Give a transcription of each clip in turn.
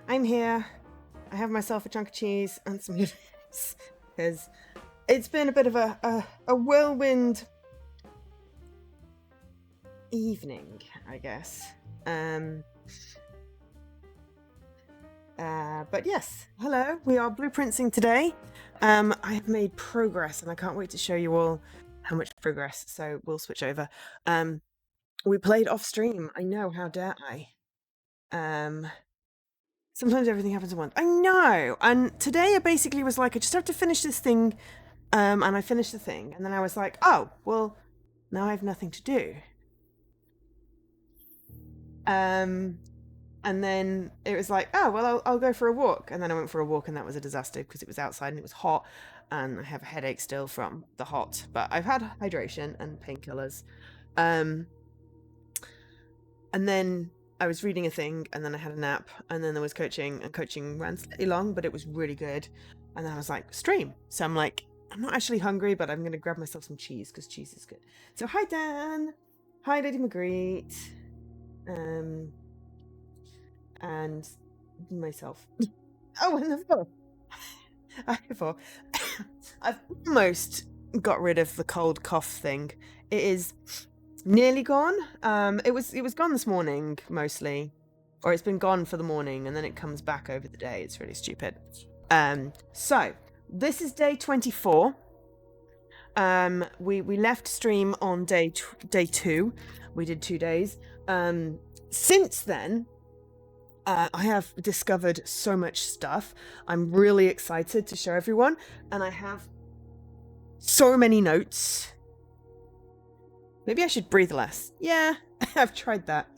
I'm here. I have myself a chunk of cheese and some noodles because it's been a bit of a whirlwind evening, I guess. But yes, hello. We are blueprinting today. I have made progress, and I can't wait to show you all how much progress. So we'll switch over. We played off stream. I know. How dare I? Sometimes everything happens at once. I know. And today I basically was like, I just have to finish this thing. And I finished the thing, and then I was like, oh, well, now I have nothing to do. And then it was like, oh, well, I'll go for a walk. And then I went for a walk, and that was a disaster because it was outside and it was hot, and I have a headache still from the hot. But I've had hydration and painkillers. And then I was reading a thing, and then I had a nap, and then there was coaching, and coaching ran slightly long, but it was really good. And then I was like, stream. So I'm like, I'm not actually hungry, but I'm going to grab myself some cheese because cheese is good. So hi, Dan. Hi, Lady Magritte. And myself. Oh, and the four. I've almost got rid of the cold cough thing. It is nearly gone. It was gone this morning mostly, or it's been gone for the morning, and then it comes back over the day. It's really stupid. So this is day 24. We left stream on day 2. We did 2 days. Since then, I have discovered so much stuff. I'm really excited to show everyone, and I have so many notes. Maybe I should breathe less. Yeah, I've tried that.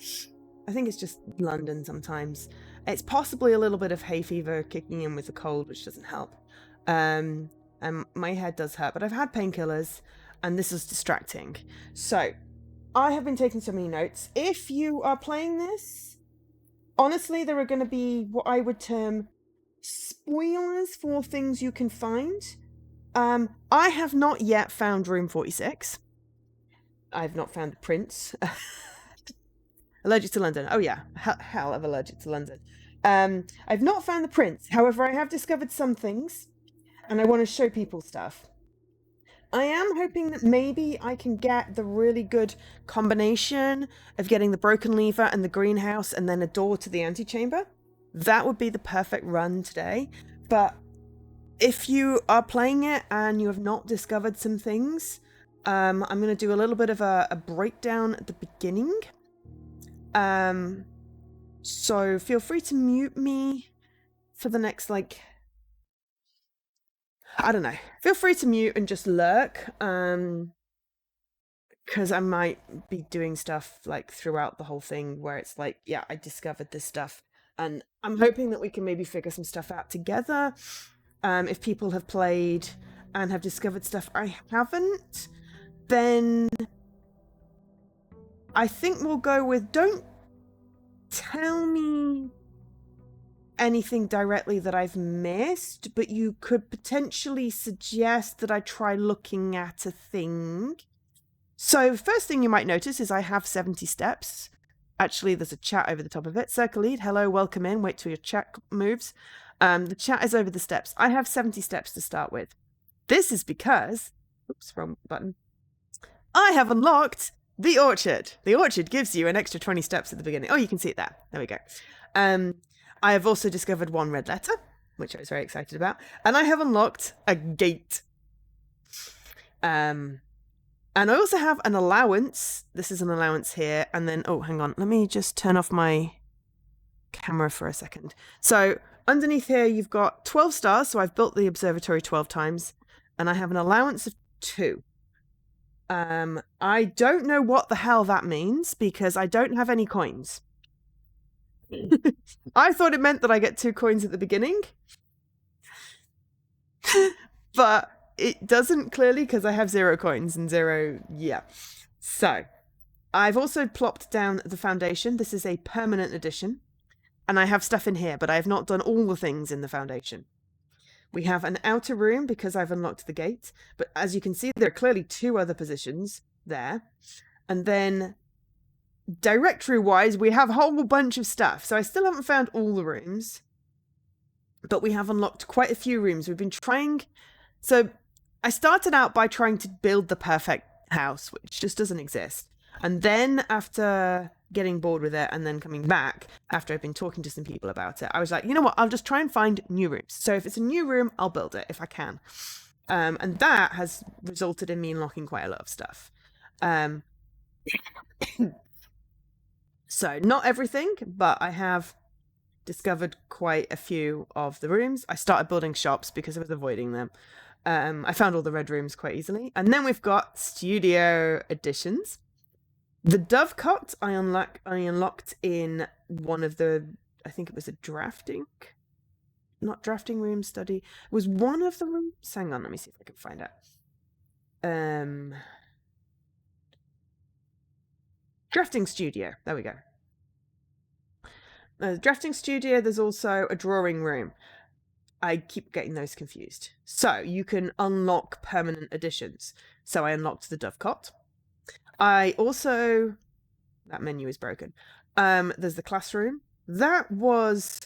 I think it's just London sometimes. It's possibly a little bit of hay fever kicking in with the cold, which doesn't help. And my head does hurt, but I've had painkillers, and this is distracting. So I have been taking so many notes. If you are playing this, honestly, there are going to be what I would term spoilers for things you can find. I have not yet found room 46. I've not found the prince. Allergic to London. Oh yeah, hell of allergic to London. I've not found the prince. However, I have discovered some things, and I want to show people stuff. I am hoping that maybe I can get the really good combination of getting the broken lever and the greenhouse and then a door to the antechamber. That would be the perfect run today. But if you are playing it and you have not discovered some things, I'm going to do a little bit of a breakdown at the beginning. So feel free to mute me for the next, I don't know. Feel free to mute and just lurk, because I might be doing stuff throughout the whole thing where it's like, yeah, I discovered this stuff, and I'm hoping that we can maybe figure some stuff out together. If people have played and have discovered stuff I haven't, then I think we'll go with don't tell me anything directly that I've missed, but you could potentially suggest that I try looking at a thing. So first thing you might notice is I have 70 steps. Actually, there's a chat over the top of it. Circle lead, hello, welcome in. Wait till your chat moves. The chat is over the steps. I have 70 steps to start with. This is because, oops, wrong button. I have unlocked the orchard. The orchard gives you an extra 20 steps at the beginning. Oh, you can see it there. There we go. I have also discovered 1 red letter, which I was very excited about. And I have unlocked a gate. And I also have an allowance. This is an allowance here. And then, oh, hang on. Let me just turn off my camera for a second. So underneath here, you've got 12 stars. So I've built the observatory 12 times. And I have an allowance of 2. I don't know what the hell that means because I don't have any coins. I thought it meant that I get 2 coins at the beginning. But it doesn't clearly because I have 0 coins and 0, yeah. So I've also plopped down the foundation. This is a permanent addition. And I have stuff in here, but I have not done all the things in the foundation. We have an outer room because I've unlocked the gate. But as you can see, there are clearly 2 other positions there. And then directory-wise, we have a whole bunch of stuff. So I still haven't found all the rooms. but we have unlocked quite a few rooms. We've been trying... So I started out by trying to build the perfect house, which just doesn't exist. And then after getting bored with it and then coming back, after I've been talking to some people about it, I was like, you know what, I'll just try and find new rooms. So if it's a new room, I'll build it if I can. And that has resulted in me unlocking quite a lot of stuff. So not everything, but I have discovered quite a few of the rooms. I started building shops because I was avoiding them. I found all the red rooms quite easily. And then we've got studio additions. The dovecot I unlocked in one of the, I think it was a drafting, not drafting room, study. It was one of the rooms. Hang on, let me see if I can find out. Drafting studio. There we go. Drafting studio, there's also a drawing room. I keep getting those confused. So you can unlock permanent additions. So I unlocked the dovecot. I also... That menu is broken. There's the classroom. That was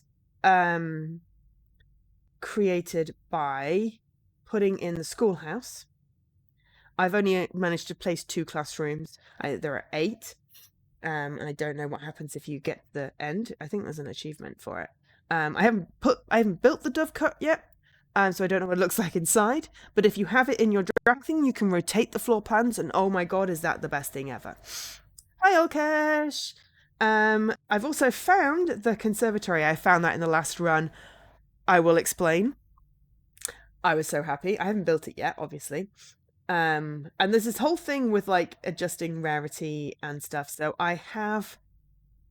created by putting in the schoolhouse. I've only managed to place 2 classrooms. There are 8. And I don't know what happens if you get the end. I think there's an achievement for it. I haven't built the dovecot yet, so I don't know what it looks like inside. But if you have it in your drafting, you can rotate the floor plans, and oh my god, is that the best thing ever! Hi, Olkesh! I've also found the conservatory. I found that in the last run. I will explain. I was so happy. I haven't built it yet, obviously. And there's this whole thing with like adjusting rarity and stuff. So I have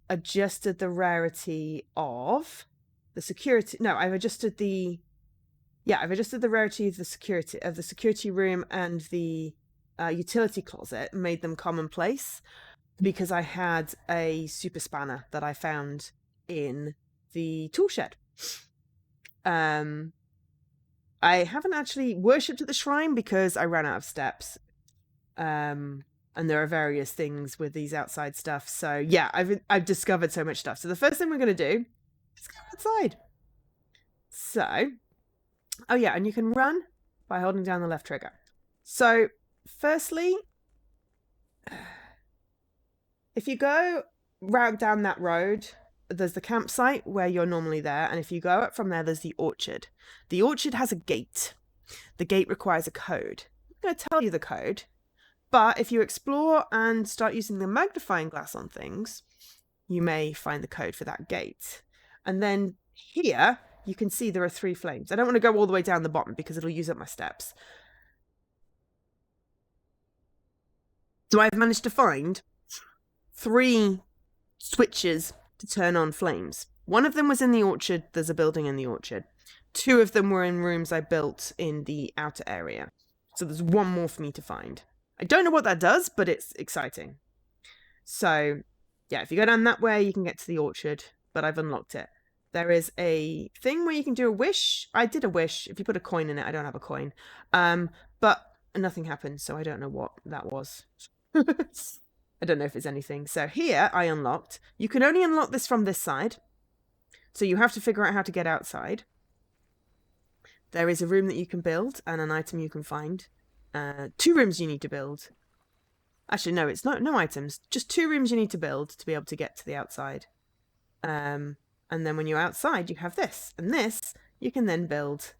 adjusted the rarity of the security. No, I've adjusted the rarity of the security room and the utility closet, made them commonplace because I had a super spanner that I found in the tool shed. I haven't actually worshipped at the shrine because I ran out of steps. And there are various things with these outside stuff. So yeah, I've discovered so much stuff. So the first thing we're going to do is go outside. So, oh yeah, and you can run by holding down the left trigger. So firstly, if you go route down that road, there's the campsite where you're normally there, and if you go up from there, there's the orchard. The orchard has a gate. The gate requires a code. I'm going to tell you the code, but if you explore and start using the magnifying glass on things, you may find the code for that gate. And then here, you can see there are 3 flames. I don't want to go all the way down the bottom because it'll use up my steps. So I've managed to find 3 switches to turn on flames. One of them was in the orchard. There's a building in the orchard. 2 of them were in rooms I built in the outer area. So there's 1 more for me to find. I don't know what that does, but it's exciting. So yeah, if you go down that way, you can get to the orchard, but I've unlocked it. There is a thing where you can do a wish. I did a wish. If you put a coin in it, I don't have a coin. But nothing happened, so I don't know what that was. I don't know if it's anything. So here I unlocked. You can only unlock this from this side. So you have to figure out how to get outside. There is a room that you can build and an item you can find. 2 rooms you need to build. Actually, no, it's not. No items. Just 2 rooms you need to build to be able to get to the outside. And then when you're outside, you have this. And this, you can then build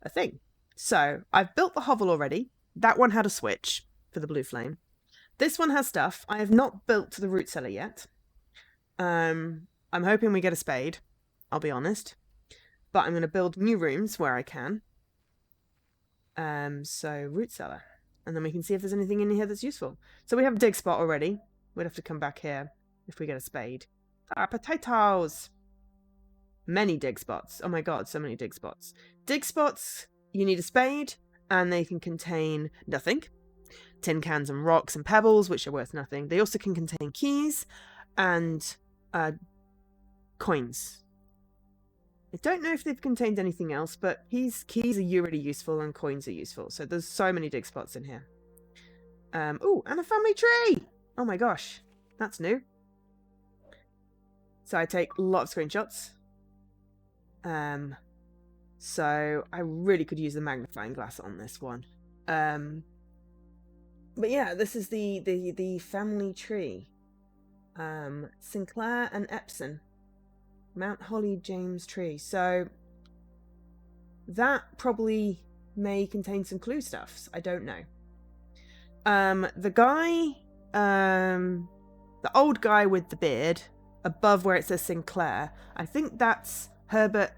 a thing. So I've built the hovel already. That one had a switch for the blue flame. This one has stuff. I have not built the root cellar yet. I'm hoping we get a spade, I'll be honest. But I'm going to build new rooms where I can. So root cellar. And then we can see if there's anything in here that's useful. So we have a dig spot already. We'd have to come back here if we get a spade. Ah, potatoes! Many dig spots. Oh my god, so many dig spots. Dig spots, you need a spade, and they can contain nothing. Tin cans and rocks and pebbles, which are worth nothing. They also can contain keys and coins. I don't know if they've contained anything else, but keys are really useful and coins are useful. So there's so many dig spots in here. Oh, and a family tree! Oh my gosh, that's new. So I take a lot of screenshots. So I really could use the magnifying glass on this one. But yeah, this is the family tree. Sinclair and Epson. Mount Holly James tree. So that probably may contain some clue stuff. I don't know. The guy, the old guy with the beard, above where it says Sinclair, I think that's Herbert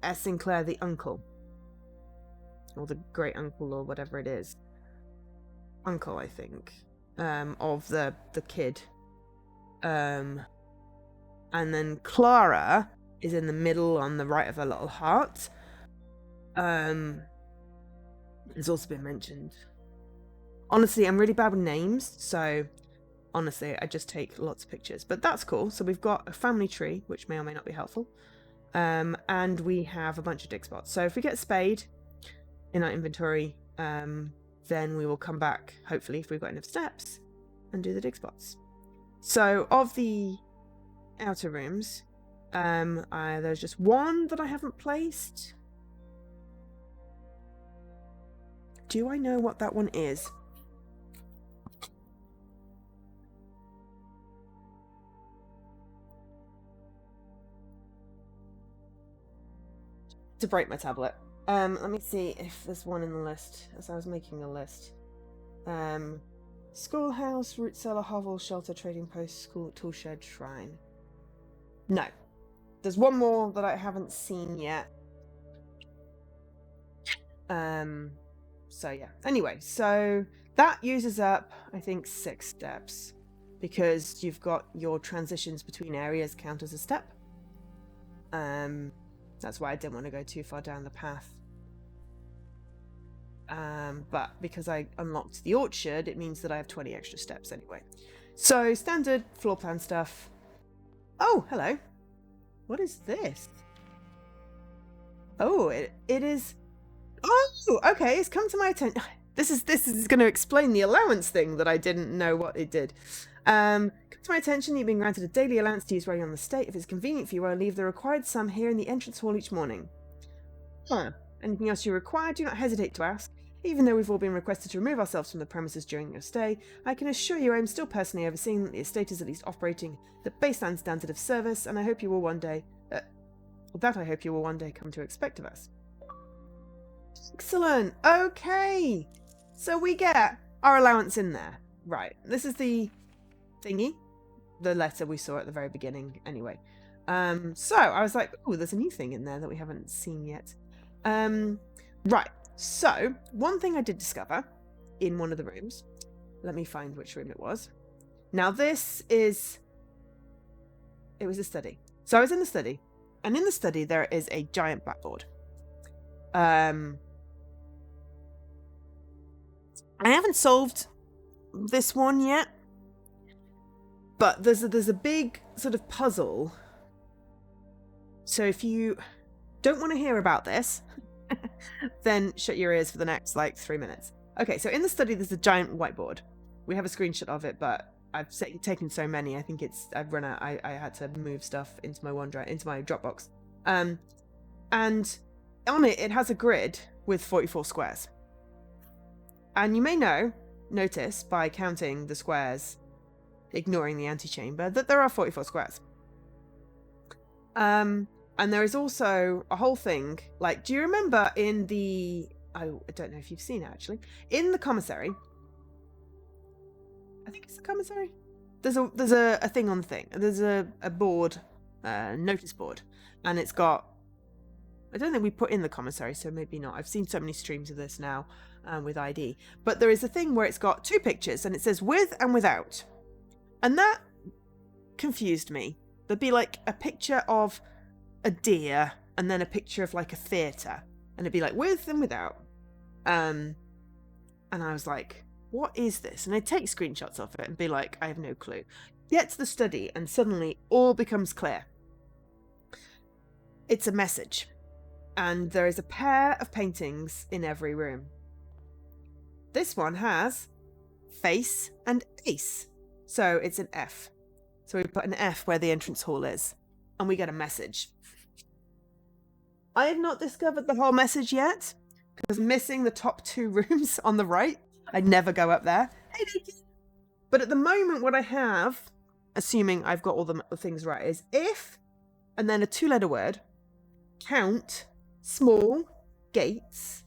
S. Sinclair, the uncle. Or the great uncle, or whatever it is. Uncle, I think. Of the kid. And then Clara is in the middle on the right of her little heart. Has also been mentioned. Honestly, I'm really bad with names, so honestly, I just take lots of pictures. But that's cool. So we've got a family tree, which may or may not be helpful. And we have a bunch of dig spots. So if we get Spade in our inventory, then we will come back, hopefully, if we've got enough steps, and do the dig spots. So of the outer rooms, there's just one that I haven't placed. Do I know what that one is? To break my tablet. Let me see if there's one in the list, as I was making a list. Schoolhouse, root cellar, hovel, shelter, trading post, school, tool shed, shrine. No. There's one more that I haven't seen yet. So yeah. Anyway, so that uses up, I think, 6 steps. Because you've got your transitions between areas count as a step. That's why I didn't want to go too far down the path. But because I unlocked the orchard, it means that I have 20 extra steps anyway. So, standard floor plan stuff. Oh, hello. What is this? Oh, it is... Oh, okay, it's come to my attention. This is going to explain the allowance thing that I didn't know what it did. Come to my attention, you've been granted a daily allowance to use while you're on the state. If it's convenient for you, I'll leave the required sum here in the entrance hall each morning. Huh. Anything else you require, do not hesitate to ask. Even though we've all been requested to remove ourselves from the premises during your stay, I can assure you I am still personally overseeing that the estate is at least operating the baseline standard of service, and I hope you will one day... I hope you will one day come to expect of us. Excellent! Okay! So we get our allowance in there. Right, this is the thingy. The letter we saw at the very beginning, anyway. So I was like, oh, there's a new thing in there that we haven't seen yet. Right, so one thing I did discover in one of the rooms. Let me find which room it was. Now this is... It was a study. So I was in the study, and in the study there is a giant blackboard. I haven't solved this one yet, but there's a big sort of puzzle. So if you don't want to hear about this, then shut your ears for the next, 3 minutes. Okay, so in the study, there's a giant whiteboard. We have a screenshot of it, but I've taken so many, I think I've run out. I had to move stuff into my OneDrive, into my Dropbox. And on it, it has a grid with 44 squares. And you may notice by counting the squares, ignoring the antechamber, that there are 44 squares. And there is also a whole thing, do you remember in the... I don't know if you've seen it, actually. In the commissary... I think it's the commissary? There's a thing on the thing. There's a board, notice board. And it's got... I don't think we put in the commissary, so maybe not. I've seen so many streams of this now with ID. But there is a thing where it's got 2 pictures, and it says with and without. And that confused me. There'd be a picture of a deer, and then a picture of a theatre, and it'd be with and without. And I was like, what is this? And I'd take screenshots of it and be like, I have no clue. Get to the study, and suddenly all becomes clear. It's a message, and there is a pair of paintings in every room. This one has face and ace, so it's an F. So we put an F where the entrance hall is, and we get a message. I have not discovered the whole message yet, because I'm missing the top 2 rooms on the right. I never go up there. Hey, Nikki. But at the moment, what I have, assuming I've got all the things right, is if, and then a 2-letter word, count, small, gates,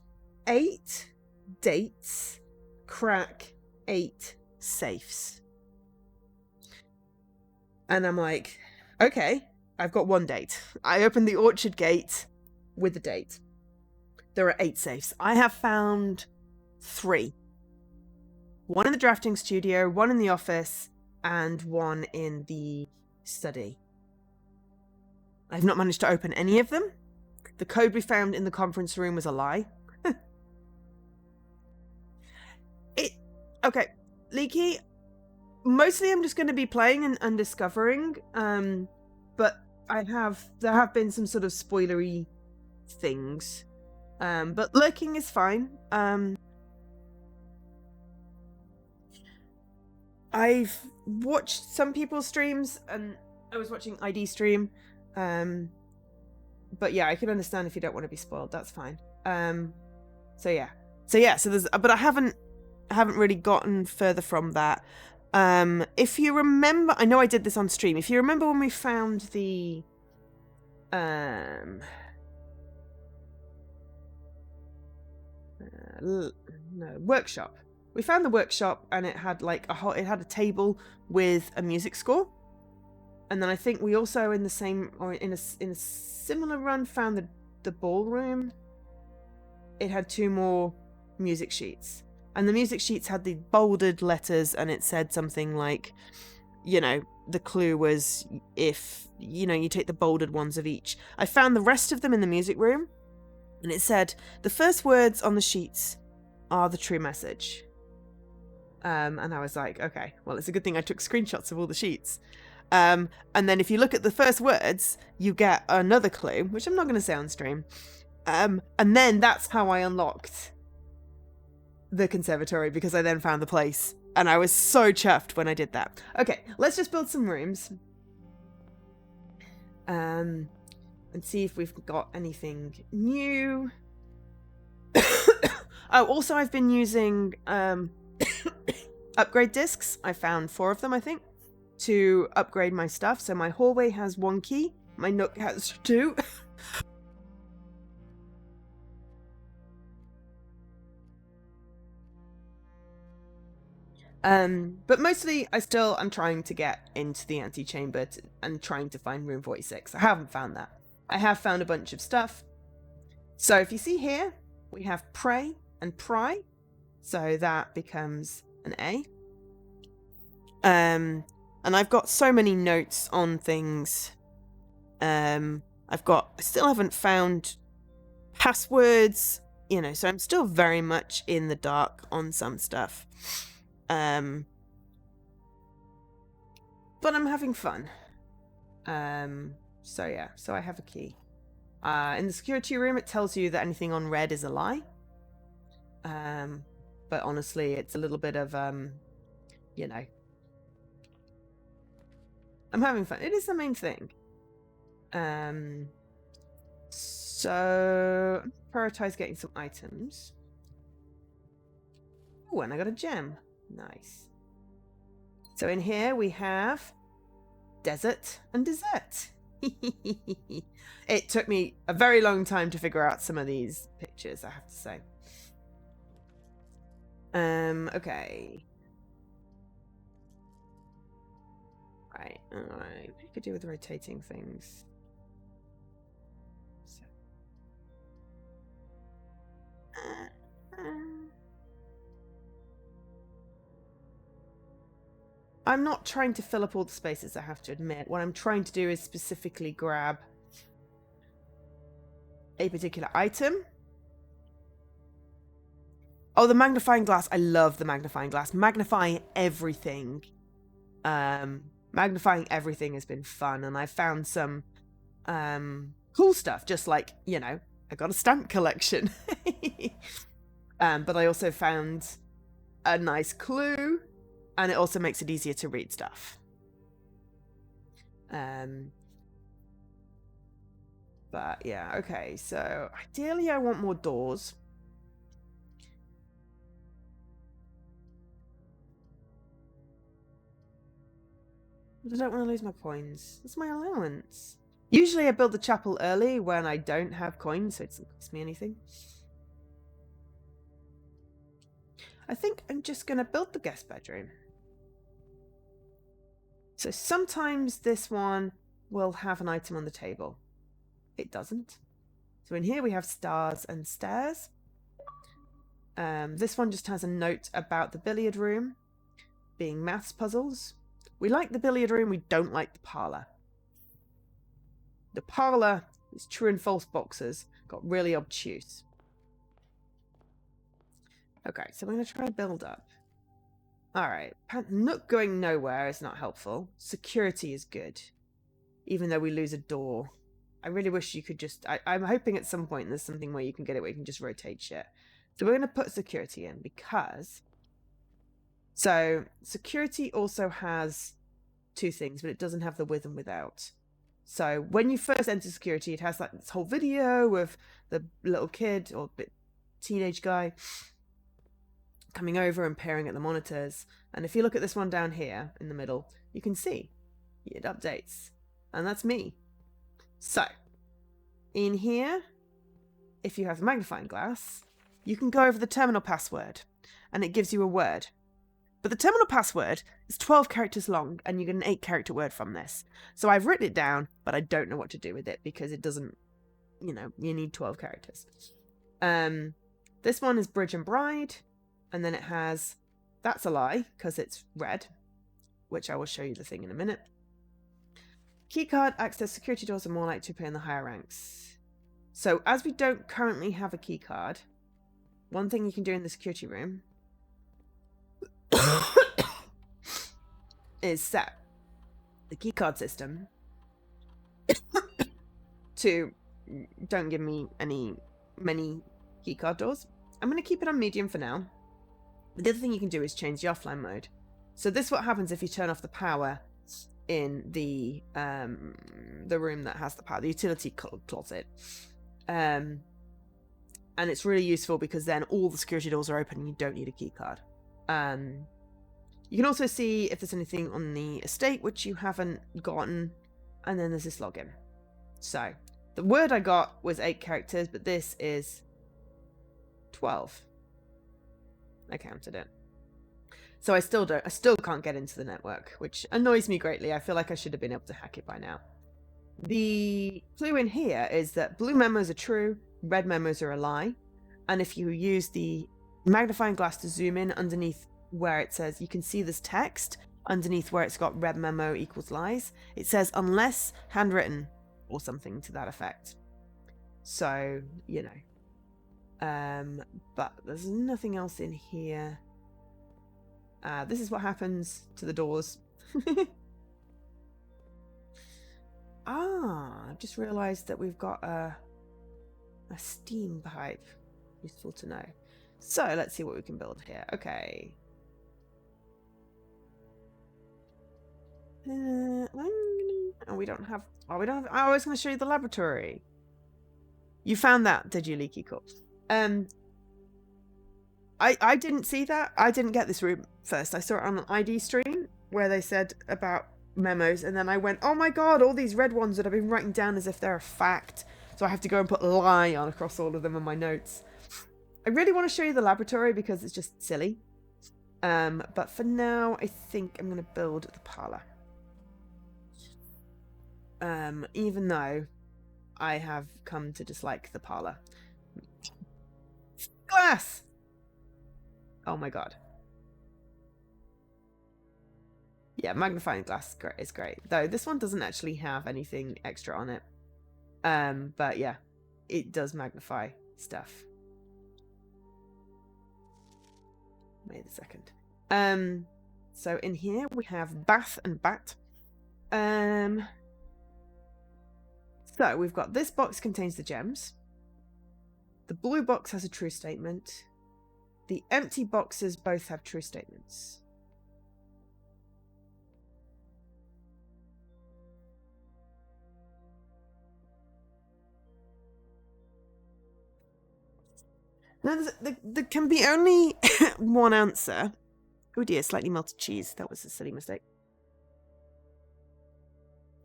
8, dates, crack, 8, safes. And I'm like, okay, I've got 1 date. I opened the orchard gate with the date. There are 8 safes. I have found 3. 1 in the drafting studio, 1 in the office, and 1 in the study. I've not managed to open any of them. The code we found in the conference room was a lie. Okay, Leaky, mostly I'm just going to be playing and discovering, but there have been some sort of spoilery things, but lurking is fine. I've watched some people's streams, and I was watching ID stream, but yeah, I can understand if you don't want to be spoiled. That's fine. So there's, but I haven't really gotten further from that. If you remember, I know I did this on stream. If you remember when we found the workshop. We found the workshop, and it had like it had a table with a music score. And then I think we also in the same, or in a similar run, found the ballroom. It had 2 more music sheets. And the music sheets had the bolded letters, and it said something like, the clue was if, you take the bolded ones of each. I found the rest of them in the music room, and it said, the first words on the sheets are the true message. And I was like, okay, well, it's a good thing I took screenshots of all the sheets. And then if you look at the first words, you get another clue, which I'm not going to say on stream. And then that's how I unlocked the conservatory, because I then found the place. And I was so chuffed when I did that. Okay, let's just build some rooms. And see if we've got anything new. Oh, also I've been using upgrade discs. I found 4 of them, I think, to upgrade my stuff. So my hallway has 1 key. My nook has 2. But mostly I'm trying to get into the antechamber and trying to find room 46. I haven't found that. I have found a bunch of stuff. So if you see here, we have pray and pry. So that becomes an A. And I've got so many notes on things. I still haven't found passwords, so I'm still very much in the dark on some stuff. But I'm having fun. So I have a key. In the security room, it tells you that anything on red is a lie. But honestly, it's a little bit of, I'm having fun. It is the main thing. So prioritize getting some items. Oh, and I got a gem. Nice. So in here we have desert and dessert. It took me a very long time to figure out some of these pictures, I have to say. Okay. Right, alright. What you could do with rotating things? So. I'm not trying to fill up all the spaces, I have to admit. What I'm trying to do is specifically grab a particular item. Oh, the magnifying glass. I love the magnifying glass. Magnifying everything. Magnifying everything has been fun, and I found some cool stuff, just like, I got a stamp collection. But I also found a nice clue, and it also makes it easier to read stuff. But yeah, okay. So ideally I want more doors. But I don't want to lose my coins. That's my allowance. Usually I build the chapel early when I don't have coins, so it doesn't cost me anything. I think I'm just going to build the guest bedroom. So sometimes this one will have an item on the table. It doesn't. So in here we have stars and stairs. This one just has a note about the billiard room being maths puzzles. We like the billiard room, we don't like the parlour. The parlour is true and false boxes, got really obtuse. Okay, so we're going to try to build up. Alright, Nook going nowhere is not helpful. Security is good, even though we lose a door. I really wish you could just... I'm hoping at some point there's something where you can get it where you can just rotate shit. So we're going to put security in because... So, security also has two things, but it doesn't have the with and without. So, when you first enter security, it has like this whole video of the little kid or teenage guy coming over and peering at the monitors. And if you look at this one down here in the middle, you can see it updates. And that's me. So, in here, if you have a magnifying glass, you can go over the terminal password and it gives you a word. But the terminal password is 12 characters long, and you get an 8-character word from this. So I've written it down, but I don't know what to do with it because it doesn't, you know, you need 12 characters. This one is Bridge and Bride, and then it has That's a Lie, because it's red, which I will show you the thing in a minute. Keycard, access security doors are more likely to appear in the higher ranks. So as we don't currently have a keycard, one thing you can do in the security room is set the keycard system to don't give me many keycard doors. I'm going to keep it on medium for now. The other thing you can do is change the offline mode. So this is what happens if you turn off the power in the room that has the power, the utility closet. And it's really useful because then all the security doors are open and you don't need a keycard. You can also see if there's anything on the estate which you haven't gotten, and then there's this login. So the word I got was 8 characters, but this is 12. I counted it. So I still can't get into the network, which annoys me greatly. I feel like I should have been able to hack it by now. The clue in here is that blue memos are true, red memos are a lie, and if you use the magnifying glass to zoom in underneath where it says, you can see this text underneath where it's got red memo equals lies. It says unless handwritten or something to that effect. So, you know. But there's nothing else in here. This is what happens to the doors. I've just realized that we've got a steam pipe. Useful to know. So let's see what we can build here. Okay. We don't have. Oh, we don't have. I was going to show you the laboratory. You found that, did you, Leaky Corpse? I didn't see that. I didn't get this room first. I saw it on an ID stream where they said about memos, and then I went, oh my god, all these red ones that I've been writing down as if they're a fact. So I have to go and put lie on across all of them in my notes. I really want to show you the laboratory because it's just silly. But for now, I think I'm going to build the parlour. Even though I have come to dislike the parlour. Glass! Oh my god. Yeah, magnifying glass is great. Though this one doesn't actually have anything extra on it. But yeah, it does magnify stuff. Wait a second. So in here we have bath and bat. So we've got this box contains the gems. The blue box has a true statement. The empty boxes both have true statements. No, there can be only one answer. Oh dear, slightly melted cheese. That was a silly mistake.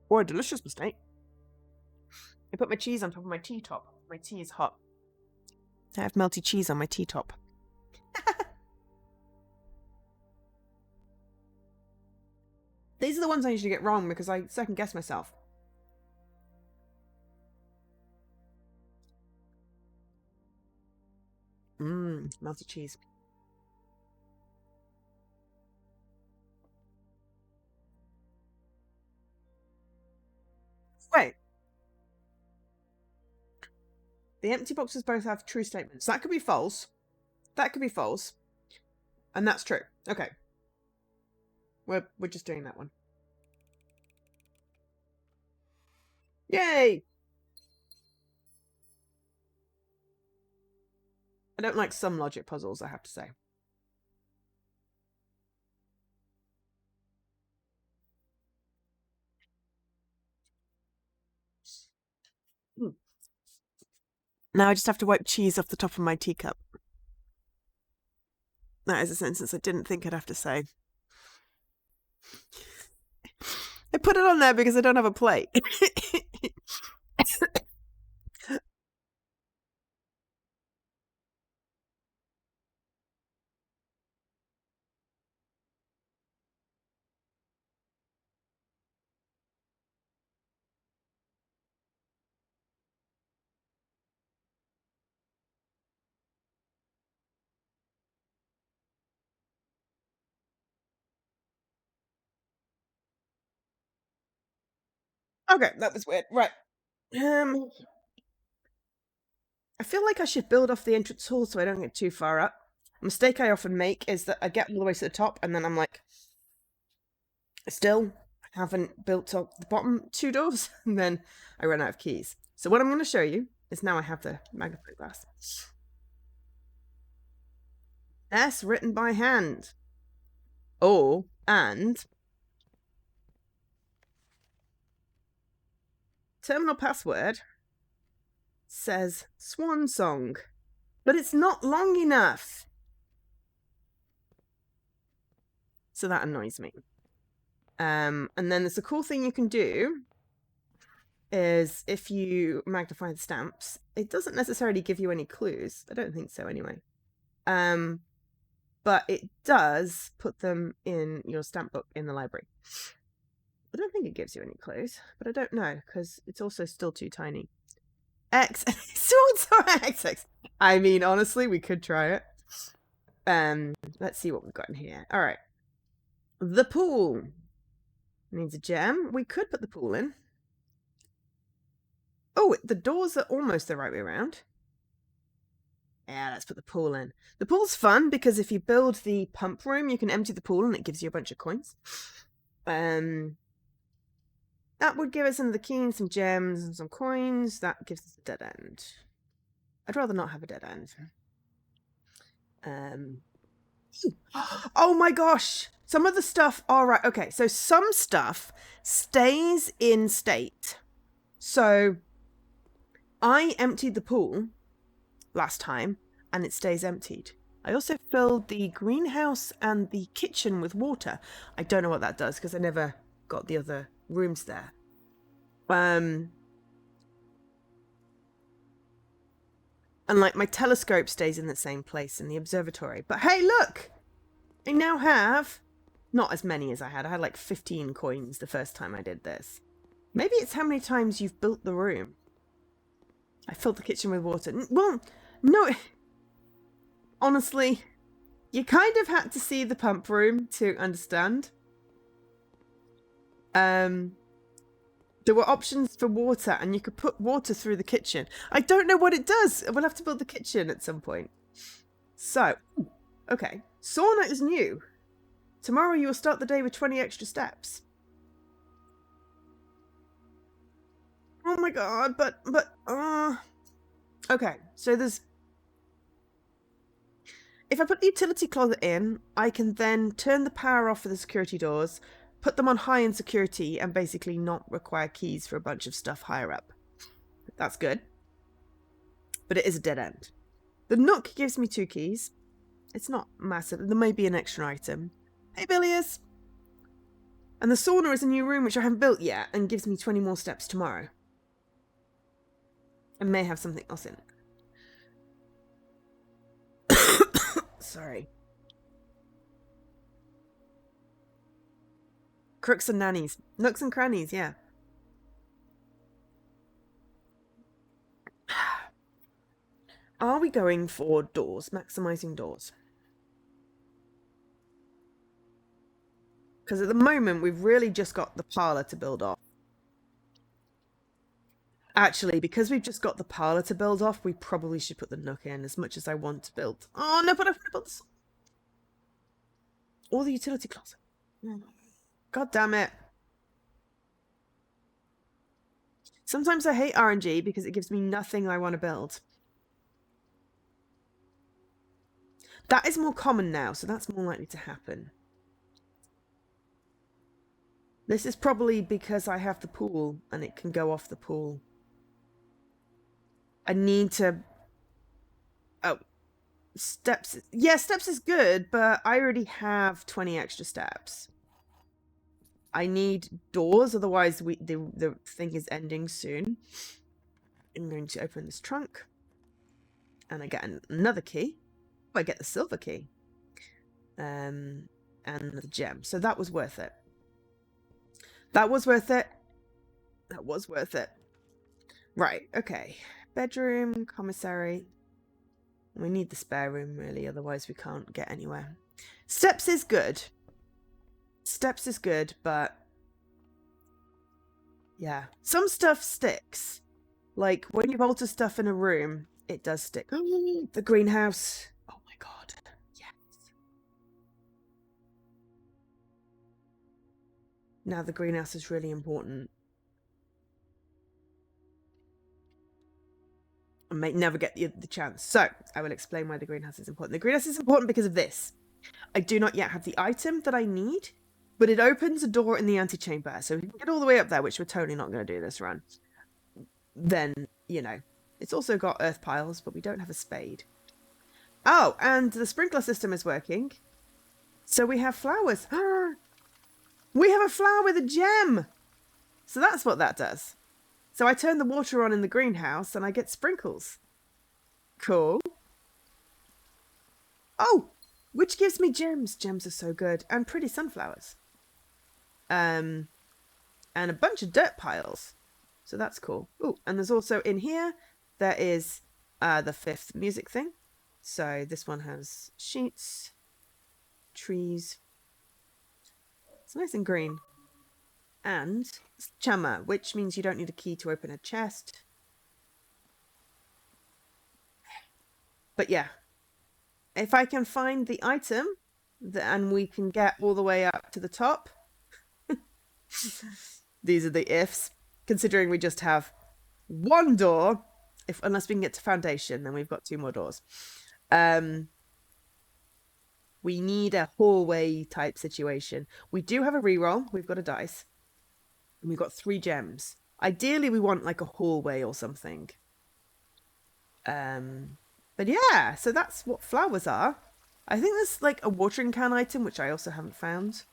Or a delicious mistake. I put my cheese on top of my tea top. My tea is hot. I have melty cheese on my tea top. These are the ones I usually get wrong because I second guess myself. Melted cheese. Wait. The empty boxes both have true statements. That could be false. That could be false. And that's true. Okay. We're just doing that one. Yay! I don't like some logic puzzles, I have to say. Now I just have to wipe cheese off the top of my teacup. That is a sentence I didn't think I'd have to say. I put it on there because I don't have a plate. Okay, that was weird. Right. I feel like I should build off the entrance hall so I don't get too far up. A mistake I often make is that I get all the way to the top and then I'm like, still haven't built up the bottom 2 doors, and then I run out of keys. So what I'm going to show you is now I have the magnifying glass. S written by hand. Oh, and terminal password says swan song, but it's not long enough. So that annoys me. And then there's a cool thing you can do is if you magnify the stamps, it doesn't necessarily give you any clues. I don't think so anyway. But it does put them in your stamp book in the library. I don't think it gives you any clues, but I don't know because it's also still too tiny. X swords are XX. I mean, honestly, we could try it. Let's see what we've got in here. All right, the pool needs a gem. We could put the pool in. Oh, the doors are almost the right way around. Yeah, let's put the pool in. The pool's fun because if you build the pump room, you can empty the pool and it gives you a bunch of coins. That would give us another key and some gems and some coins. That gives us a dead end. I'd rather not have a dead end. Oh my gosh! Some of the stuff... All right, okay. So some stuff stays in state. So I emptied the pool last time and it stays emptied. I also filled the greenhouse and the kitchen with water. I don't know what that does because I never got the other rooms there. And like my telescope stays in the same place in the observatory. But hey, look! I now have not as many as I had. I had like 15 coins the first time I did this. Maybe it's how many times you've built the room. I filled the kitchen with water. Well, no. Honestly, you kind of had to see the pump room to understand. There were options for water, and you could put water through the kitchen. I don't know what it does. We'll have to build the kitchen at some point. So, okay. Sauna is new. Tomorrow you will start the day with 20 extra steps. Oh my god, but, okay, so there's... If I put the utility closet in, I can then turn the power off for the security doors, put them on high in security, and basically not require keys for a bunch of stuff higher up. That's good. But it is a dead end. The nook gives me 2 keys. It's not massive. There may be an extra item. Hey, Billius! And the sauna is a new room which I haven't built yet and gives me 20 more steps tomorrow. I may have something else in it. Sorry. Crooks and nannies. Nooks and crannies, yeah. Are we going for doors? Maximizing doors? Because at the moment, we've really just got the parlour to build off. Actually, because we've just got the parlour to build off, we probably should put the nook in as much as I want to build. Oh, no, but I've built this. Or the utility closet. God damn it. Sometimes I hate RNG because it gives me nothing I want to build. That is more common now, so that's more likely to happen. This is probably because I have the pool and it can go off the pool. I need to... Oh. Steps. Yeah, steps is good, but I already have 20 extra steps. I need doors, otherwise the thing is ending soon. I'm going to open this trunk. And I get another key. Oh, I get the silver key. And the gem. So that was worth it. That was worth it. That was worth it. Right, okay. Bedroom, commissary. We need the spare room, really, otherwise we can't get anywhere. Steps is good. Steps is good, but... yeah. Some stuff sticks. Like, when you alter stuff in a room, it does stick. The greenhouse. Oh my god. Yes. Now the greenhouse is really important. I may never get the chance. So, I will explain why the greenhouse is important. The greenhouse is important because of this. I do not yet have the item that I need, but it opens a door in the antechamber. So if we can get all the way up there, which we're totally not going to do this run, then, you know. It's also got earth piles, but we don't have a spade. Oh, and the sprinkler system is working. So we have flowers. We have a flower with a gem. So that's what that does. So I turn the water on in the greenhouse and I get sprinkles. Cool. Oh, which gives me gems. Gems are so good. And pretty sunflowers. And a bunch of dirt piles. So that's cool. Oh, and there's also in here, there is the 5th music thing. So this one has sheets, trees. It's nice and green. And chama, which means you don't need a key to open a chest. But yeah, if I can find the item and we can get all the way up to the top. These are the ifs. Considering we just have 1 door, unless we can get to foundation, then we've got 2 more doors. We need a hallway type situation. We do have a reroll. We've got a dice. And we've got 3 gems. Ideally, we want like a hallway or something. But yeah, so that's what flowers are. I think there's like a watering can item, which I also haven't found.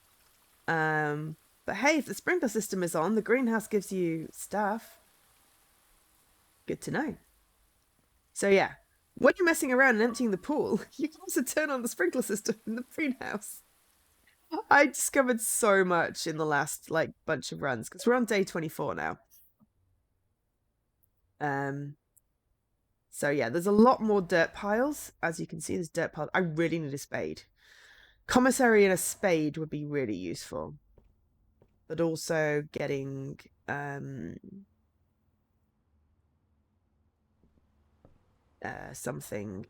But hey, if the sprinkler system is on, the greenhouse gives you stuff. Good to know. So yeah, when you're messing around and emptying the pool, you can also turn on the sprinkler system in the greenhouse. I discovered so much in the last like bunch of runs because we're on day 24 now. So yeah, there's a lot more dirt piles. As you can see, there's dirt piles. I really need a spade. Commissary and a spade would be really useful. But also getting something.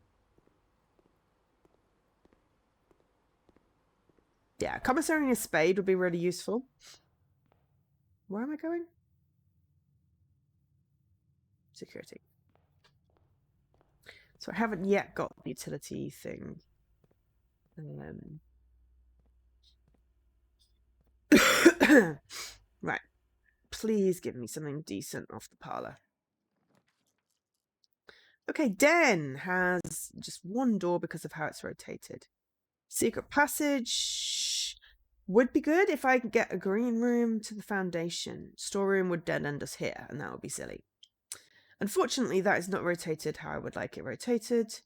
Yeah, commissary and a spade would be really useful. Where am I going? Security. So I haven't yet got the utility thing. Right. Please give me something decent off the parlour. Okay, Den has just one door because of how it's rotated. Secret passage would be good if I could get a green room to the foundation. Storeroom would dead end us here, and that would be silly. Unfortunately, that is not rotated how I would like it rotated.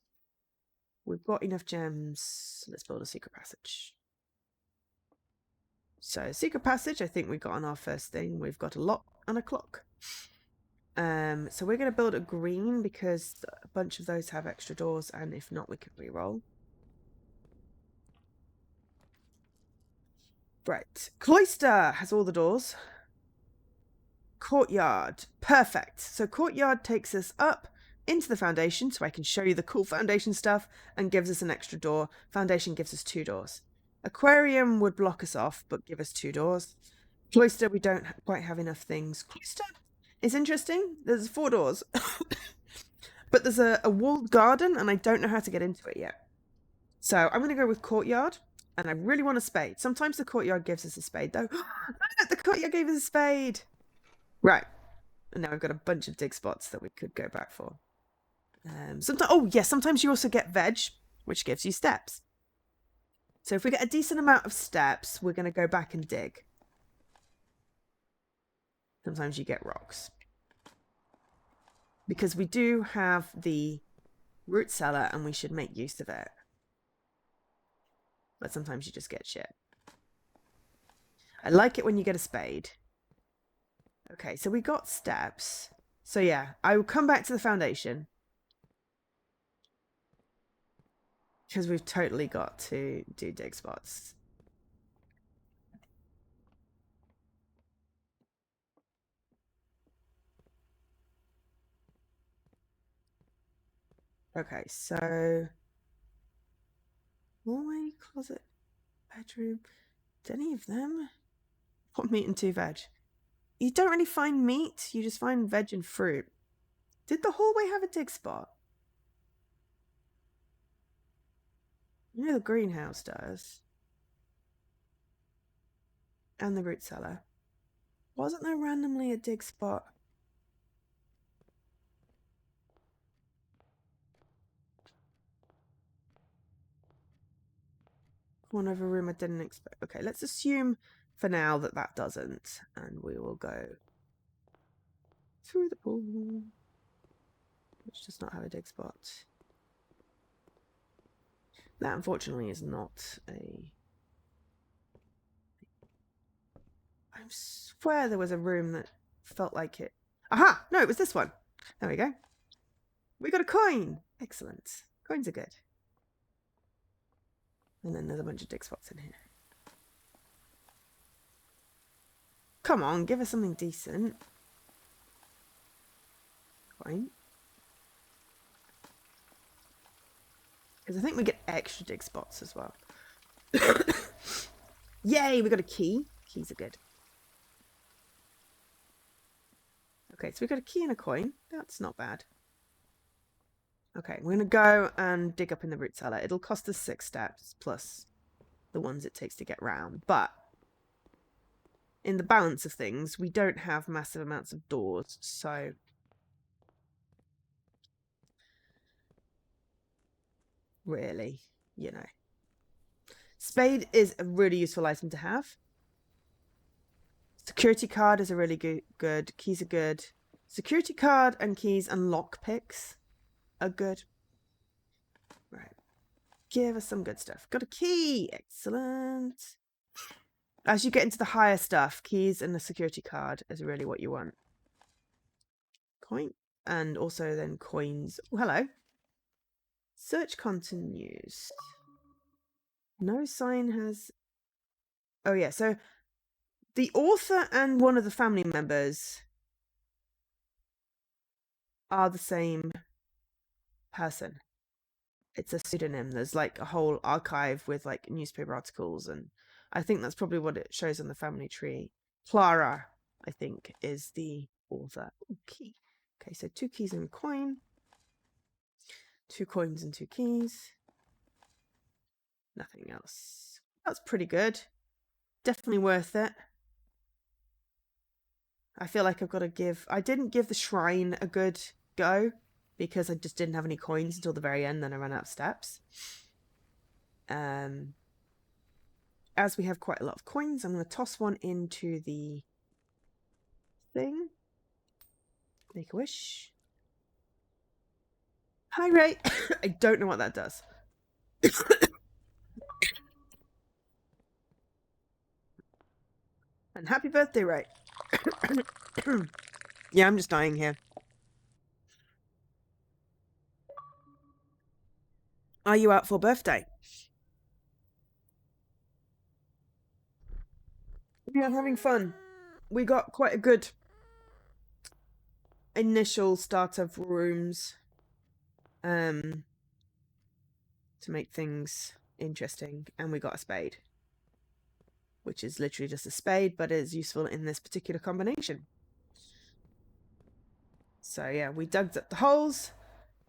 We've got enough gems. Let's build a secret passage. So, secret passage, I think we got on our first thing. We've got a lock and a clock. So we're going to build a green because a bunch of those have extra doors, and if not, we can re-roll. Right. Cloister has all the doors. Courtyard. Perfect. So courtyard takes us up into the foundation, so I can show you the cool foundation stuff, and gives us an extra door. Foundation gives us 2 doors. Aquarium would block us off, but give us 2 doors. Cloister, we don't quite have enough things. Cloister is interesting. There's 4 doors. But there's a walled garden, and I don't know how to get into it yet. So I'm going to go with courtyard, and I really want a spade. Sometimes the courtyard gives us a spade, though. The courtyard gave us a spade. Right. And now we've got a bunch of dig spots that we could go back for. Sometimes you also get veg, which gives you steps. So if we get a decent amount of steps, we're going to go back and dig. Sometimes you get rocks. Because we do have the root cellar, and we should make use of it. But sometimes you just get shit. I like it when you get a spade. Okay, so we got steps. So yeah, I will come back to the foundation. Because we've totally got to do dig spots. Okay, so hallway, closet, bedroom. Do any of them? What meat and 2 veg? You don't really find meat, you just find veg and fruit. Did the hallway have a dig spot? You know the greenhouse does. And the root cellar. Wasn't there randomly a dig spot? One over room I didn't expect. Okay, let's assume for now that that doesn't. And we will go through the pool, which does not have a dig spot. That unfortunately is not a... I swear there was a room that felt like it. Aha! No, it was this one. There we go. We got a coin! Excellent. Coins are good. And then there's a bunch of dig spots in here. Come on, give us something decent. Coin. Because I think we get extra dig spots as well. Yay, we got a key. Keys are good. Okay, so we got a key and a coin. That's not bad. Okay, we're going to go and dig up in the root cellar. It'll cost us 6 steps plus the ones it takes to get round. But in the balance of things, we don't have massive amounts of doors, so... really, you know. Spade is a really useful item to have. Security card is a really good. Keys are good. Security card and keys and lockpicks are good. Right. Give us some good stuff. Got a key. Excellent. As you get into the higher stuff, keys and the security card is really what you want. Coin. And also then coins. Oh, hello. Search continues. No sign has... Oh, yeah. So the author and one of the family members are the same person. It's a pseudonym. There's like a whole archive with like newspaper articles, and I think that's probably what it shows on the family tree. Clara, I think, is the author. Ooh, key. Okay, so 2 keys and a coin. 2 coins and 2 keys. Nothing else. That's pretty good. Definitely worth it. I feel like I've got to give... I didn't give the shrine a good go. because I just didn't have any coins until the very end, then I ran out of steps. As we have quite a lot of coins, I'm going to toss one into the thing. Make a wish. Hi, Ray. I don't know what that does. And happy birthday, Ray. Yeah, I'm just dying here. Are you out for birthday? We are having fun. We got quite a good initial start of rooms to make things interesting, and we got a spade, which is literally just a spade, but is useful in this particular combination. So yeah, we dug up the holes,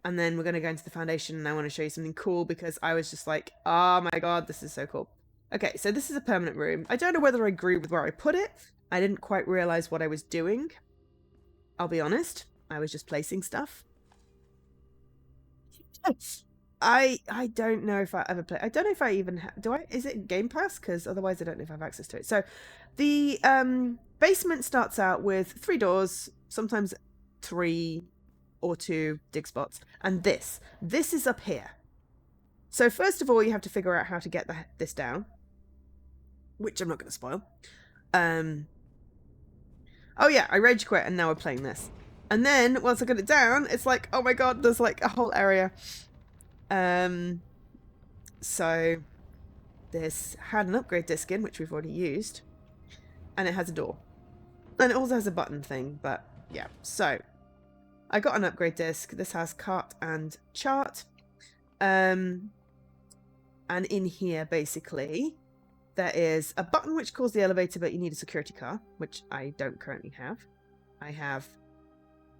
and then we're going to go into the foundation, and I want to show you something cool because I was just like, oh my god, this is so cool. Okay, so this is a permanent room. I don't know whether I agree with where I put it. I didn't quite realize what I was doing. I'll be honest. I was just placing stuff. I don't know if I ever play. I don't know if I even do I. Is it Game Pass? Because otherwise I don't know if I have access to it. So the basement starts out with 3 doors, sometimes 3 or 2 dig spots, and this is up here. So first of all, you have to figure out how to get this down, which I'm not going to spoil. Oh yeah, I rage quit and now we're playing this. And then once I got it down, it's like, oh my god, there's like a whole area. So this had an upgrade disc in, which we've already used, and it has a door. And it also has a button thing, but yeah. So I got an upgrade disc. This has cart and chart. And in here, basically, there is a button which calls the elevator, but you need a security car, which I don't currently have. I have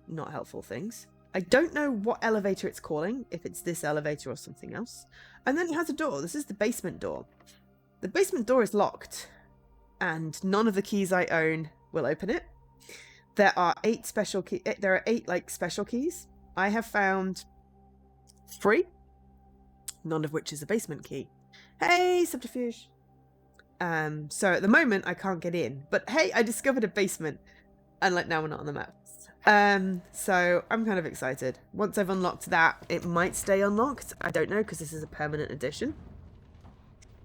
not helpful things. I don't know what elevator it's calling, if it's this elevator or something else. And then it has a door. This is the basement door. The basement door is locked, and none of the keys I own will open it. There are 8 special keys. There are 8 like special keys. I have found 3, none of which is a basement key. Hey, subterfuge. So at the moment I can't get in, but hey, I discovered a basement, and like now we're not on the map. So I'm kind of excited. Once I've unlocked that, it might stay unlocked. I don't know, because this is a permanent addition.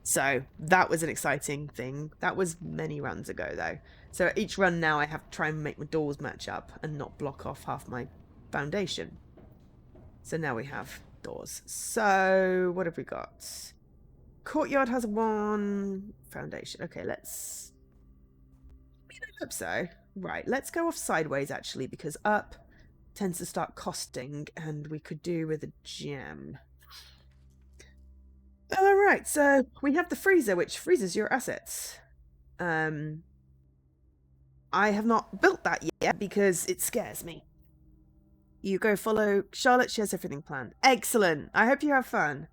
So that was an exciting thing. That was many runs ago though. So at each run now I have to try and make my doors match up and not block off half my foundation. So now we have doors. So what have we got? Courtyard has 1 foundation. Okay, let's... I hope so. Right, let's go off sideways actually, because up tends to start costing, and we could do with a gem. Alright, so we have the freezer, which freezes your assets. I have not built that yet because it scares me. You go follow Charlotte, she has everything planned. Excellent! I hope you have fun.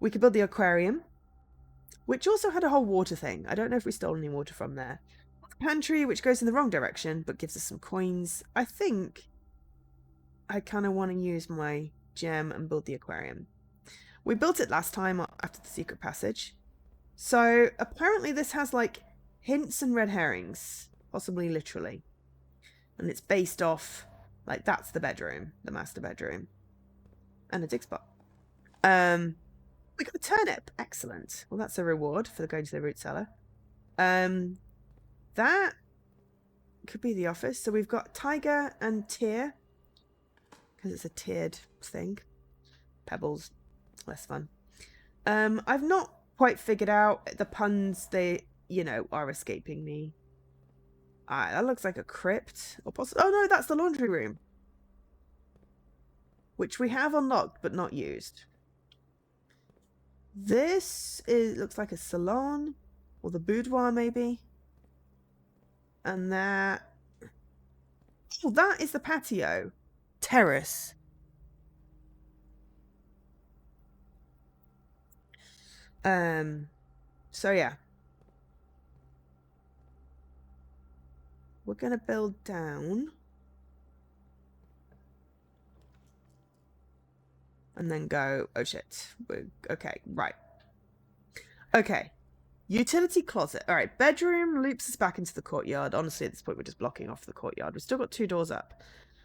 We could build the aquarium, which also had a whole water thing. I don't know if we stole any water from there. Pantry, which goes in the wrong direction, but gives us some coins. I think I kind of want to use my gem and build the aquarium. We built it last time after the secret passage. So apparently this has like hints and red herrings, possibly literally. And it's based off, like that's the bedroom, the master bedroom. And a dig spot. We got a turnip. Excellent. Well, that's a reward for going to the root cellar. That could be the office. So we've got tiger and tier, because it's a tiered thing. Pebbles, less fun. I've not quite figured out the puns. They, you know, are escaping me. That looks like a crypt, or possibly. Oh no, that's the laundry room, which we have unlocked but not used. This looks like a salon, or the boudoir maybe. And that... Oh, that is the patio. Terrace. So yeah. We're going to build down. and then go, oh shit. Okay, right. Okay. Utility closet. All right, bedroom loops us back into the courtyard. Honestly, at this point, we're just blocking off the courtyard. We've still got 2 doors up.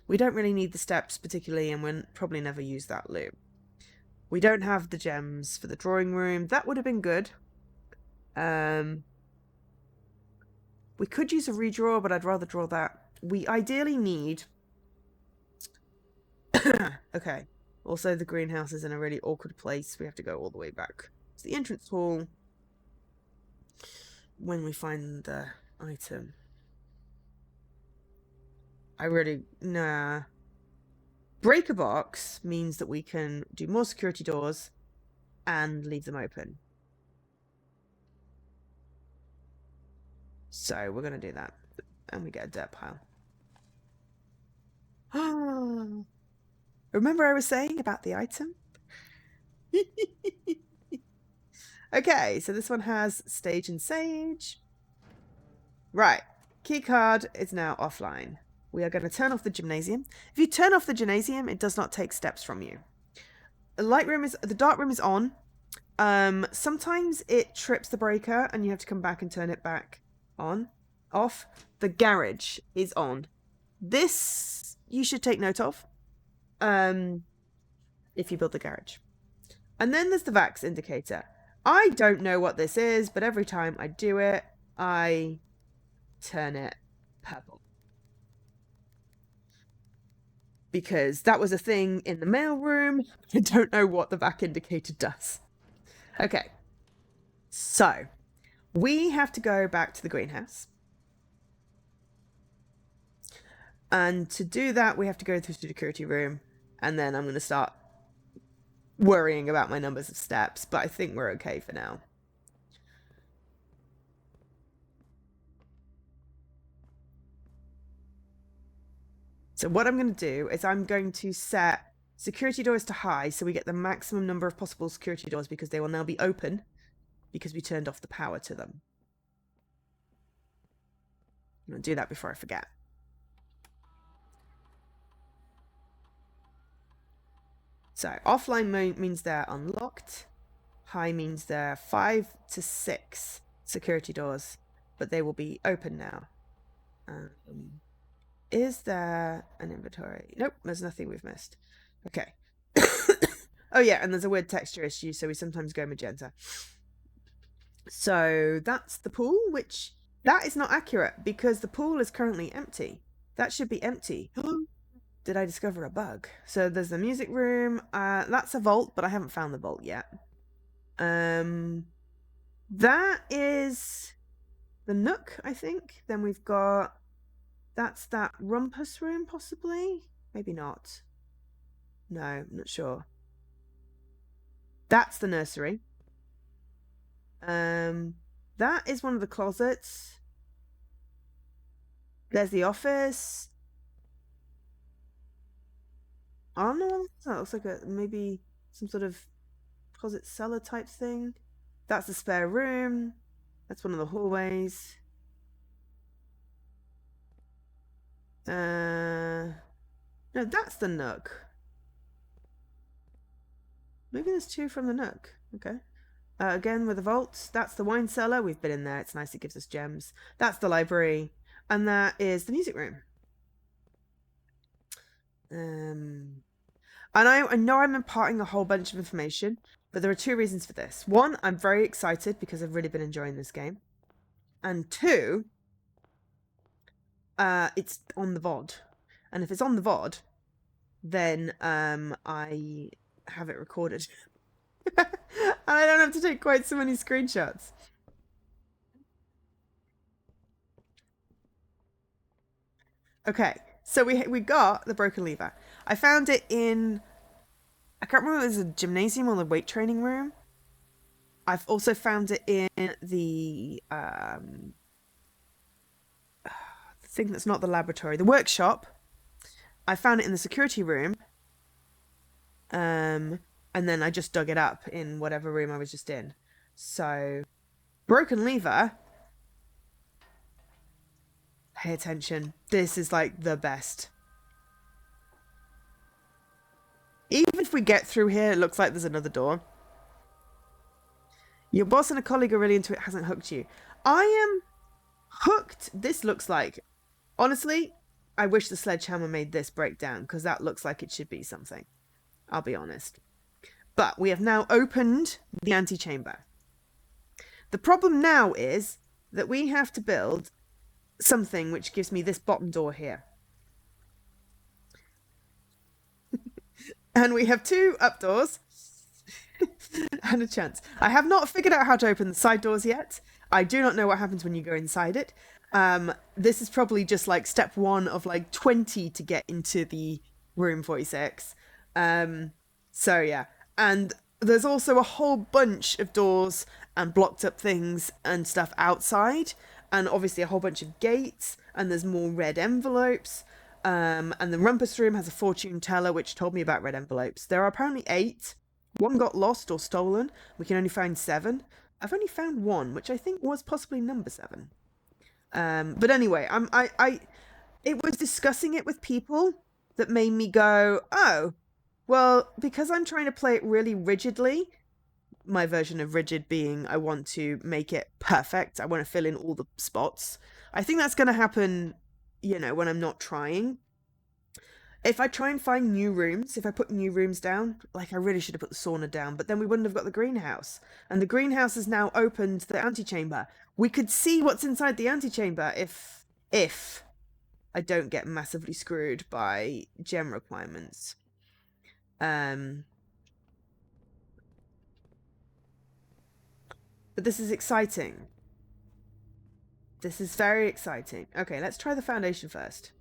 We don't really need the steps particularly, and we'll probably never use that loop. We don't have the gems for the drawing room. That would have been good. We could use a redraw, but I'd rather draw that. We ideally need... Okay. Also, the greenhouse is in a really awkward place. We have to go all the way back to the entrance hall when we find the item. Nah. Break a box means that we can do more security doors and leave them open. So we're going to do that. And we get a dirt pile. Remember I was saying about the item? Okay, so this one has Stage and Sage. Right. Keycard is now offline. We are going to turn off the gymnasium. If you turn off the gymnasium, it does not take steps from you. The dark room is on. Sometimes it trips the breaker and you have to come back and turn it back off. The garage is on. This you should take note of. If you build the garage. And then there's the VAX indicator. I don't know what this is, but every time I do it, I turn it purple. Because that was a thing in the mailroom. I don't know what the VAC indicator does. Okay. So, we have to go back to the greenhouse. And to do that, we have to go through the security room. And then I'm going to start worrying about my numbers of steps. But I think we're okay for now. So what I'm going to do is I'm going to set security doors to high so we get the maximum number of possible security doors because they will now be open because we turned off the power to them. I'm going to do that before I forget. So offline mode means they're unlocked. High means they're 5 to 6 security doors, but they will be open now. Is there an inventory? Nope, there's nothing we've missed. Okay. Oh yeah, and there's a weird texture issue, so we sometimes go magenta. So that's the pool, which that is not accurate because the pool is currently empty. That should be empty. Did I discover a bug? So there's the music room. That's a vault, but I haven't found the vault yet. That is the nook, I think. Then we've got... That's that rumpus room, possibly? Maybe not. No, I'm not sure. That's the nursery. That is one of the closets. There's the office. Oh no, that looks like maybe some sort of closet cellar type thing. That's the spare room. That's one of the hallways. No, that's the nook. Maybe there's 2 from the nook. Okay. Again, with the vaults, that's the wine cellar. We've been in there. It's nice. It gives us gems. That's the library. And that is the music room. And I know I'm imparting a whole bunch of information, but there are 2 reasons for this. 1, I'm very excited because I've really been enjoying this game. And 2, it's on the VOD. And if it's on the VOD, then I have it recorded. And I don't have to take quite so many screenshots. Okay, so we got the broken lever. I found it in... I can't remember if it was a gymnasium or the weight training room. I've also found it in the thing that's not the laboratory, the workshop. I found it in the security room. And then I just dug it up in whatever room I was just in. So, broken lever. Pay attention. This is like the best. Even if we get through here, it looks like there's another door. Your boss and a colleague are really into it, hasn't hooked you. I am hooked. This looks like... Honestly, I wish the sledgehammer made this break down, because that looks like it should be something. I'll be honest. But we have now opened the antechamber. The problem now is that we have to build something which gives me this bottom door here. And we have 2 up doors and a chance. I have not figured out how to open the side doors yet. I do not know what happens when you go inside it. This is probably just like step 1 of like 20 to get into the room 46. So yeah. And there's also a whole bunch of doors and blocked up things and stuff outside. And obviously a whole bunch of gates. And there's more red envelopes. And the rumpus room has a fortune teller which told me about red envelopes. There are apparently 8. 1 got lost or stolen. We can only find 7. I've only found 1, which I think was possibly number 7. But anyway, it was discussing it with people that made me go, oh, well, because I'm trying to play it really rigidly, my version of rigid being I want to make it perfect. I want to fill in all the spots. I think that's going to happen, you know, when I'm not trying. If I try and find new rooms, if I put new rooms down, like I really should have put the sauna down, but then we wouldn't have got the greenhouse. And the greenhouse has now opened the antechamber. We could see what's inside the antechamber if I don't get massively screwed by gem requirements. But this is exciting. This is very exciting. Okay, let's try the foundation first.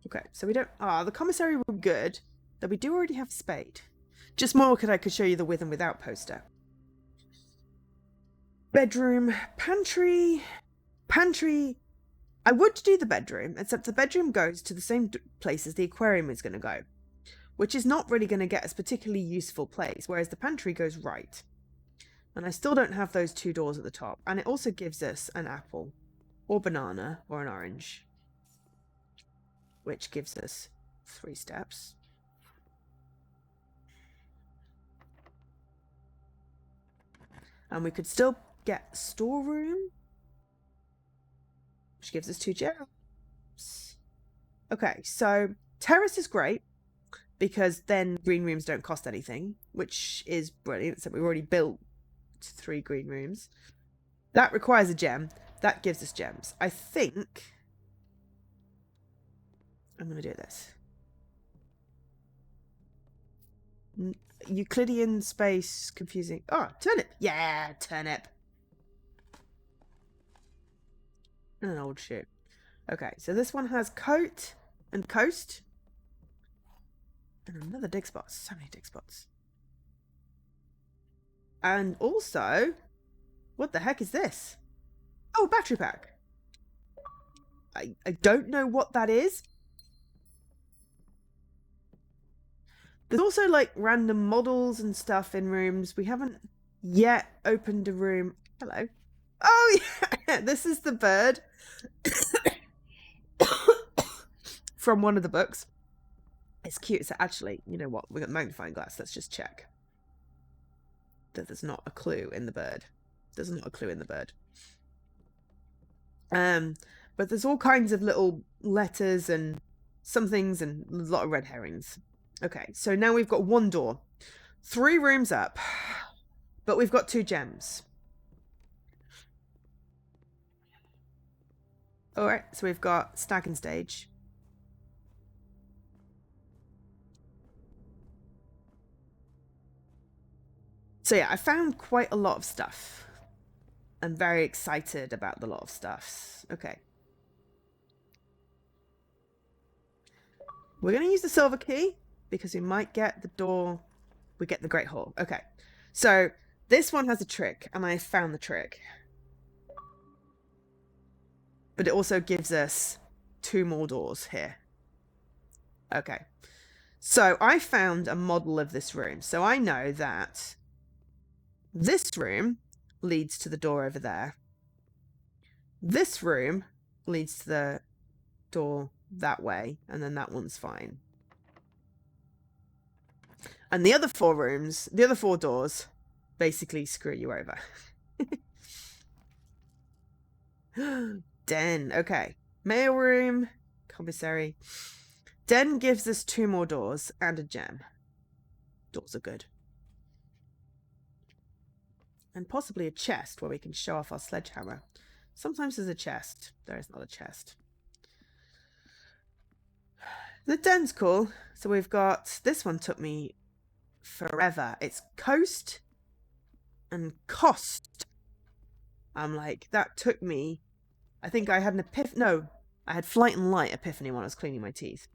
Okay, so we don't... the commissary room good, though we do already have spade. Just more I could show you the with and without poster. Bedroom, pantry... Pantry... I would do the bedroom, except the bedroom goes to the same place as the aquarium is going to go, which is not really going to get us particularly useful place, whereas the pantry goes right. And I still don't have those 2 doors at the top, and it also gives us an apple, or banana, or an orange, which gives us 3 steps. And we could still get storeroom, which gives us 2 gems. Okay, so terrace is great because then green rooms don't cost anything, which is brilliant. So we've already built 3 green rooms. That requires a gem. That gives us gems. I think I'm going to do this. Euclidean space confusing. Oh, turnip. Yeah, turnip. And an old shoe. Okay, so this one has coat and coast. And another dig spot. So many dig spots. And also, what the heck is this? Oh, battery pack. I don't know what that is. There's also like random models and stuff in rooms. We haven't yet opened a room. Hello. Oh yeah, this is the bird from one of the books. It's cute. So actually, you know what? We've got magnifying glass. Let's just check that there's not a clue in the bird. There's not a clue in the bird. But there's all kinds of little letters and some things and a lot of red herrings. Okay, so now we've got 1 door, 3 rooms up, but we've got 2 gems. All right, so we've got stag and stage. So yeah, I found quite a lot of stuff. I'm very excited about the lot of stuffs. Okay. We're going to use the silver key because we might get the door. We get the Great Hall. Okay. So this one has a trick and I found the trick. But it also gives us 2 more doors here. Okay. So I found a model of this room. So I know that this room leads to the door over there. This room leads to the door that way, and then that one's fine. And the other 4 rooms, the other 4 doors, basically screw you over. Den, okay. Mail room, commissary. Den gives us 2 more doors and a gem. Doors are good. And possibly a chest where we can show off our sledgehammer. Sometimes there's a chest. There is not a chest. The den's cool. So we've got, this one took me forever. It's coast and cost. I'm like, that took me, I think I had an epiphany. No, I had flight and light epiphany when I was cleaning my teeth.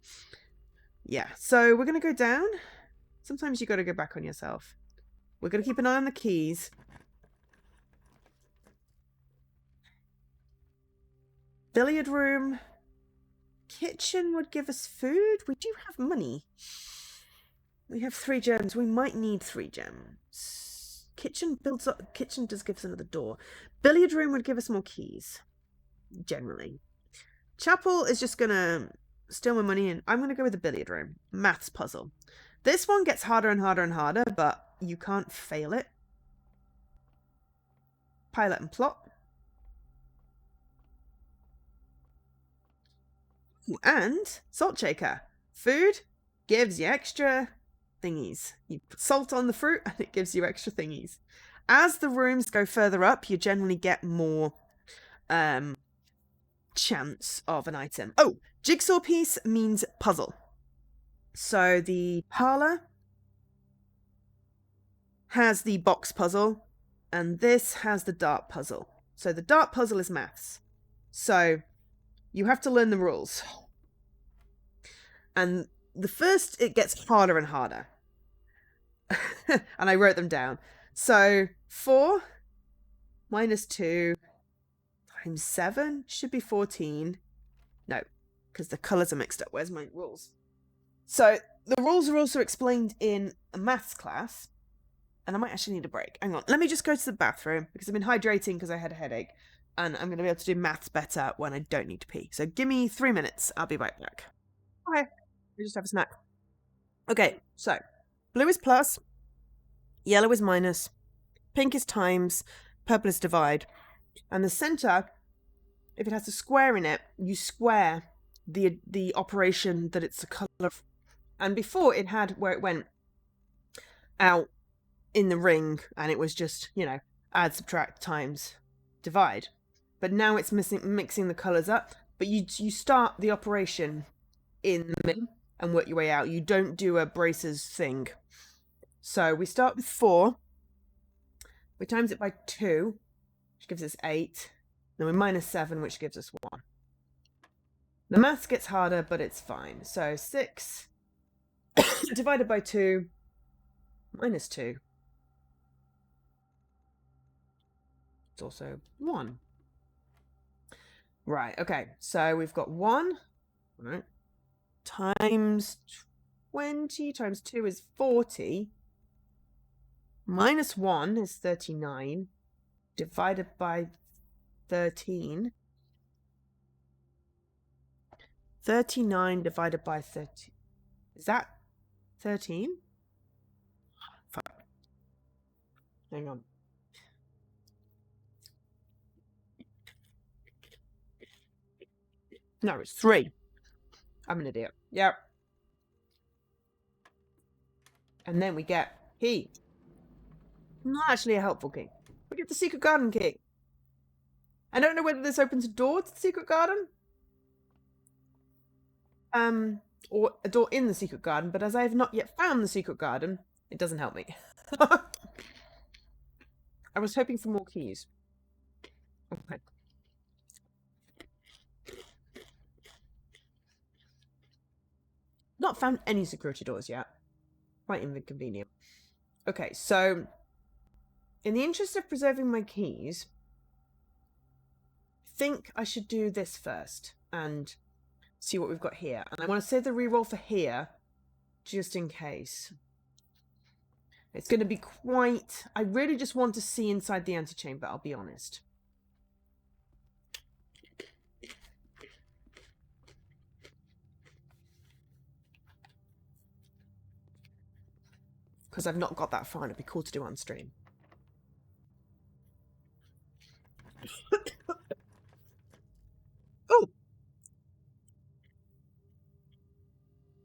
Yeah, so we're going to go down. Sometimes you got to go back on yourself. We're going to keep an eye on the keys. Billiard room. Kitchen would give us food. We do have money. We have 3 gems. We might need 3 gems. Kitchen builds up. Kitchen does give us another door. Billiard room would give us more keys. Generally. Chapel is just going to steal my money, and I'm going to go with the billiard room. Maths puzzle. This one gets harder and harder and harder, but you can't fail it. Pilot and plot. And salt shaker. Food gives you extra thingies. You put salt on the fruit and it gives you extra thingies. As the rooms go further up, you generally get more chance of an item. Oh, jigsaw piece means puzzle. So the parlor has the box puzzle and this has the dart puzzle. So the dart puzzle is maths. So you have to learn the rules. And the first, it gets harder and harder. And I wrote them down. So 4 minus 2 times 7 should be 14. No, because the colours are mixed up. Where's my rules? So the rules are also explained in a maths class. And I might actually need a break. Hang on. Let me just go to the bathroom because I've been hydrating because I had a headache. And I'm going to be able to do maths better when I don't need to pee. So give me 3 minutes. I'll be right back. Okay. We just have a snack. Okay, so blue is plus, yellow is minus, pink is times, purple is divide. And the center, if it has a square in it, you square the operation that it's a color of. And before it had where it went out in the ring and it was just, you know, add, subtract, times, divide. But now it's mixing the colors up. But you start the operation in the middle and work your way out. You don't do a braces thing. So we start with 4. We times it by 2, which gives us 8. Then we minus 7, which gives us 1. The maths gets harder, but it's fine. So 6 divided by 2 minus 2. It's also 1. Right, okay. So we've got 1, right, times 20 times 2 is 40. Minus 1 is 39. Divided by 13. 39 divided by 30. Is that 13? Fuck. Hang on. No, it's 3. I'm an idiot. Yep. And then we get key. Not actually a helpful key. We get the secret garden key. I don't know whether this opens a door to the secret garden. Or a door in the secret garden, but as I have not yet found the secret garden, it doesn't help me. I was hoping for more keys. Okay. Not found any security doors yet. Quite inconvenient. Okay, so in the interest of preserving my keys, I think I should do this first and see what we've got here. And I want to save the reroll for here, just in case. It's going to be quite... I really just want to see inside the antechamber, I'll be honest. Because I've not got that far, and it'd be cool to do on stream. Oh!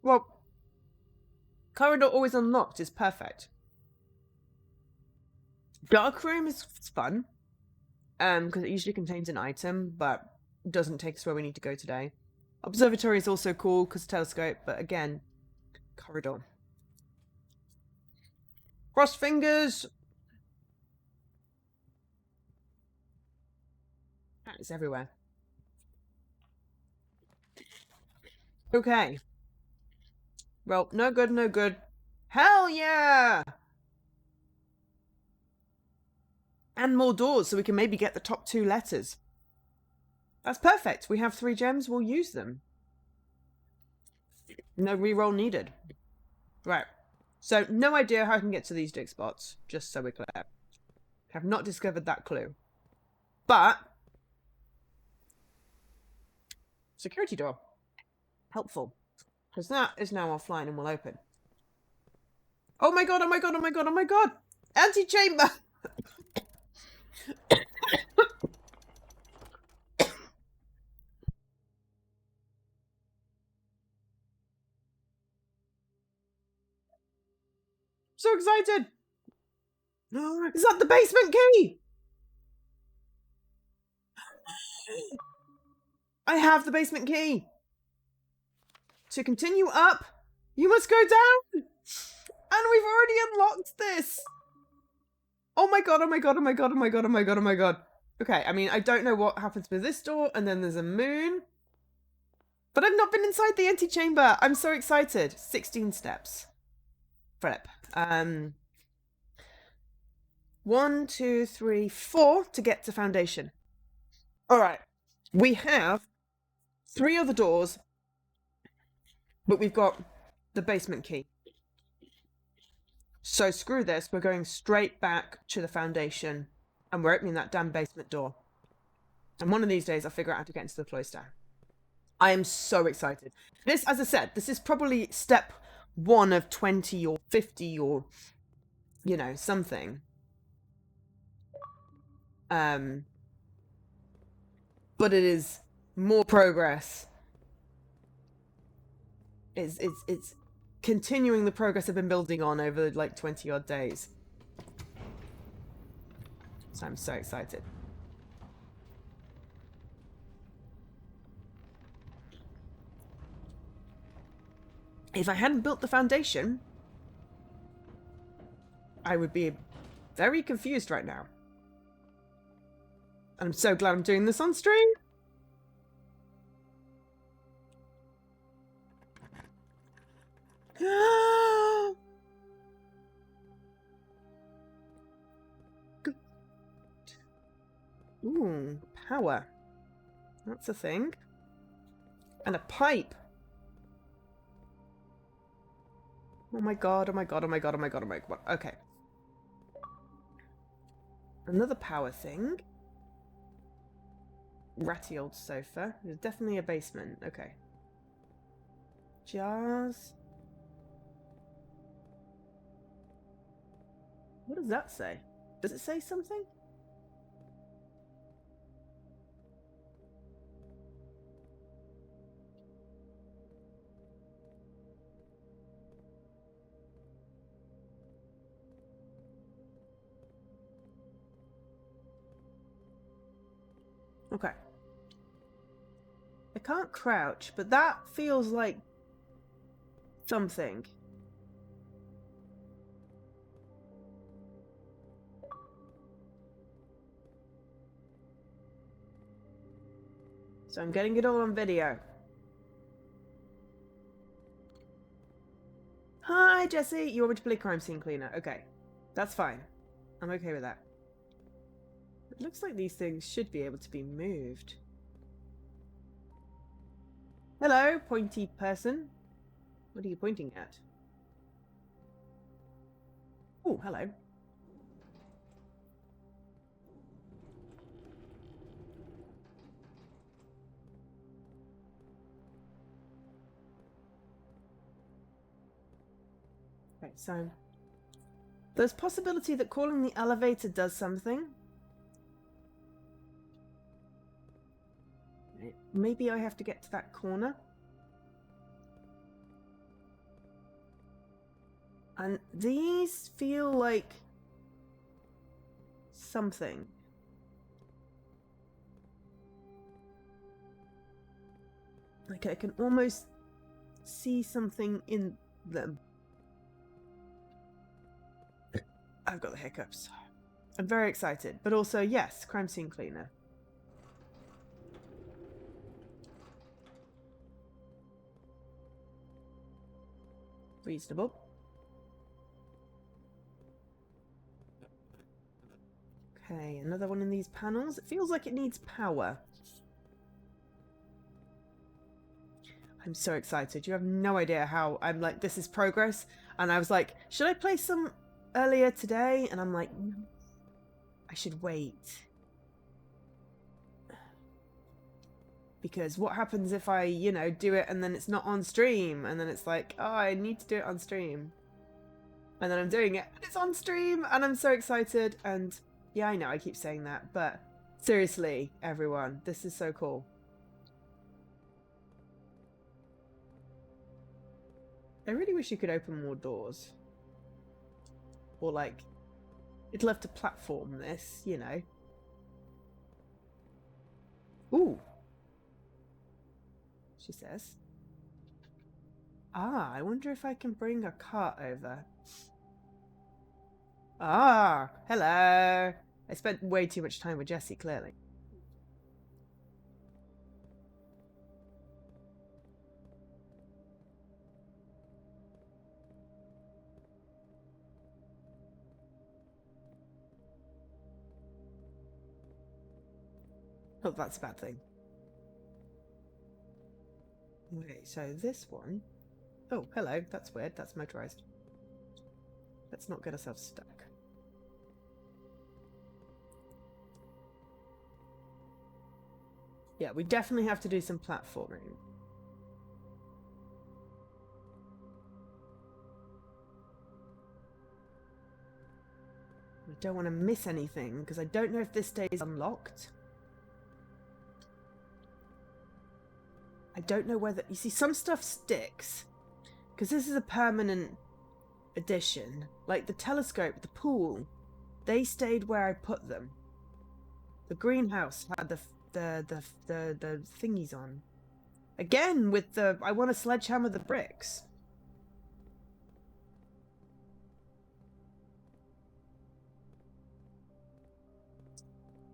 Well, corridor always unlocked is perfect. Dark room is fun. Because it usually contains an item, but doesn't take us where we need to go today. Observatory is also cool because telescope, but again, corridor. Cross fingers! It's everywhere. Okay. Well, no good, no good. Hell yeah! And more doors so we can maybe get the top 2 letters. That's perfect. We have 3 gems. We'll use them. No reroll needed. Right. So, no idea how I can get to these dig spots, just so we're clear. Have not discovered that clue. But security door. Helpful. Because that is now offline and will open. Oh my god, oh my god, oh my god, oh my god! Antechamber! So excited! Is that the basement key? I have the basement key. To continue up, you must go down! And we've already unlocked this! Oh my god, oh my god, oh my god, oh my god, oh my god, oh my god. Okay, I mean, I don't know what happens with this door, and then there's a moon. But I've not been inside the antechamber. I'm so excited. 16 steps. Flip. 1, 2, 3, 4 to get to foundation. Alright. We have 3 other doors, but we've got the basement key. So screw this, we're going straight back to the foundation and we're opening that damn basement door. And one of these days I'll figure out how to get into the cloister. I am so excited. This, as I said, this is probably step 1 of 20 or 50 or, you know, something. But it is more progress. It's continuing the progress I've been building on over like 20 odd days. So I'm so excited. If I hadn't built the foundation, I would be very confused right now. And I'm so glad I'm doing this on stream. Ooh, power. That's a thing. And a pipe. Oh my god, oh my god, oh my god, oh my god, oh my god. Okay. Another power thing. Ratty old sofa. There's definitely a basement. Okay. Jars. What does that say? Does it say something? Okay. I can't crouch, but that feels like something. So I'm getting it all on video. Hi, Jesse. You want me to play crime scene cleaner? Okay. That's fine. I'm okay with that. It looks like these things should be able to be moved. Hello, pointy person. What are you pointing at? Oh, hello. Okay, so There's possibility that calling the elevator does something. Maybe I have to get to that corner. And these feel like something. Like I can almost see something in them. I've got the hiccups. I'm very excited, but also, yes, crime scene cleaner. Reasonable. Okay, another one in these panels. It feels like it needs power. I'm so excited. You have no idea how I'm like, this is progress. And I was like, should I play some earlier today? And I'm like, no, I should wait. Because what happens if I, you know, do it and then it's not on stream? And then it's like, oh, I need to do it on stream. And then I'm doing it and it's on stream and I'm so excited. And yeah, I know I keep saying that, but seriously, everyone, this is so cool. I really wish you could open more doors. Or like, it'll have to platform this, you know. Ooh. She says. Ah, I wonder if I can bring a cart over. Ah, hello. I spent way too much time with Jessie, clearly. Oh, that's a bad thing. Okay, so this one... Oh, hello. That's weird. That's motorized. Let's not get ourselves stuck. Yeah, we definitely have to do some platforming. I don't want to miss anything, because I don't know if this day is unlocked. I don't know whether... You see, some stuff sticks. Because this is a permanent addition. Like the telescope, the pool, they stayed where I put them. The greenhouse had the thingies on. Again, with the... I want to sledgehammer the bricks.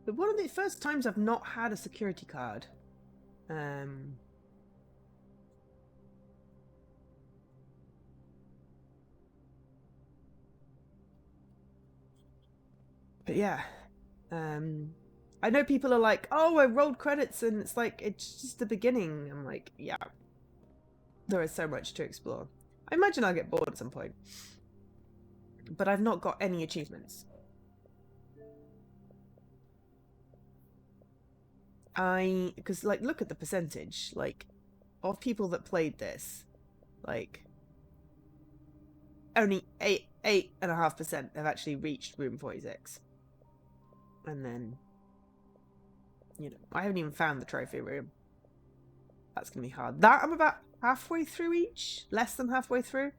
But one of the first times I've not had a security card. But yeah. I know people are like, oh, I rolled credits and it's like, it's just the beginning. I'm like, yeah. There is so much to explore. I imagine I'll get bored at some point. But I've not got any achievements. Because, like, look at the percentage, like, of people that played this. Like, only 8.5% have actually reached room 46. And then, you know, I haven't even found the trophy room. That's going to be hard. That I'm about halfway through each. Less than halfway through.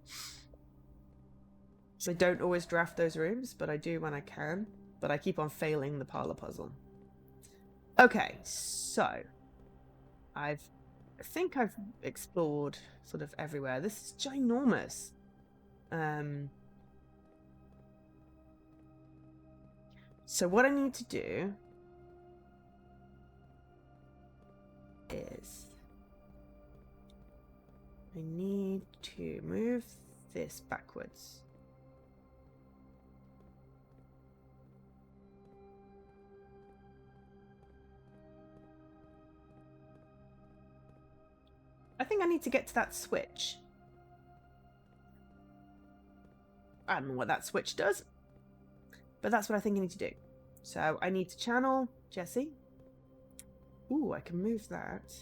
So I don't always draft those rooms, but I do when I can. But I keep on failing the parlor puzzle. Okay, so I think I've explored sort of everywhere. This is ginormous. So what I need to do is I need to move this backwards. I think I need to get to that switch. I don't know what that switch does, but that's what I think I need to do. So I need to channel Jessie. Ooh, I can move that.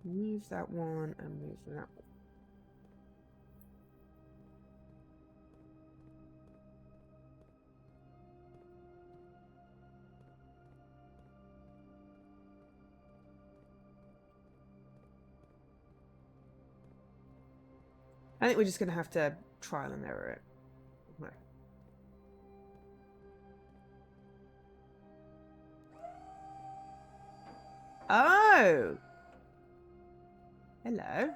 Move that one and move that one. I think we're just going to have to trial and error it. Right. Oh! Hello.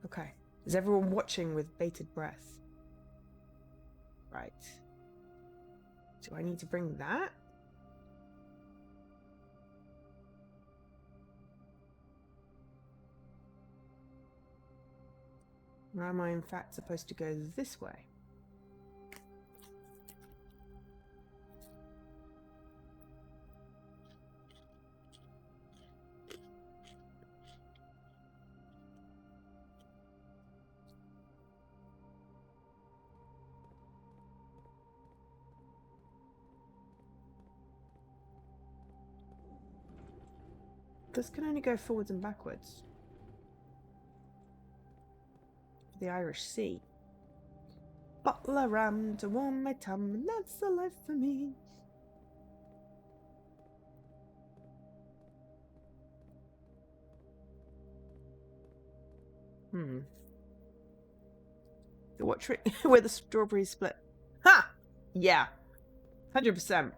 Okay. Is everyone watching with bated breath? Right. Do I need to bring that? Or am I in fact supposed to go this way? This can only go forwards and backwards. The Irish Sea. Bottle of rum to warm my tum, and that's the life for me. What trick? Where the strawberries split? Ha! Yeah. 100%.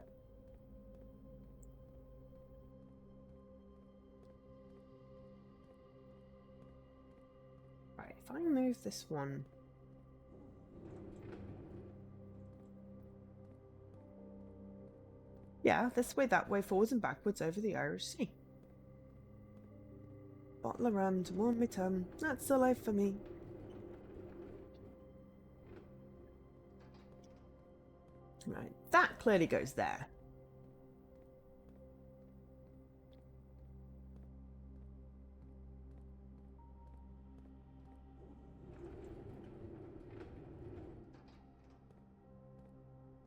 Right, if I move this one. Yeah, this way, that way, forwards and backwards over the Irish Sea. Bottle of rum to warm my tum, that's the life for me. Right, that clearly goes there.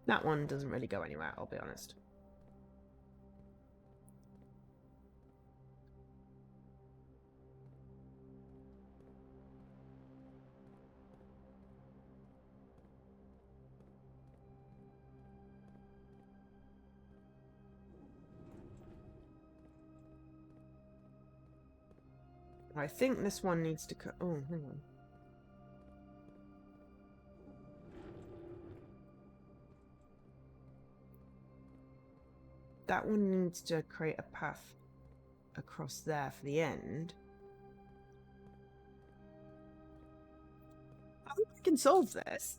That one doesn't really go anywhere, I'll be honest. I think this one needs to cut. Oh, hang on. That one needs to create a path across there for the end. I hope I can solve this.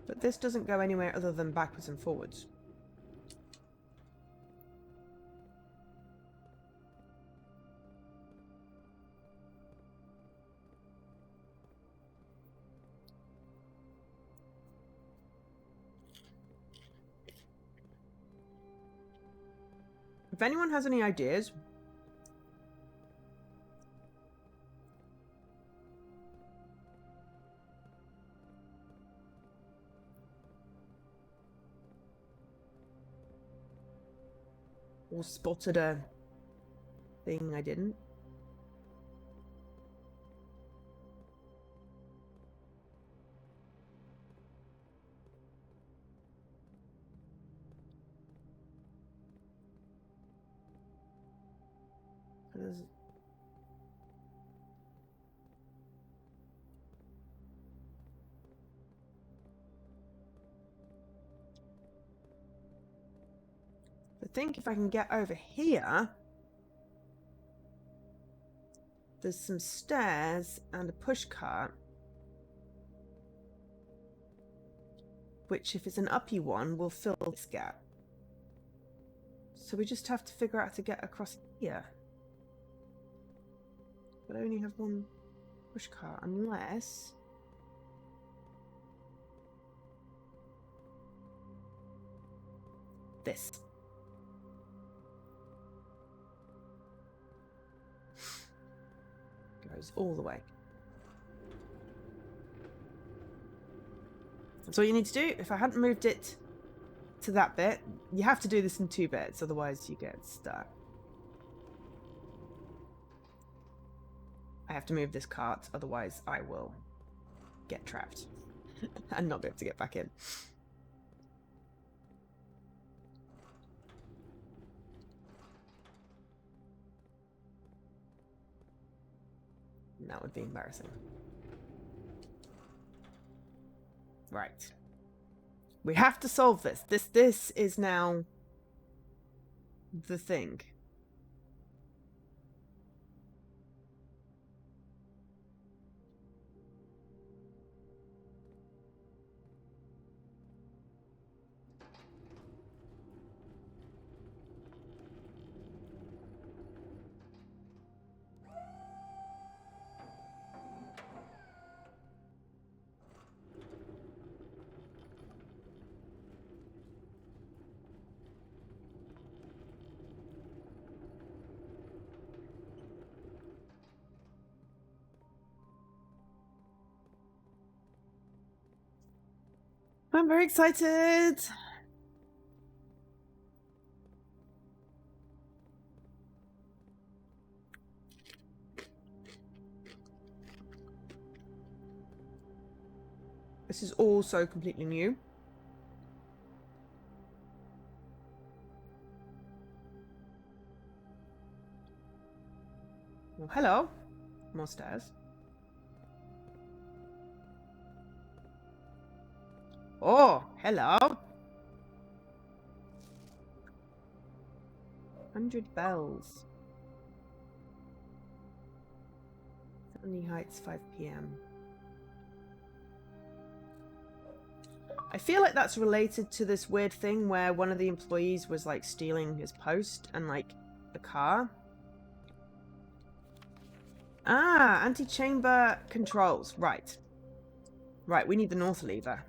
But this doesn't go anywhere other than backwards and forwards. If anyone has any ideas, or spotted a thing I didn't. I think if I can get over here, there's some stairs and a push cart, which if it's an uppy one will fill this gap. So we just have to figure out how to get across here. But I only have one push cart, unless... this. Goes all the way. That's all you need to do. If I hadn't moved it to that bit, you have to do this in 2 bits, otherwise you get stuck. I have to move this cart, otherwise I will get trapped and not be able to get back in. That would be embarrassing. Right. We have to solve this. This is now the thing. I'm very excited. This is also completely new. Well, hello. More stairs. Oh, hello. 100 bells. Sunny Heights, 5 p.m. I feel like that's related to this weird thing where one of the employees was like stealing his post and like the car. Ah, anti-chamber controls. Right. Right, we need the north lever.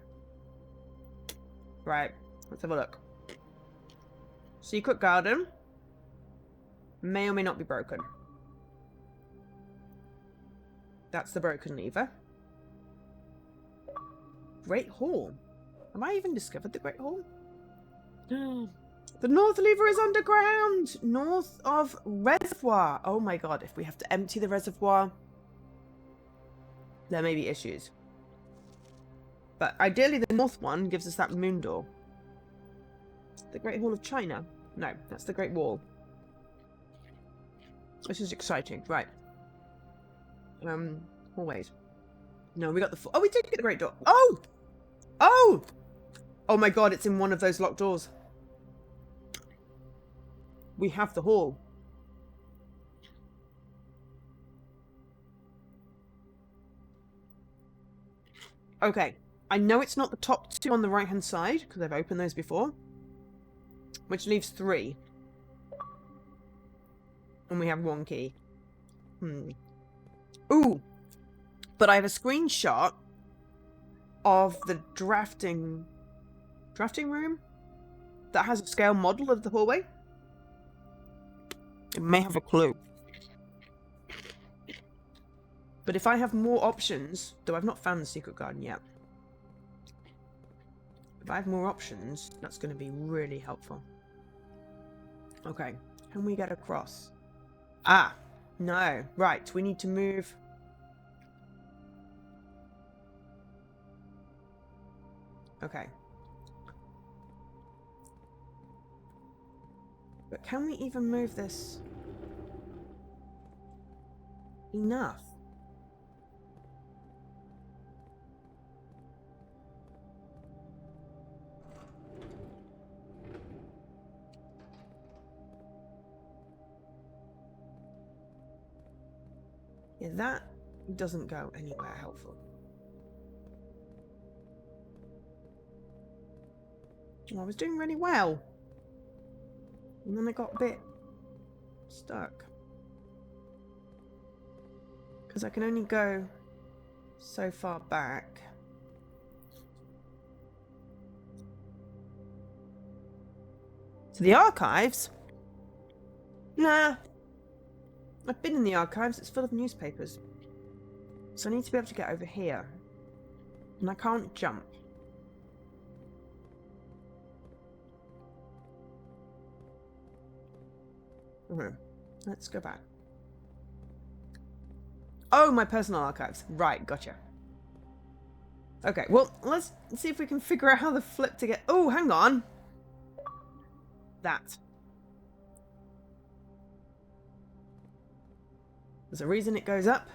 Right, let's have a look. Secret garden. May or may not be broken. That's the broken lever. Great Hall. Have I even discovered the Great Hall? The north lever is underground! North of reservoir. Oh my god, if we have to empty the reservoir, there may be issues. But ideally the north one gives us that moon door. The Great Hall of China. No, that's the Great Wall. This is exciting. Right. Always. No, we got the... Oh, we did get the Great Door. Oh! Oh! Oh my god, it's in one of those locked doors. We have the hall. Okay. I know it's not the top 2 on the right-hand side, because I've opened those before. Which leaves 3. And we have 1 key. Ooh! But I have a screenshot of the drafting room that has a scale model of the hallway. It may have a clue. But if I have more options, though I've not found the secret garden yet. If I have more options, that's going to be really helpful. Okay, can we get across? Ah, no. Right, we need to move. Okay. But can we even move this enough? Yeah, that doesn't go anywhere helpful. Well, I was doing really well. And then I got a bit stuck. Because I can only go so far back. To the archives? Nah. I've been in the archives. It's full of newspapers. So I need to be able to get over here. And I can't jump. Let's go back. Oh, my personal archives. Right, gotcha. Okay, well, let's see if we can figure out how the flip to get... Oh, hang on. That. There's a reason it goes up.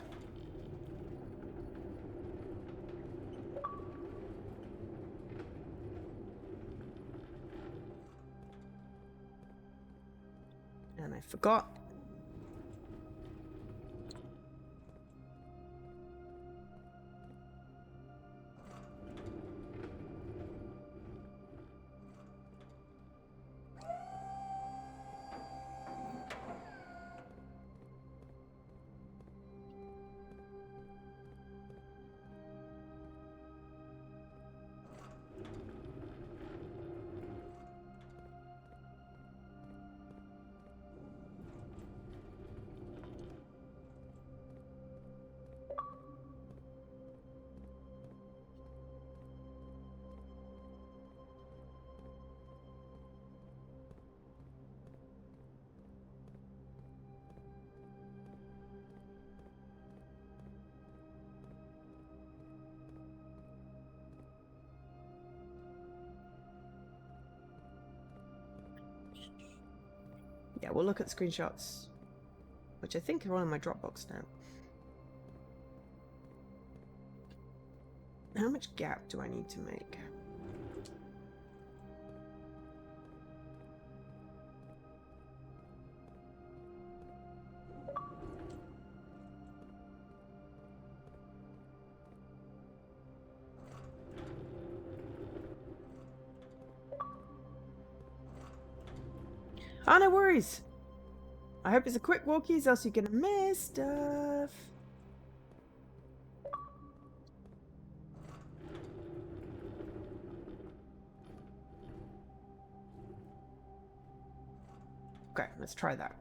And I forgot. Yeah, we'll look at screenshots, which I think are all in my Dropbox now. How much gap do I need to make? Oh, no worries. I hope it's a quick walkies, else you're gonna miss stuff. Okay, let's try that.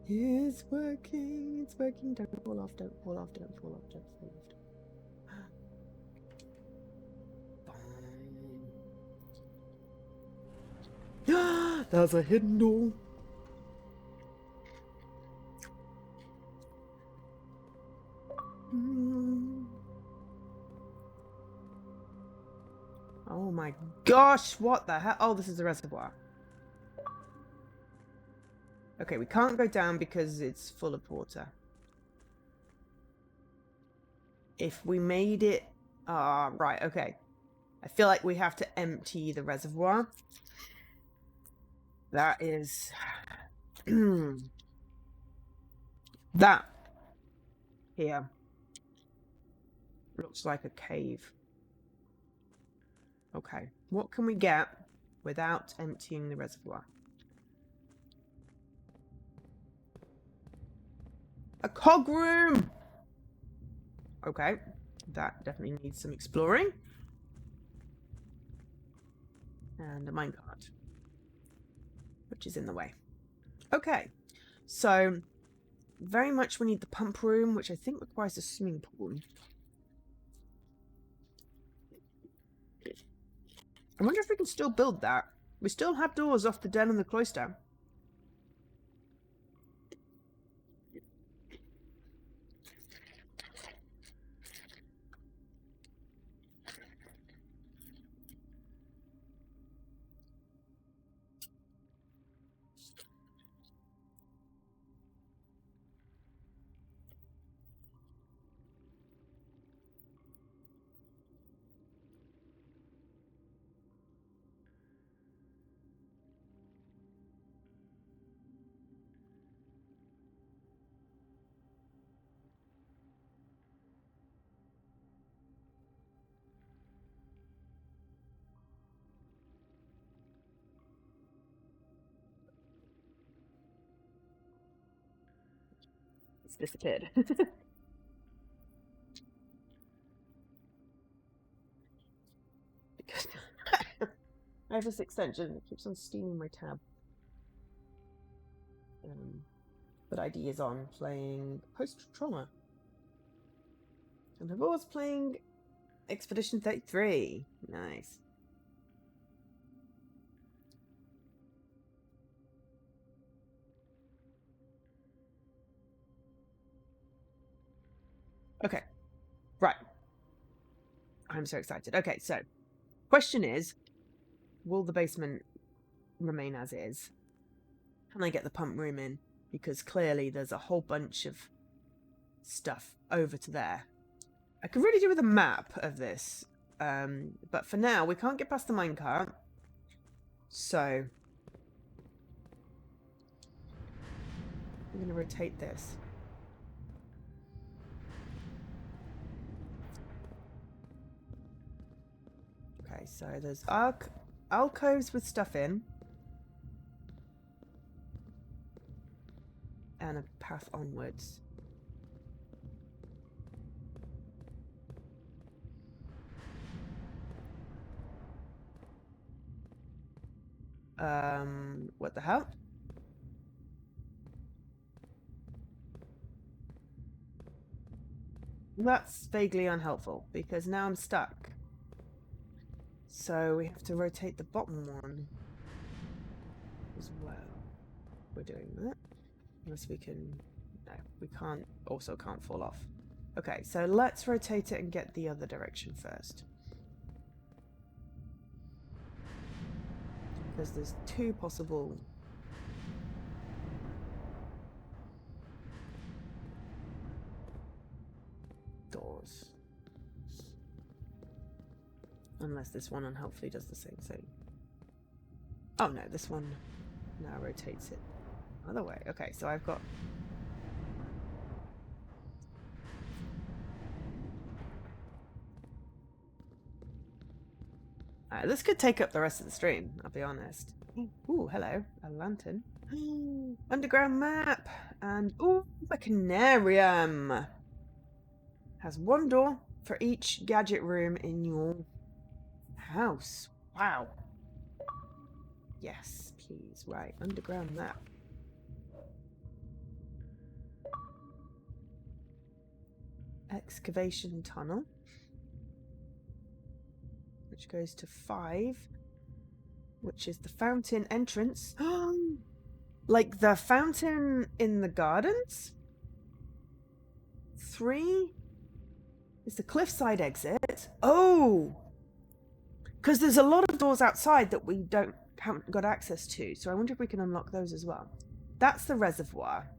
It's working, it's working. Don't fall off, don't fall off, don't fall off, don't fall off. That's a hidden door. Oh my gosh, what the hell? Oh, this is the reservoir. Okay, we can't go down because it's full of water. If we made it... right, okay. I feel like we have to empty the reservoir. That is... that here looks like a cave. Okay, what can we get without emptying the reservoir? A cog room! Okay, that definitely needs some exploring. And a minecart, which is in the way. Okay, so very much we need the pump room, which I think requires a swimming pool. I wonder if we can still build that. We still have doors off the den and the cloister. It's disappeared. Because I have this extension. It keeps on steaming my tab. But ID is on playing post-trauma. And I was playing Expedition 33. Nice. Okay. Right. I'm so excited. Okay, so question is, will the basement remain as is? Can I get the pump room in? Because clearly there's a whole bunch of stuff over to there. I could really do with a map of this. But for now, we can't get past the minecart. So I'm going to rotate this. Okay, so there's alcoves with stuff in. And a path onwards. What the hell? That's vaguely unhelpful, because now I'm stuck. So we have to rotate the bottom one as well. We're doing that. Unless we can... No, we can't. Also can't fall off. Okay, so let's rotate it and get the other direction first. Because there's two possible... doors. Unless this one unhelpfully does the same thing. Oh no, this one now rotates it other way. Okay, so I've got... this could take up the rest of the stream, I'll be honest. Ooh, hello. A lantern. Underground map. And, ooh, a canarium. Has one door for each gadget room in your house. Wow. Yes, please. Right, underground map. Excavation tunnel. Which goes to 5. Which is the fountain entrance. Like the fountain in the gardens? 3 is the cliffside exit. Oh! Because there's a lot of doors outside that we haven't got access to. So I wonder if we can unlock those as well. That's the reservoir.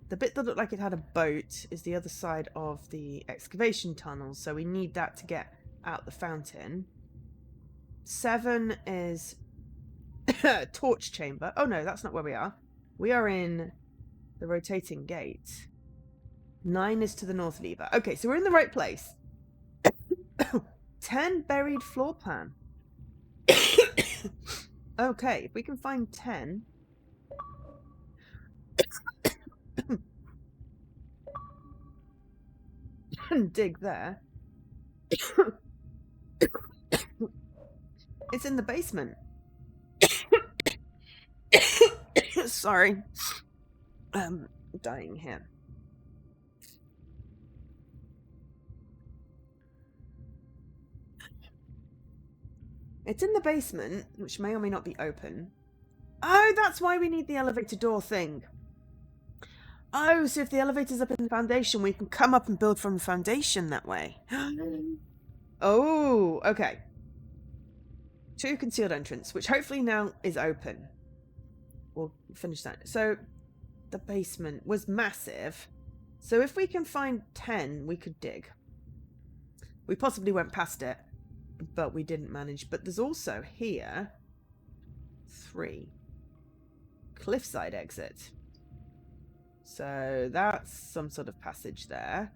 The bit that looked like it had a boat is the other side of the excavation tunnel. So we need that to get out the fountain. 7 is torch chamber. Oh no, that's not where we are. We are in the rotating gate. 9 is to the north lever. Okay, so we're in the right place. 10 buried floor plan. Okay, if we can find 10. And dig there. It's in the basement. Sorry. Dying here. It's in the basement, which may or may not be open. Oh, that's why we need the elevator door thing. Oh, so if the elevator's up in the foundation, we can come up and build from the foundation that way. Oh, okay. 2 concealed entrance, which hopefully now is open. We'll finish that. So, the basement was massive. So if we can find 10, we could dig. We possibly went past it, but we didn't manage. But there's also here 3. Cliffside exit. So that's some sort of passage there.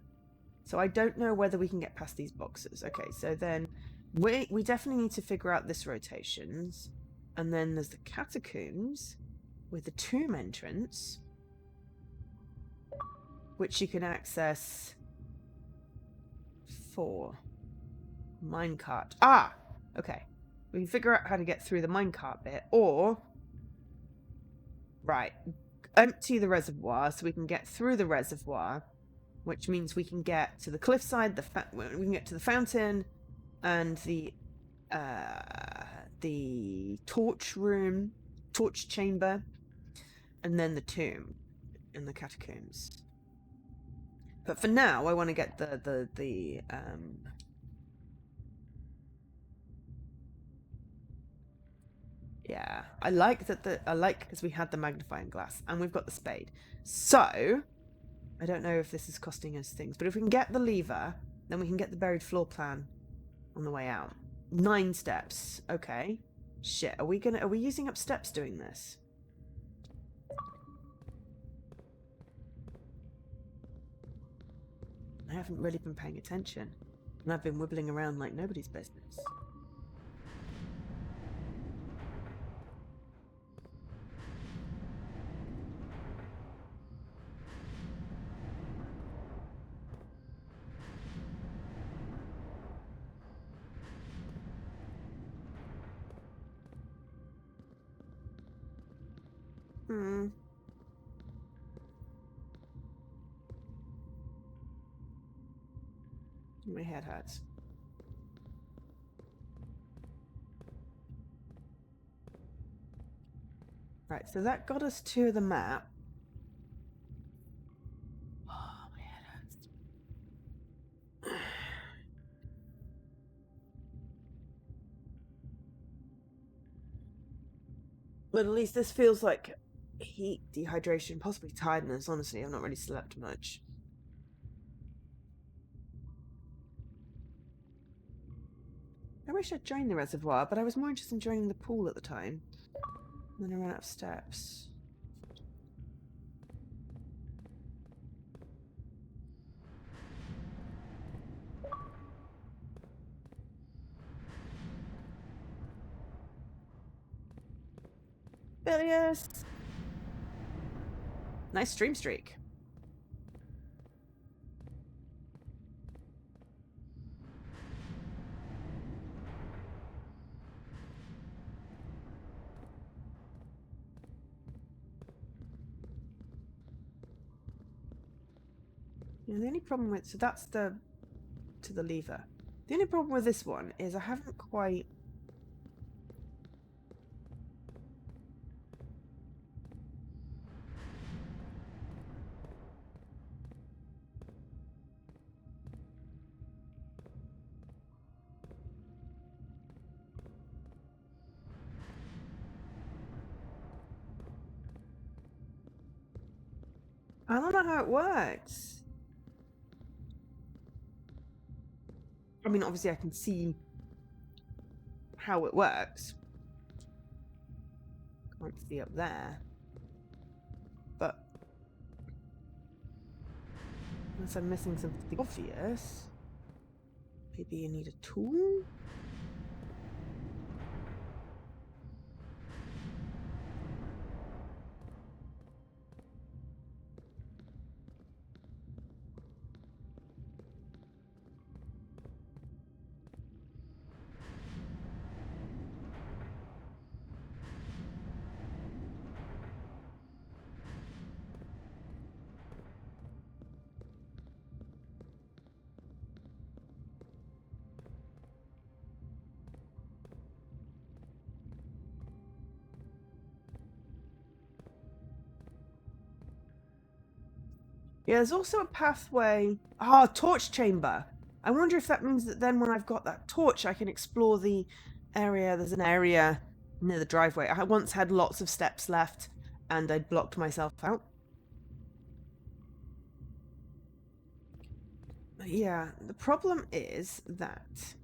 So I don't know whether we can get past these boxes. Okay, so then we definitely need to figure out this rotations. And then there's the catacombs. with the tomb entrance, which you can access for minecart. Ah, okay. We can figure out how to get through the minecart bit, or right, empty the reservoir so we can get through the reservoir, which means we can get to the cliffside. We can get to the fountain and the torch room, torch chamber, and then the tomb and the catacombs. But for now, I want to get yeah, I like because we had the magnifying glass and we've got the spade. So I don't know if this is costing us things, but if we can get the lever, then we can get the buried floor plan on the way out. 9 steps. Okay. Shit, are we using up steps doing this? I haven't really been paying attention, and I've been wibbling around like nobody's business. My head hurts. Right, so that got us to the map. Oh, my head hurts. But at least this feels like heat, dehydration, possibly tiredness. Honestly, I've not really slept much. I wish I'd joined the reservoir, but I was more interested in joining the pool at the time. And then I ran out of steps. Bilious! Nice stream streak. Yeah, the only problem with... So that's to the lever. The only problem with this one is I haven't quite... I don't know how it works. I mean, obviously I can see how it works. Can't see up there. But unless I'm missing something obvious, maybe you need a tool? Yeah, there's also a pathway. Ah, torch chamber. I wonder if that means that then when I've got that torch, I can explore the area. There's an area near the driveway. I once had lots of steps left, and I'd blocked myself out. Yeah, the problem is that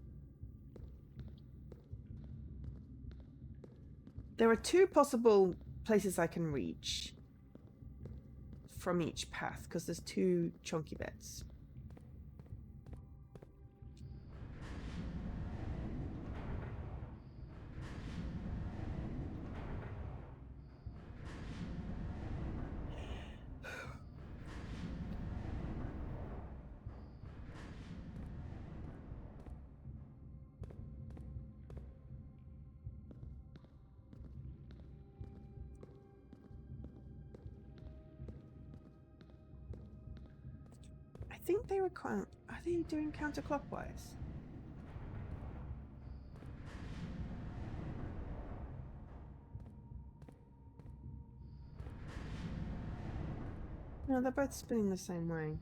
there are 2 possible places I can reach from each path, because there's 2 chunky bits. think they were are they doing counterclockwise? No, they're both spinning the same way.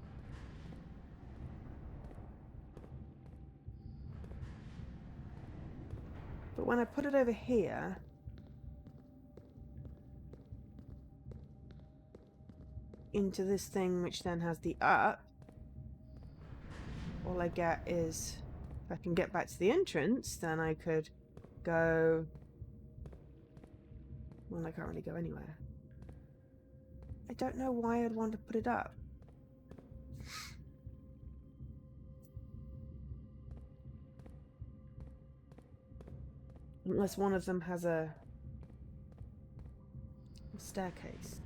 But when I put it over here, into this thing which then has the up, all I get is, if I can get back to the entrance, then I could go... Well, I can't really go anywhere. I don't know why I'd want to put it up. Unless one of them has a staircase.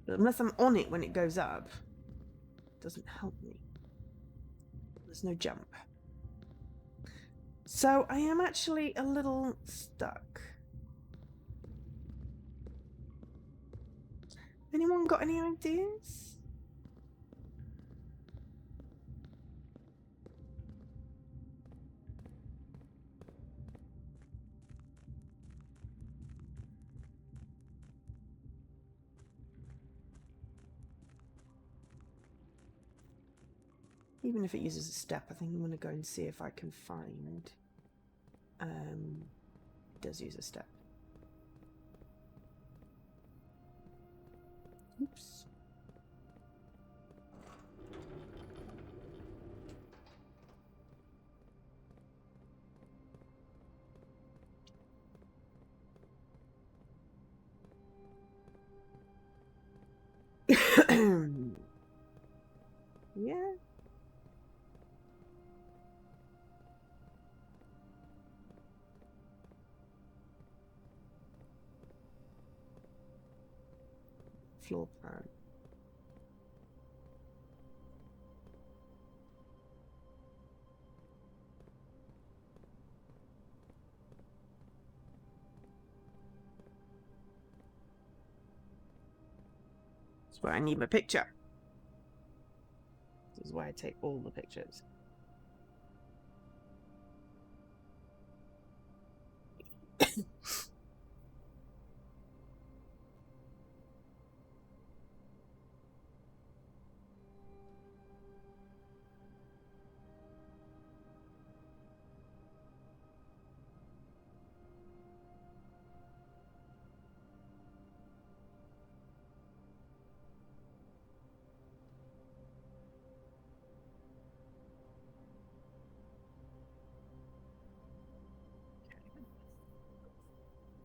But unless I'm on it when it goes up, it doesn't help me. There's no jump. So I am actually a little stuck. Anyone got any ideas? Even if it uses a step, I think I'm going to go and see if I can find... it does use a step. Oops. Yeah. Floor plan. That's where I need my picture. This is why I take all the pictures.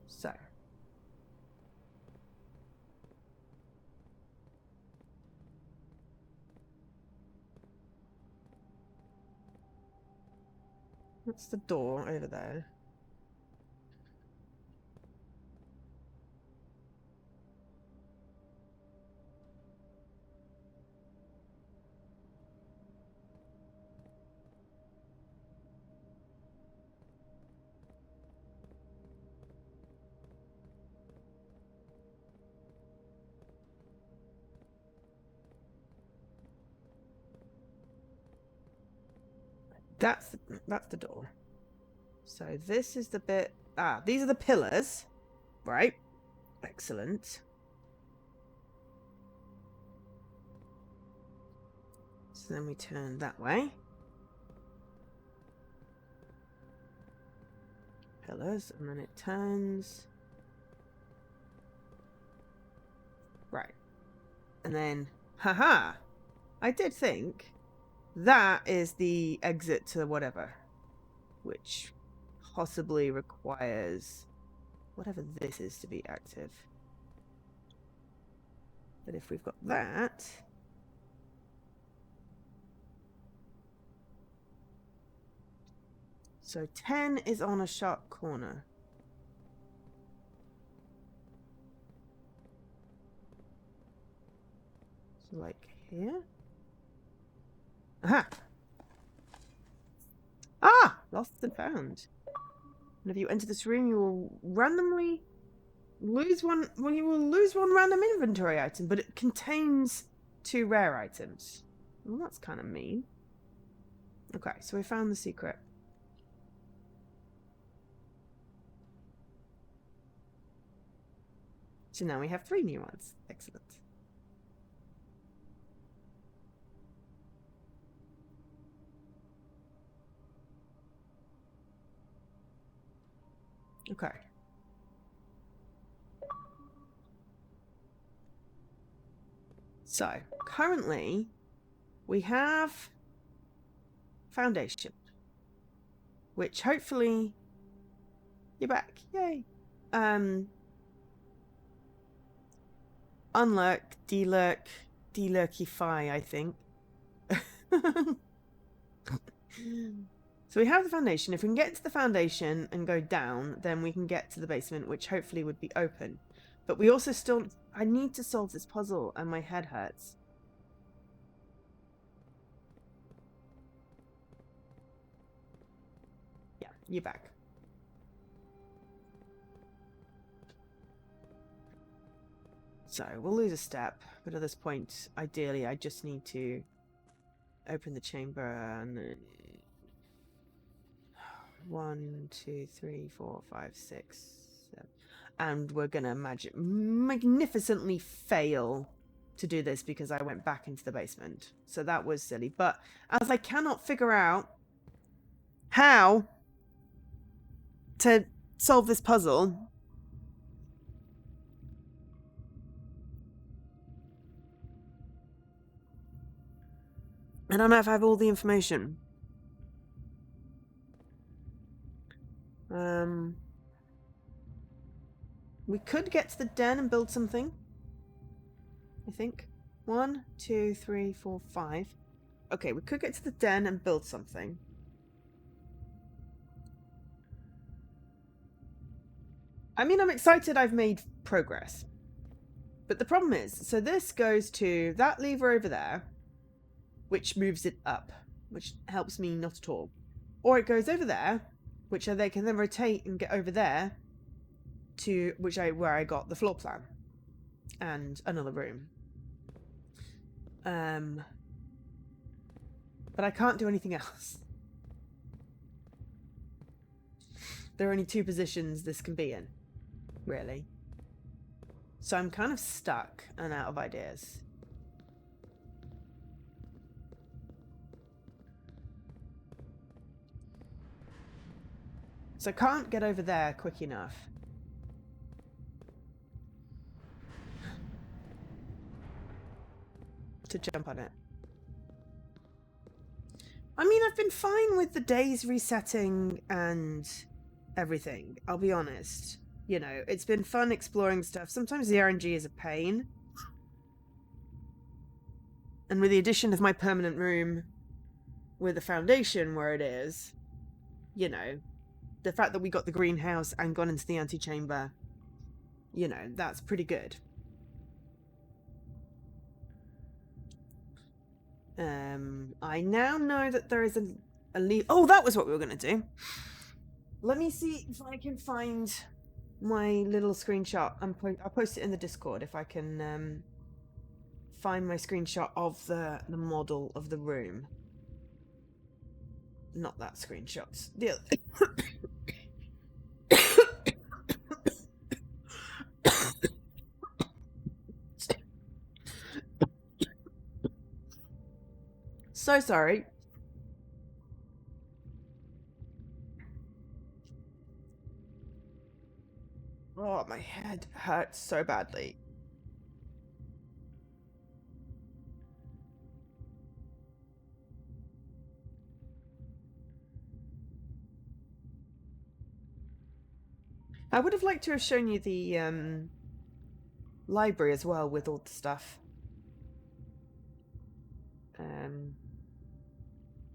So. That's the door over there. That's the door. So this is the bit... Ah, these are the pillars. Right. Excellent. So then we turn that way. Pillars, and then it turns. Right. And then, haha! I did think that is the exit to whatever. Which possibly requires whatever this is to be active. But if we've got that... So 10 is on a sharp corner. So like here? Aha! Ah! Lost and found. And if you enter this room, you will randomly Lose one. Well, you will lose one random inventory item, but it contains 2 rare items. Well, that's kind of mean. Okay, so we found the secret. So now we have 3 new ones. Excellent. Okay. So, currently, we have foundation, which hopefully... You're back. Yay. Unlurk, delurk, delurkify, I think. So we have the foundation. If we can get to the foundation and go down, then we can get to the basement, which hopefully would be open. But we also still... I need to solve this puzzle, and my head hurts. Yeah, you're back. So we'll lose a step, but at this point, ideally, I just need to open the chamber and... 1, 2, 3, 4, 5, 6, 7. And we're gonna magnificently fail to do this because I went back into the basement. So that was silly. But as I cannot figure out how to solve this puzzle, I don't know if I have all the information. We could get to the den and build something. I think. 1, 2, 3, 4, 5. Okay, we could get to the den and build something. I mean, I'm excited I've made progress. But the problem is, so this goes to that lever over there, which moves it up, which helps me not at all. Or it goes over there, which they can then rotate and get over there to where I got the floor plan and another room. But I can't do anything else. There are only 2 positions this can be in, really. So I'm kind of stuck and out of ideas. So I can't get over there quick enough. To jump on it. I mean, I've been fine with the days resetting and everything, I'll be honest. You know, it's been fun exploring stuff. Sometimes the RNG is a pain. And with the addition of my permanent room with the foundation where it is, you know, the fact that we got the greenhouse and gone into the antechamber, you know, that's pretty good. I now know that there is a lead. Oh, that was what we were going to do. Let me see if I can find my little screenshot. I'll post it in the Discord if I can find my screenshot of the model of the room. Not that screenshot. The other. So sorry. Oh, my head hurts so badly. I would have liked to have shown you the library as well with all the stuff.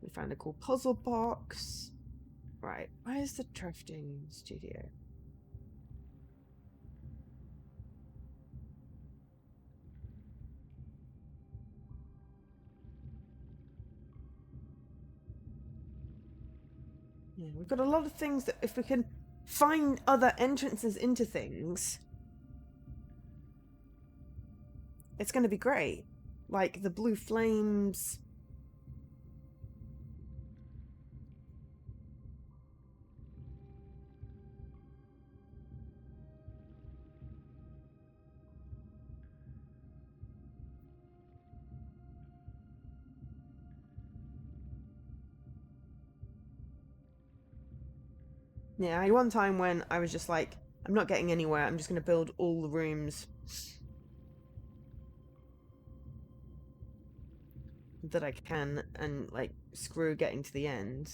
We found a cool puzzle box. Right, where's the crafting studio? Yeah, we've got a lot of things that if we can find other entrances into things, It's going to be great. Like the blue flames. Yeah, one time when I was just like, I'm not getting anywhere, I'm just going to build all the rooms that I can and like screw getting to the end.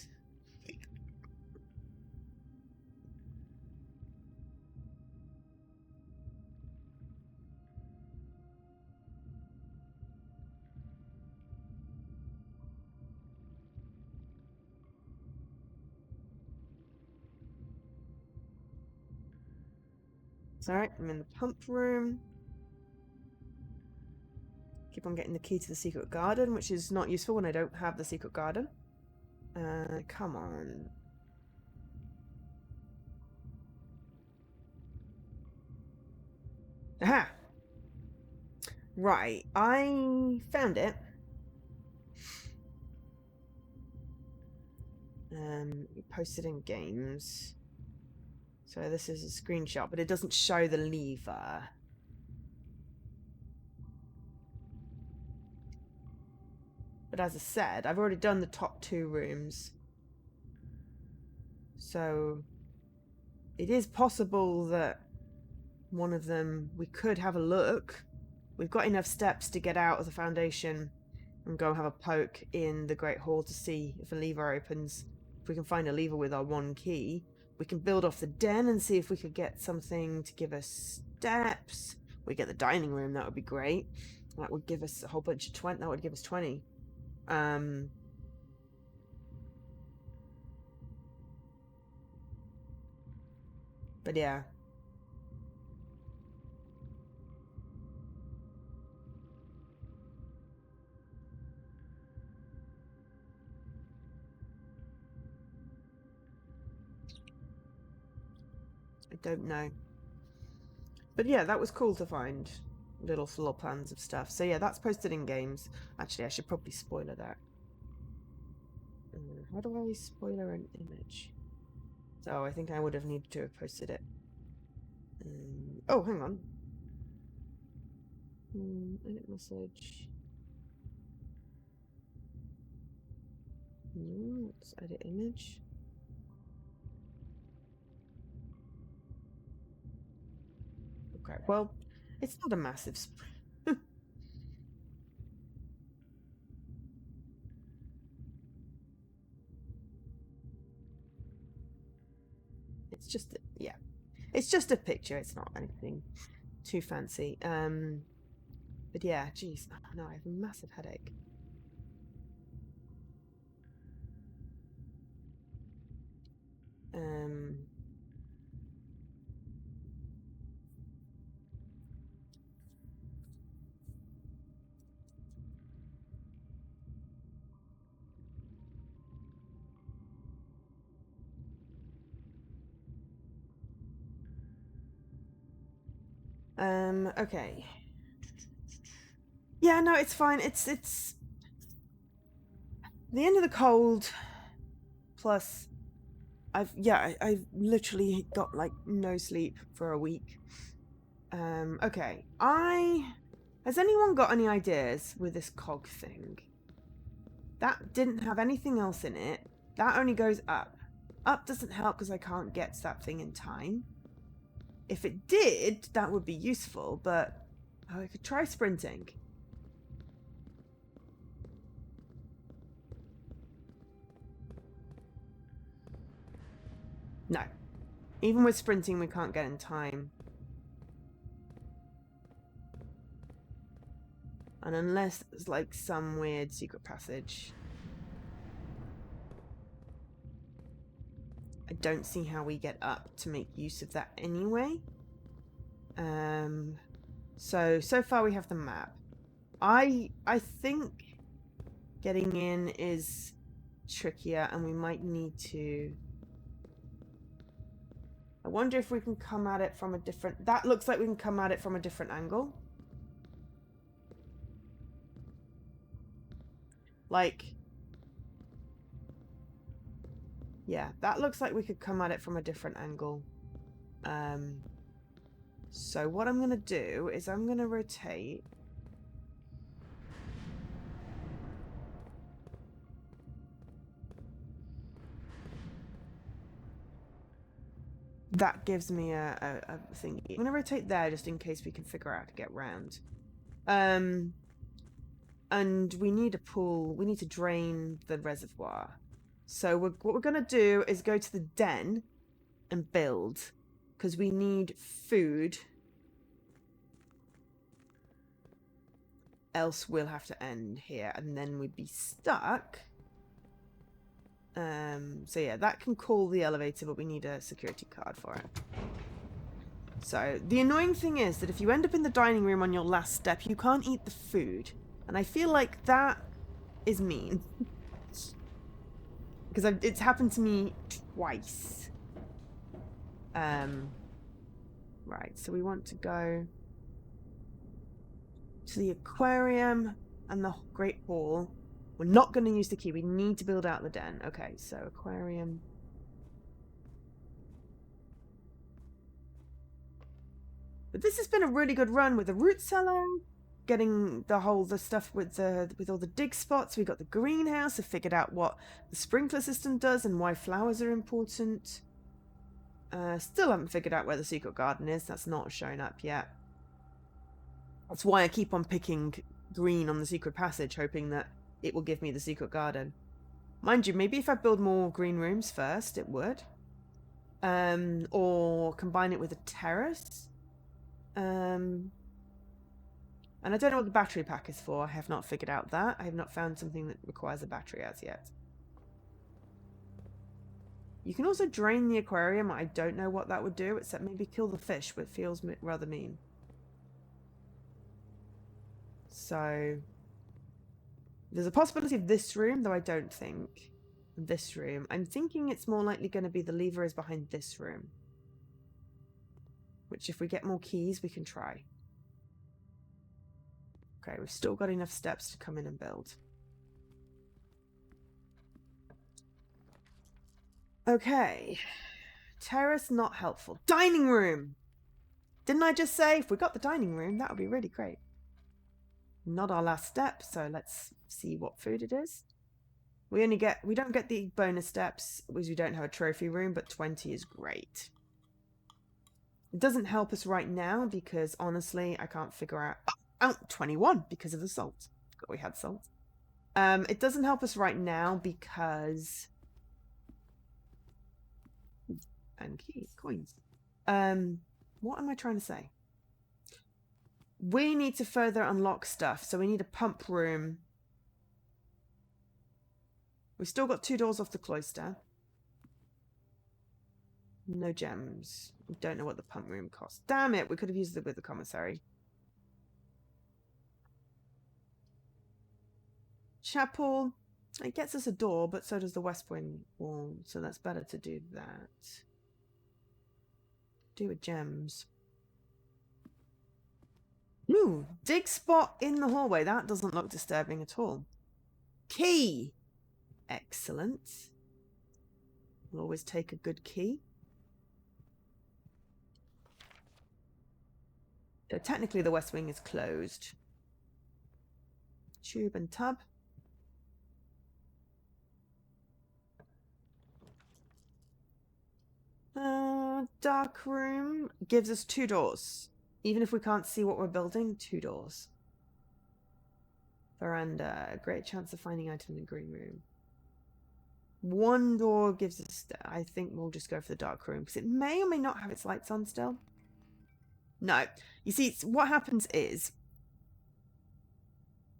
It's alright, I'm in the pump room. Keep on getting the key to the secret garden, which is not useful when I don't have the secret garden. Come on. Aha! Right, I found it. Posted in games. So this is a screenshot, but it doesn't show the lever. But as I said, I've already done the top 2 rooms. So it is possible that one of them, we could have a look. We've got enough steps to get out of the foundation and go have a poke in the Great Hall to see if a lever opens. If we can find a lever with our 1 key, we can build off the den and see if we could get something to give us steps. We get the dining room, that would be great. That would give us a whole bunch of 20. That would give us 20. But yeah. I don't know. But yeah, that was cool to find. Little floor plans of stuff. So yeah, that's posted in games. Actually, I should probably spoiler that. How do I spoiler an image? So I think I would have needed to have posted it. Oh, hang on. Edit message. Let's edit image. Okay, well, it's not a massive it's just, yeah. It's just a picture, it's not anything too fancy. But yeah, geez, oh no, I have a massive headache. Okay. Yeah, no, it's fine. It's the end of the cold. Plus, I've literally got like no sleep for a week. Okay. Has anyone got any ideas with this cog thing? That didn't have anything else in it. That only goes up. Up doesn't help because I can't get to that thing in time. If it did, that would be useful, but I could try sprinting. No. Even with sprinting, we can't get in time. And unless there's like some weird secret passage, I don't see how we get up to make use of that anyway. So far we have the map. I think getting in is trickier and we might need to... I wonder if we can come at it from a different... That looks like we can come at it from a different angle. Like, yeah, that looks like we could come at it from a different angle. So what I'm going to do is I'm going to rotate. That gives me a thing. I'm going to rotate there just in case we can figure out how to get round. And we need a pool. We need to drain the reservoir. So what we're going to do is go to the den and build. Because we need food. Else we'll have to end here. And then we'd be stuck. So yeah, that can call the elevator, but we need a security card for it. So the annoying thing is that if you end up in the dining room on your last step, you can't eat the food. And I feel like that is mean. Because it's happened to me twice. Right, so we want to go to the aquarium and the Great Hall. We're not going to use the key. We need to build out the den. Okay, so aquarium. But this has been a really good run with the root cellar, getting the stuff with all the dig spots. We got the greenhouse. I figured out what the sprinkler system does and why flowers are important. Still haven't figured out where the secret garden is. That's not shown up yet. That's why I keep on picking green on the secret passage, hoping that it will give me the secret garden. Mind you, maybe if I build more green rooms first, it would. Or combine it with a terrace. And I don't know what the battery pack is for. I have not figured out that. I have not found something that requires a battery as yet. You can also drain the aquarium. I don't know what that would do, except maybe kill the fish, but it feels rather mean. So there's a possibility of this room, though I don't think. This room. I'm thinking it's more likely going to be the lever is behind this room. Which if we get more keys, we can try. Okay, we've still got enough steps to come in and build. Okay. Terrace, not helpful. Dining room! Didn't I just say if we got the dining room, that would be really great. Not our last step, so let's see what food it is. We don't get the bonus steps because we don't have a trophy room, but 20 is great. It doesn't help us right now because honestly, I can't figure out. Oh, 21 because of the salt. We had salt. It doesn't help us right now because and keys, coins. What am I trying to say? We need to further unlock stuff, so we need a pump room. We've still got 2 doors off the cloister. No gems. We don't know what the pump room costs. Damn it, we could have used it with the commissary. Chapel. It gets us a door, but so does the west wing wall, so that's better to do that. Do with gems. Ooh, dig spot in the hallway. That doesn't look disturbing at all. Key. Excellent. We'll always take a good key. So technically the west wing is closed. Tube and tub. Dark room gives us 2 doors. Even if we can't see what we're building, 2 doors. Veranda. Great chance of finding items in the green room. 1 door gives us... I think we'll just go for the dark room because it may or may not have its lights on still. No. You see, what happens is...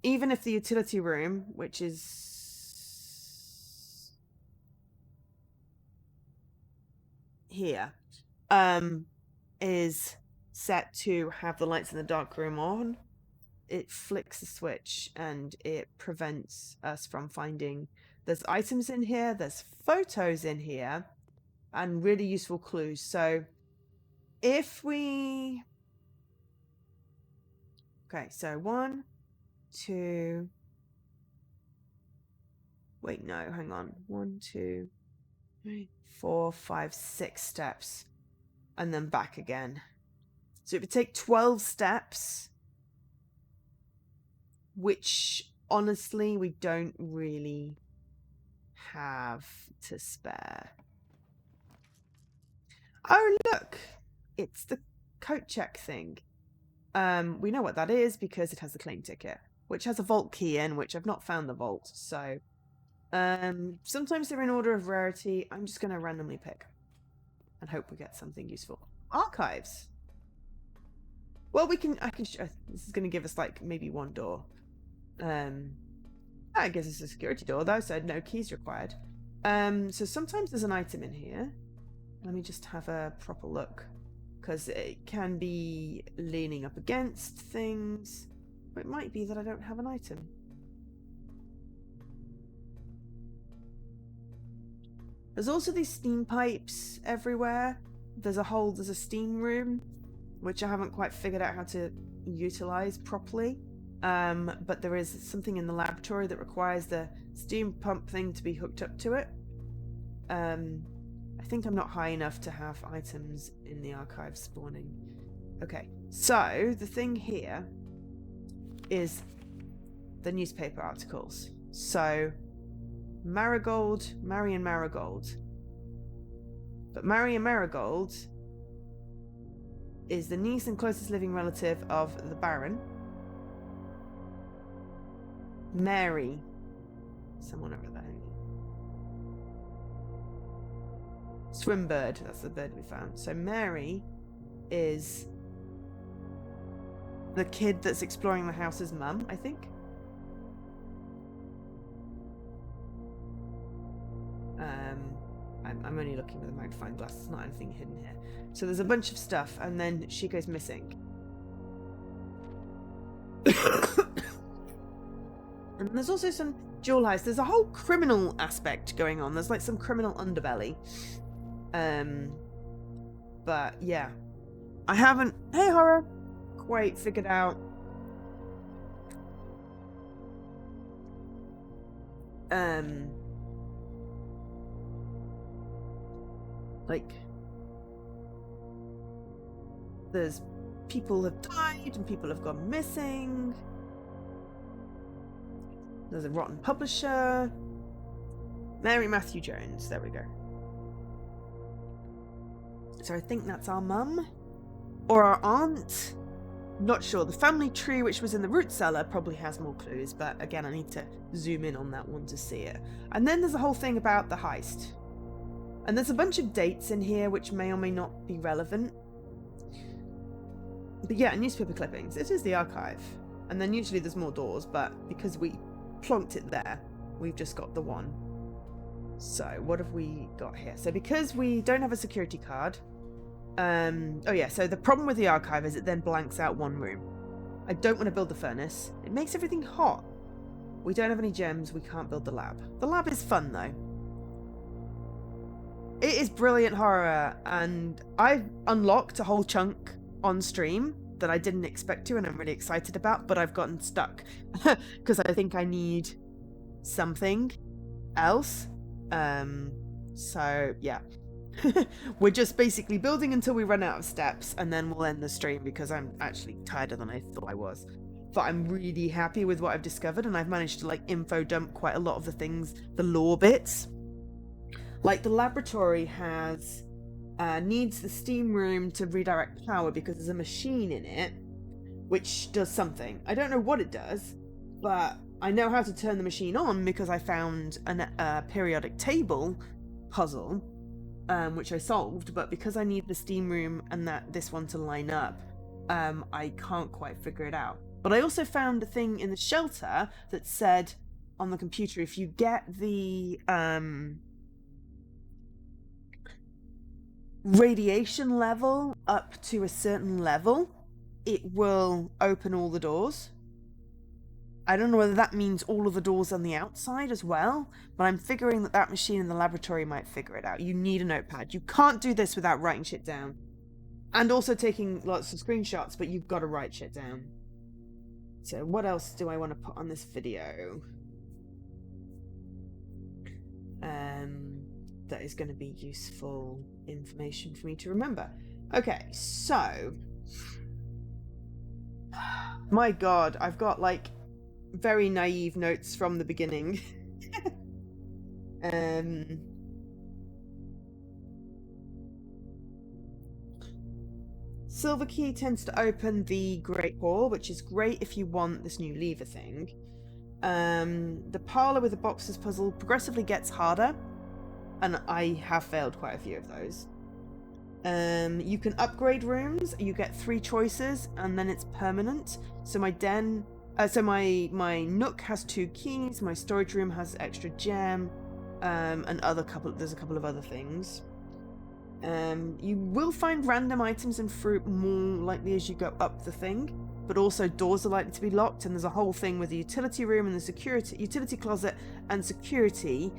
Even if the utility room, which is... here, is set to have the lights in the dark room on, it flicks the switch and it prevents us from finding... There's items in here, there's photos in here, and really useful clues. So if we... Okay, so 1, 2, Wait, no, hang on. 1, 2, 3, 4, 5, 6 steps. And then back again. So it would take 12 steps, which honestly we don't really have to spare. Oh, look! It's the coat check thing. We know what that is because it has the claim ticket, which has a vault key in, which I've not found the vault, so... sometimes they're in order of rarity. I'm just going to randomly pick and hope we get something useful. Archives. Well, this is going to give us, like, maybe one door. That gives us a security door, though, so no keys required. So sometimes there's an item in here. Let me just have a proper look, because it can be leaning up against things. Or it might be that I don't have an item. There's also these steam pipes everywhere. There's a steam room, which I haven't quite figured out how to utilize properly. But there is something in the laboratory that requires the steam pump thing to be hooked up to it. I think I'm not high enough to have items in the archive spawning. Okay, so the thing here is the newspaper articles. So Marigold, Marion Marigold. But Marion Marigold is the niece and closest living relative of the Baron. Mary. Someone over there. Swimbird, that's the bird we found. So Mary is the kid that's exploring the house's mum, I think. I'm only looking with a magnifying glass, there's not anything hidden here. So there's a bunch of stuff, and then she goes missing. And there's also some jewel heist. There's a whole criminal aspect going on. There's like some criminal underbelly. But yeah, I haven't, hey horror, quite figured out like there's people have died and people have gone missing. There's a rotten publisher. Mary Matthew Jones, there we go. So I think that's our mum or our aunt. Not sure. The family tree, which was in the root cellar, probably has more clues, but again, I need to zoom in on that one to see it. And then there's a whole thing about the heist. And there's a bunch of dates in here which may or may not be relevant. But yeah, newspaper clippings. It is the archive. And then usually there's more doors, but because we plonked it there, we've just got the one. So what have we got here? So because we don't have a security card, oh yeah, so the problem with the archive is it then blanks out one room. I don't want to build the furnace. It makes everything hot. We don't have any gems, we can't build the lab. The lab is fun though. It is brilliant horror, and I've unlocked a whole chunk on stream that I didn't expect to, and I'm really excited about, but I've gotten stuck because I think I need something else. So yeah. We're just basically building until we run out of steps, and then we'll end the stream because I'm actually tighter than I thought I was. But I'm really happy with what I've discovered, and I've managed to like info dump quite a lot of the things, the lore bits. Like the laboratory has needs the steam room to redirect power because there's a machine in it which does something. I don't know what it does, but I know how to turn the machine on because I found a periodic table puzzle, which I solved, but because I need the steam room and this one to line up, I can't quite figure it out. But I also found a thing in the shelter that said on the computer, if you get the radiation level up to a certain level, it will open all the doors. I don't know whether that means all of the doors on the outside as well, but I'm figuring that machine in the laboratory might figure it out. You need a notepad. You can't do this without writing shit down. And also taking lots of screenshots, but you've got to write shit down. So what else do I want to put on this video? that is going to be useful information for me to remember. Okay, so my god, I've got like very naive notes from the beginning. Silver key tends to open the Great Hall, which is great if you want this new lever thing. The parlor with the boxes puzzle progressively gets harder, and I have failed quite a few of those. You can upgrade rooms. You get 3 choices, and then it's permanent. So my my nook has 2 keys. My storage room has extra gem, and there's a couple of other things. You will find random items and fruit more likely as you go up the thing, but also doors are likely to be locked, and there's a whole thing with the utility room and the utility closet and security,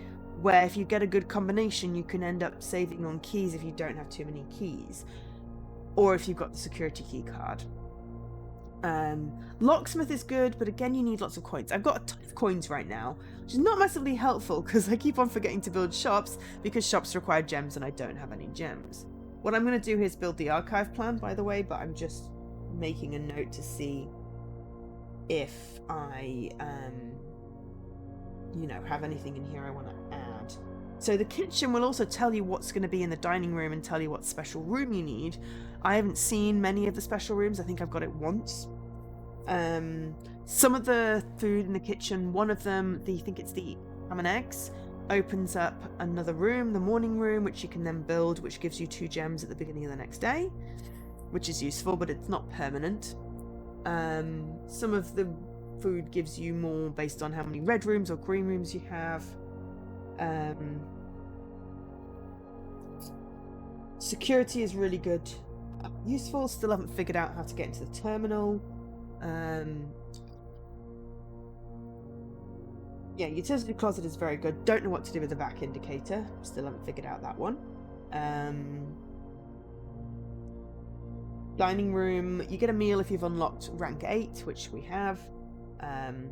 where if you get a good combination, you can end up saving on keys if you don't have too many keys, or if you've got the security key card. Locksmith is good, but again, you need lots of coins. I've got a ton of coins right now, which is not massively helpful because I keep on forgetting to build shops because shops require gems and I don't have any gems. What I'm going to do here is build the archive plan, by the way, but I'm just making a note to see if I, have anything in here I want to add. So the kitchen will also tell you what's going to be in the dining room and tell you what special room you need. I haven't seen many of the special rooms. I think I've got it once. Some of the food in the kitchen, one of them, I think it's the ham and eggs, opens up another room, the morning room, which you can then build, which gives you 2 gems at the beginning of the next day, which is useful, but it's not permanent. Some of the food gives you more based on how many red rooms or green rooms you have. Security is really good. Useful. Still haven't figured out how to get into the terminal. Utility closet is very good. Don't know what to do with the back indicator. Still haven't figured out that one. Dining room. You get a meal if you've unlocked rank 8, which we have. And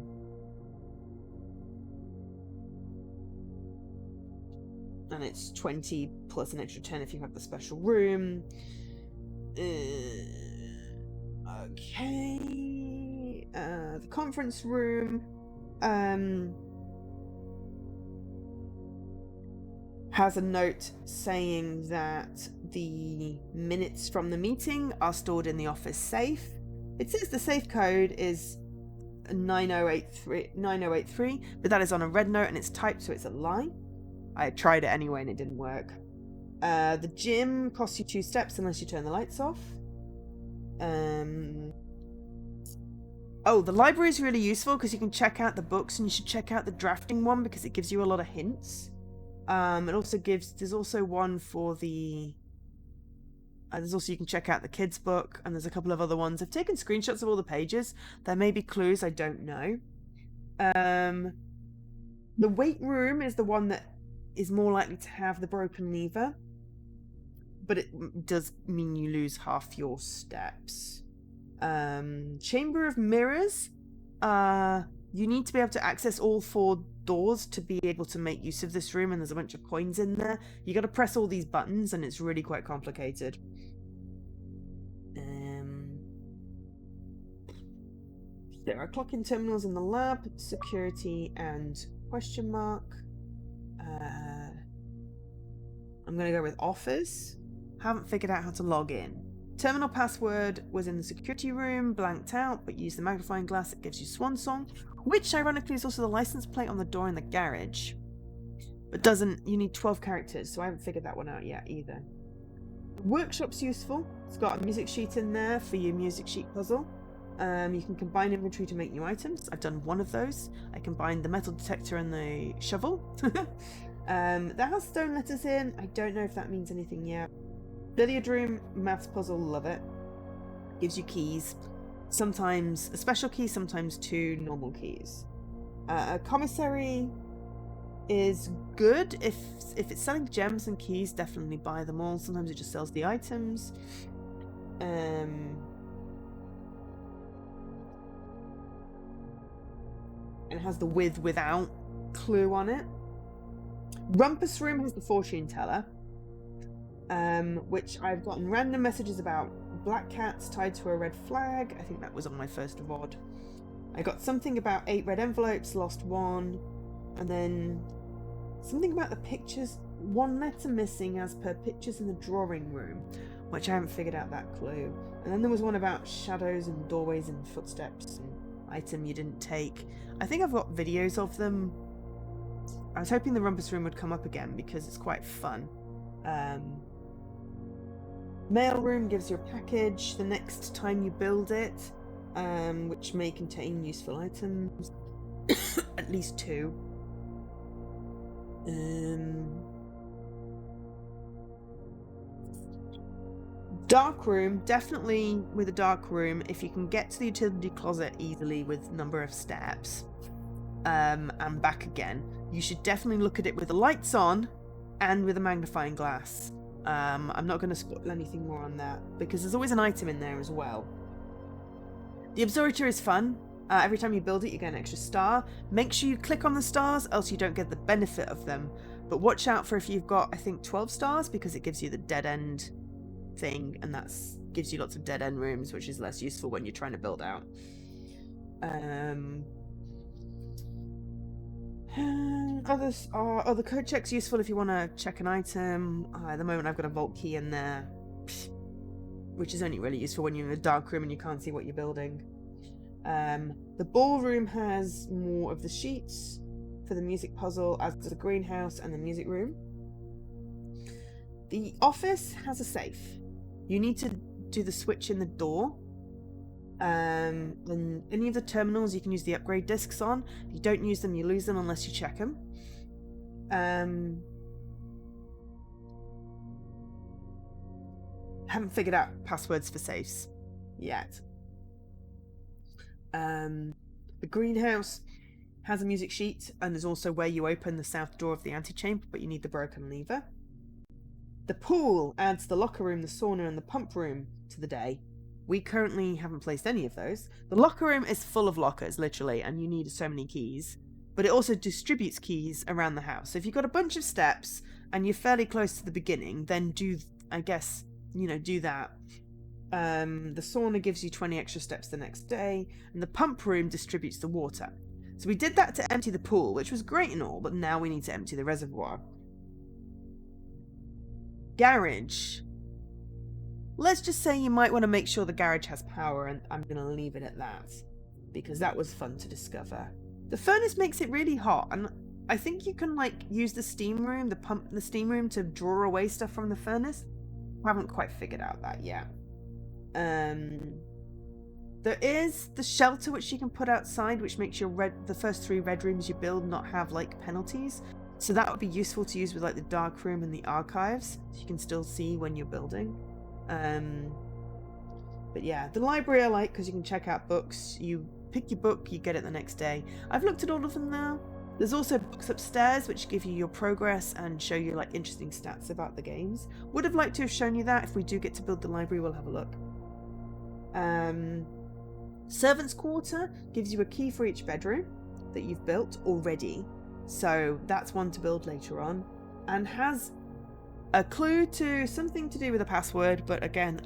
it's 20 plus an extra 10 if you have the special room. Okay. The conference room has a note saying that the minutes from the meeting are stored in the office safe. It says the safe code is 9083, but that is on a red note and it's typed, so it's a lie. I tried it anyway and it didn't work. The gym costs you 2 steps unless you turn the lights off. The library is really useful because you can check out the books, and you should check out the drafting one because it gives you a lot of hints. There's also one for the... you can check out the kids' book, and there's a couple of other ones. I've taken screenshots of all the pages. There may be clues, I don't know. The weight room is the one that is more likely to have the broken lever, but it does mean you lose half your steps. Chamber of Mirrors. You need to be able to access all 4 doors to be able to make use of this room, and there's a bunch of coins in there. You got to press all these buttons, and it's really quite complicated. There are clock-in terminals in the lab, security, and question mark. I'm going to go with office. Haven't figured out how to log in. Terminal password was in the security room, blanked out, but use the magnifying glass, it gives you Swan Song, which ironically is also the license plate on the door in the garage. But you need 12 characters, so I haven't figured that one out yet either. The workshop's useful. It's got a music sheet in there for your music sheet puzzle. You can combine inventory to make new items. I've done one of those. I combined the metal detector and the shovel. That has stone letters in. I don't know if that means anything yet. Billiard room, maths puzzle, love it. Gives you keys. Sometimes a special key, sometimes 2 normal keys. A commissary is good. If it's selling gems and keys, definitely buy them all. Sometimes it just sells the items. And it has the without clue on it. Rumpus Room has the fortune teller, which I've gotten random messages about black cats tied to a red flag. I think that was on my first VOD. I got something about 8 red envelopes, lost 1, and then something about the pictures, 1 letter missing as per pictures in the drawing room, which I haven't figured out that clue. And then there was one about shadows and doorways and footsteps and item you didn't take. I think I've got videos of them. I was hoping the Rumpus Room would come up again because it's quite fun. Mail Room gives you a package the next time you build it, which may contain useful items. At least 2. Dark Room, definitely with a Dark Room, if you can get to the utility closet easily with number of steps, and back again, you should definitely look at it with the lights on and with a magnifying glass. I'm not going to spoil anything more on that because there's always an item in there as well. The Observatory is fun. Every time you build it, you get an extra star. Make sure you click on the stars, else you don't get the benefit of them. But watch out for if you've got, I think, 12 stars, because it gives you the dead end thing, and that gives you lots of dead end rooms, which is less useful when you're trying to build out. Other code checks useful if you want to check an item. At the moment I've got a vault key in there, which is only really useful when you're in a dark room and you can't see what you're building. The ballroom has more of the sheets for the music puzzle, as does the greenhouse and the music room. The office has a safe. You need to do the switch in the door. And any of the terminals you can use the upgrade discs on. If you don't use them, you lose them unless you check them. Haven't figured out passwords for safes yet. The greenhouse has a music sheet and is also where you open the south door of the antechamber, but you need the broken lever. The pool adds the locker room, the sauna, and the pump room to the day. We currently haven't placed any of those. The locker room is full of lockers, literally, and you need so many keys. But it also distributes keys around the house. So if you've got a bunch of steps and you're fairly close to the beginning, then do that. The sauna gives you 20 extra steps the next day, and the pump room distributes the water. So we did that to empty the pool, which was great and all, but now we need to empty the reservoir. Garage. Let's just say you might want to make sure the garage has power, and I'm going to leave it at that, because that was fun to discover. The furnace makes it really hot, and I think you can use the steam room, the steam room to draw away stuff from the furnace. I haven't quite figured out that yet. There is the shelter which you can put outside, which makes the first 3 red rooms you build not have penalties. So that would be useful to use with the dark room and the archives, so you can still see when you're building. But yeah, the library I like because you can check out books. You pick your book, you get it the next day. I've looked at all of them now. There's also books upstairs which give you your progress and show you interesting stats about the games. Would have liked to have shown you that. If we do get to build the library, we'll have a look. Servants' quarter gives you a key for each bedroom that you've built already. So that's one to build later on, and has a clue to something to do with a password, but again,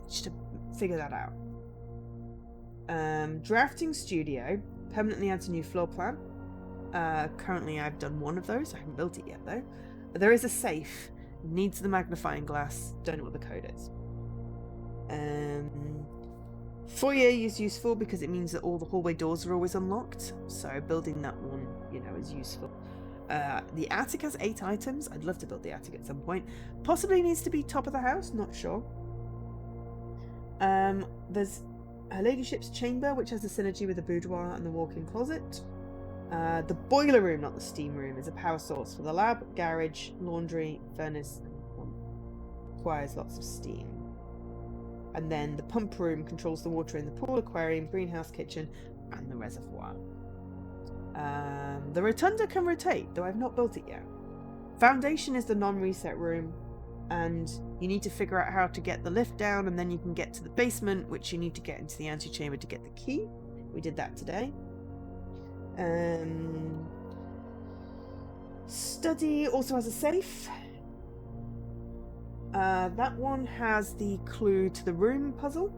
just to figure that out. Drafting studio permanently adds a new floor plan. Currently I've done one of those. I haven't built it yet though. There is a safe. Needs the magnifying glass. Don't know what the code is. Foyer is useful because it means that all the hallway doors are always unlocked. So building that one, is useful. The attic has 8 items. I'd love to build the attic at some point. Possibly needs to be top of the house, not sure. There's her ladyship's chamber, which has a synergy with the boudoir and the walk-in closet. The boiler room, not the steam room, is a power source for the lab, garage, laundry, furnace, and requires lots of steam. And then the pump room controls the water in the pool, aquarium, greenhouse, kitchen, and the reservoir. The rotunda can rotate, though I've not built it yet. Foundation is the non-reset room, and you need to figure out how to get the lift down, and then you can get to the basement, which you need to get into the antechamber to get the key. We did that today. study also has a safe. That one has the clue to the room puzzle.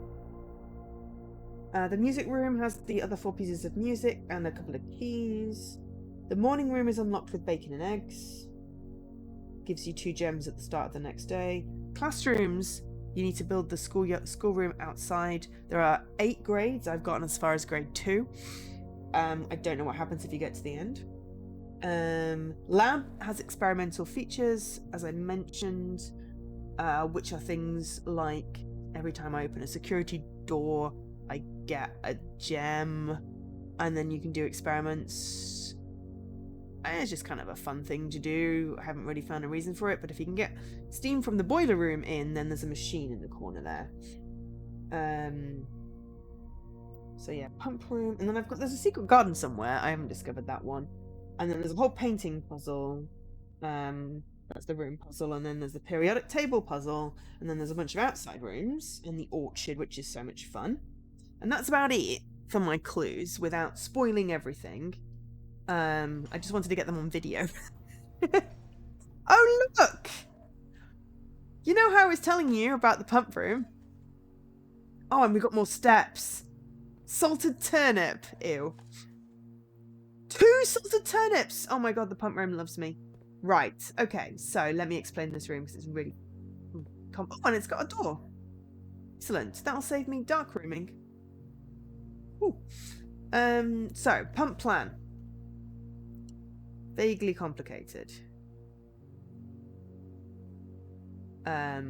The music room has the other 4 pieces of music and a couple of keys. The morning room is unlocked with bacon and eggs. Gives you 2 gems at the start of the next day. Classrooms, you need to build the schoolroom outside. There are 8 grades. I've gotten as far as grade 2. I don't know what happens if you get to the end. Lab has experimental features, as I mentioned, which are things like every time I open a security door, I get a gem, and then you can do experiments. And it's just kind of a fun thing to do. I haven't really found a reason for it, but if you can get steam from the boiler room in, then there's a machine in the corner there. So yeah, pump room, and then there's a secret garden somewhere. I haven't discovered that one. And then there's a whole painting puzzle. That's the room puzzle, and then there's the periodic table puzzle, and then there's a bunch of outside rooms in the orchard, which is so much fun. And that's about it for my clues, without spoiling everything. I just wanted to get them on video. Oh, look! You know how I was telling you about the pump room? Oh, and we got more steps. Salted turnip. Ew. 2 salted turnips! Oh my god, the pump room loves me. Right, okay, so let me explain this room because it's really... Oh, and it's got a door. Excellent. That'll save me dark rooming. Ooh. So, pump plan. Vaguely complicated. I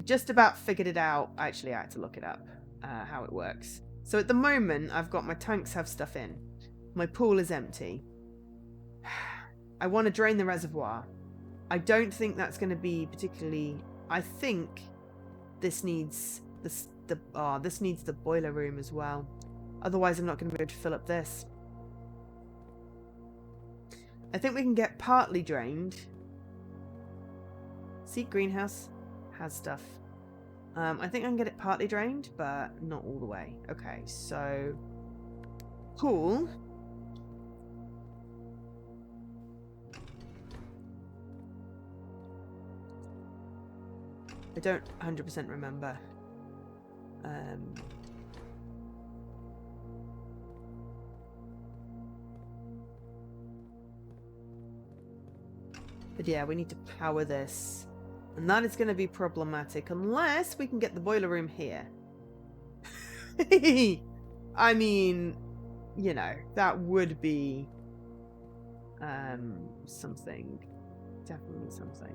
just about figured it out. Actually, I had to look it up, how it works. So at the moment, I've got my tanks have stuff in. My pool is empty. I want to drain the reservoir. I don't think that's going to be particularly... I think this needs this needs the boiler room as well. Otherwise, I'm not going to be able to fill up this. I think we can get partly drained. See, greenhouse has stuff. I think I can get it partly drained, but not all the way. Okay, so pool. I don't 100% remember. But yeah, we need to power this. And that is going to be problematic unless we can get the boiler room here. I mean, you know, that would be something. Definitely something.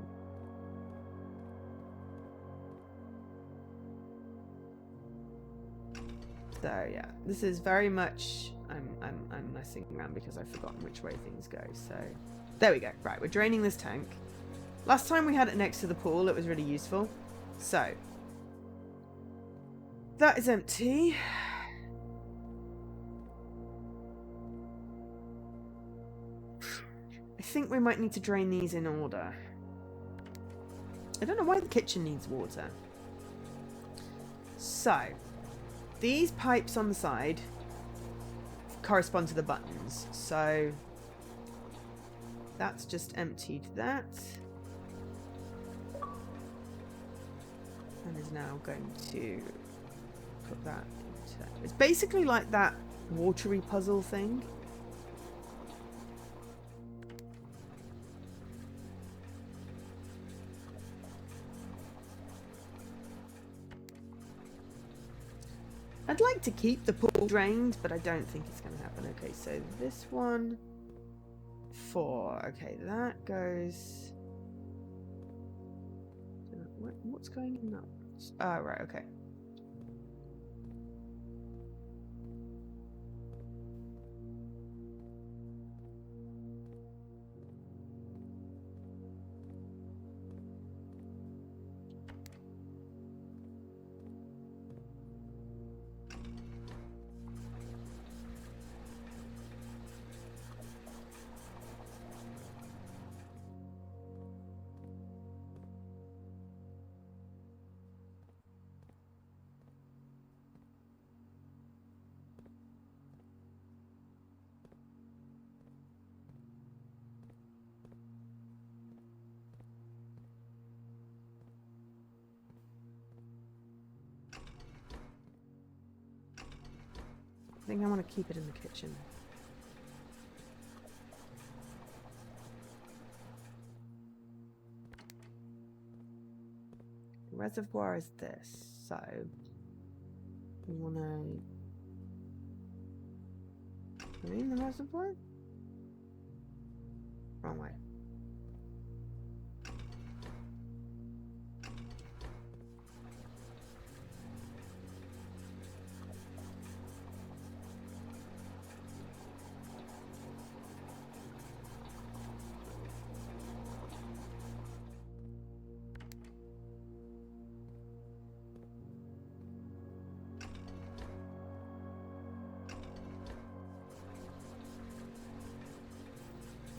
So yeah, this is very much I'm messing around because I've forgotten which way things go. So there we go. Right, we're draining this tank. Last time we had it next to the pool, it was really useful. So that is empty. I think we might need to drain these in order. I don't know why the kitchen needs water. So these pipes on the side correspond to the buttons. So that's just emptied that. And is now going to put that into... It's basically like that watery puzzle thing. I'd like to keep the pool drained, but I don't think it's going to happen. Okay, so this one... 4. Okay, that goes... What's going in that? Oh, right, okay. I think I want to keep it in the kitchen. The reservoir is this, so we want to clean the reservoir? Wrong way.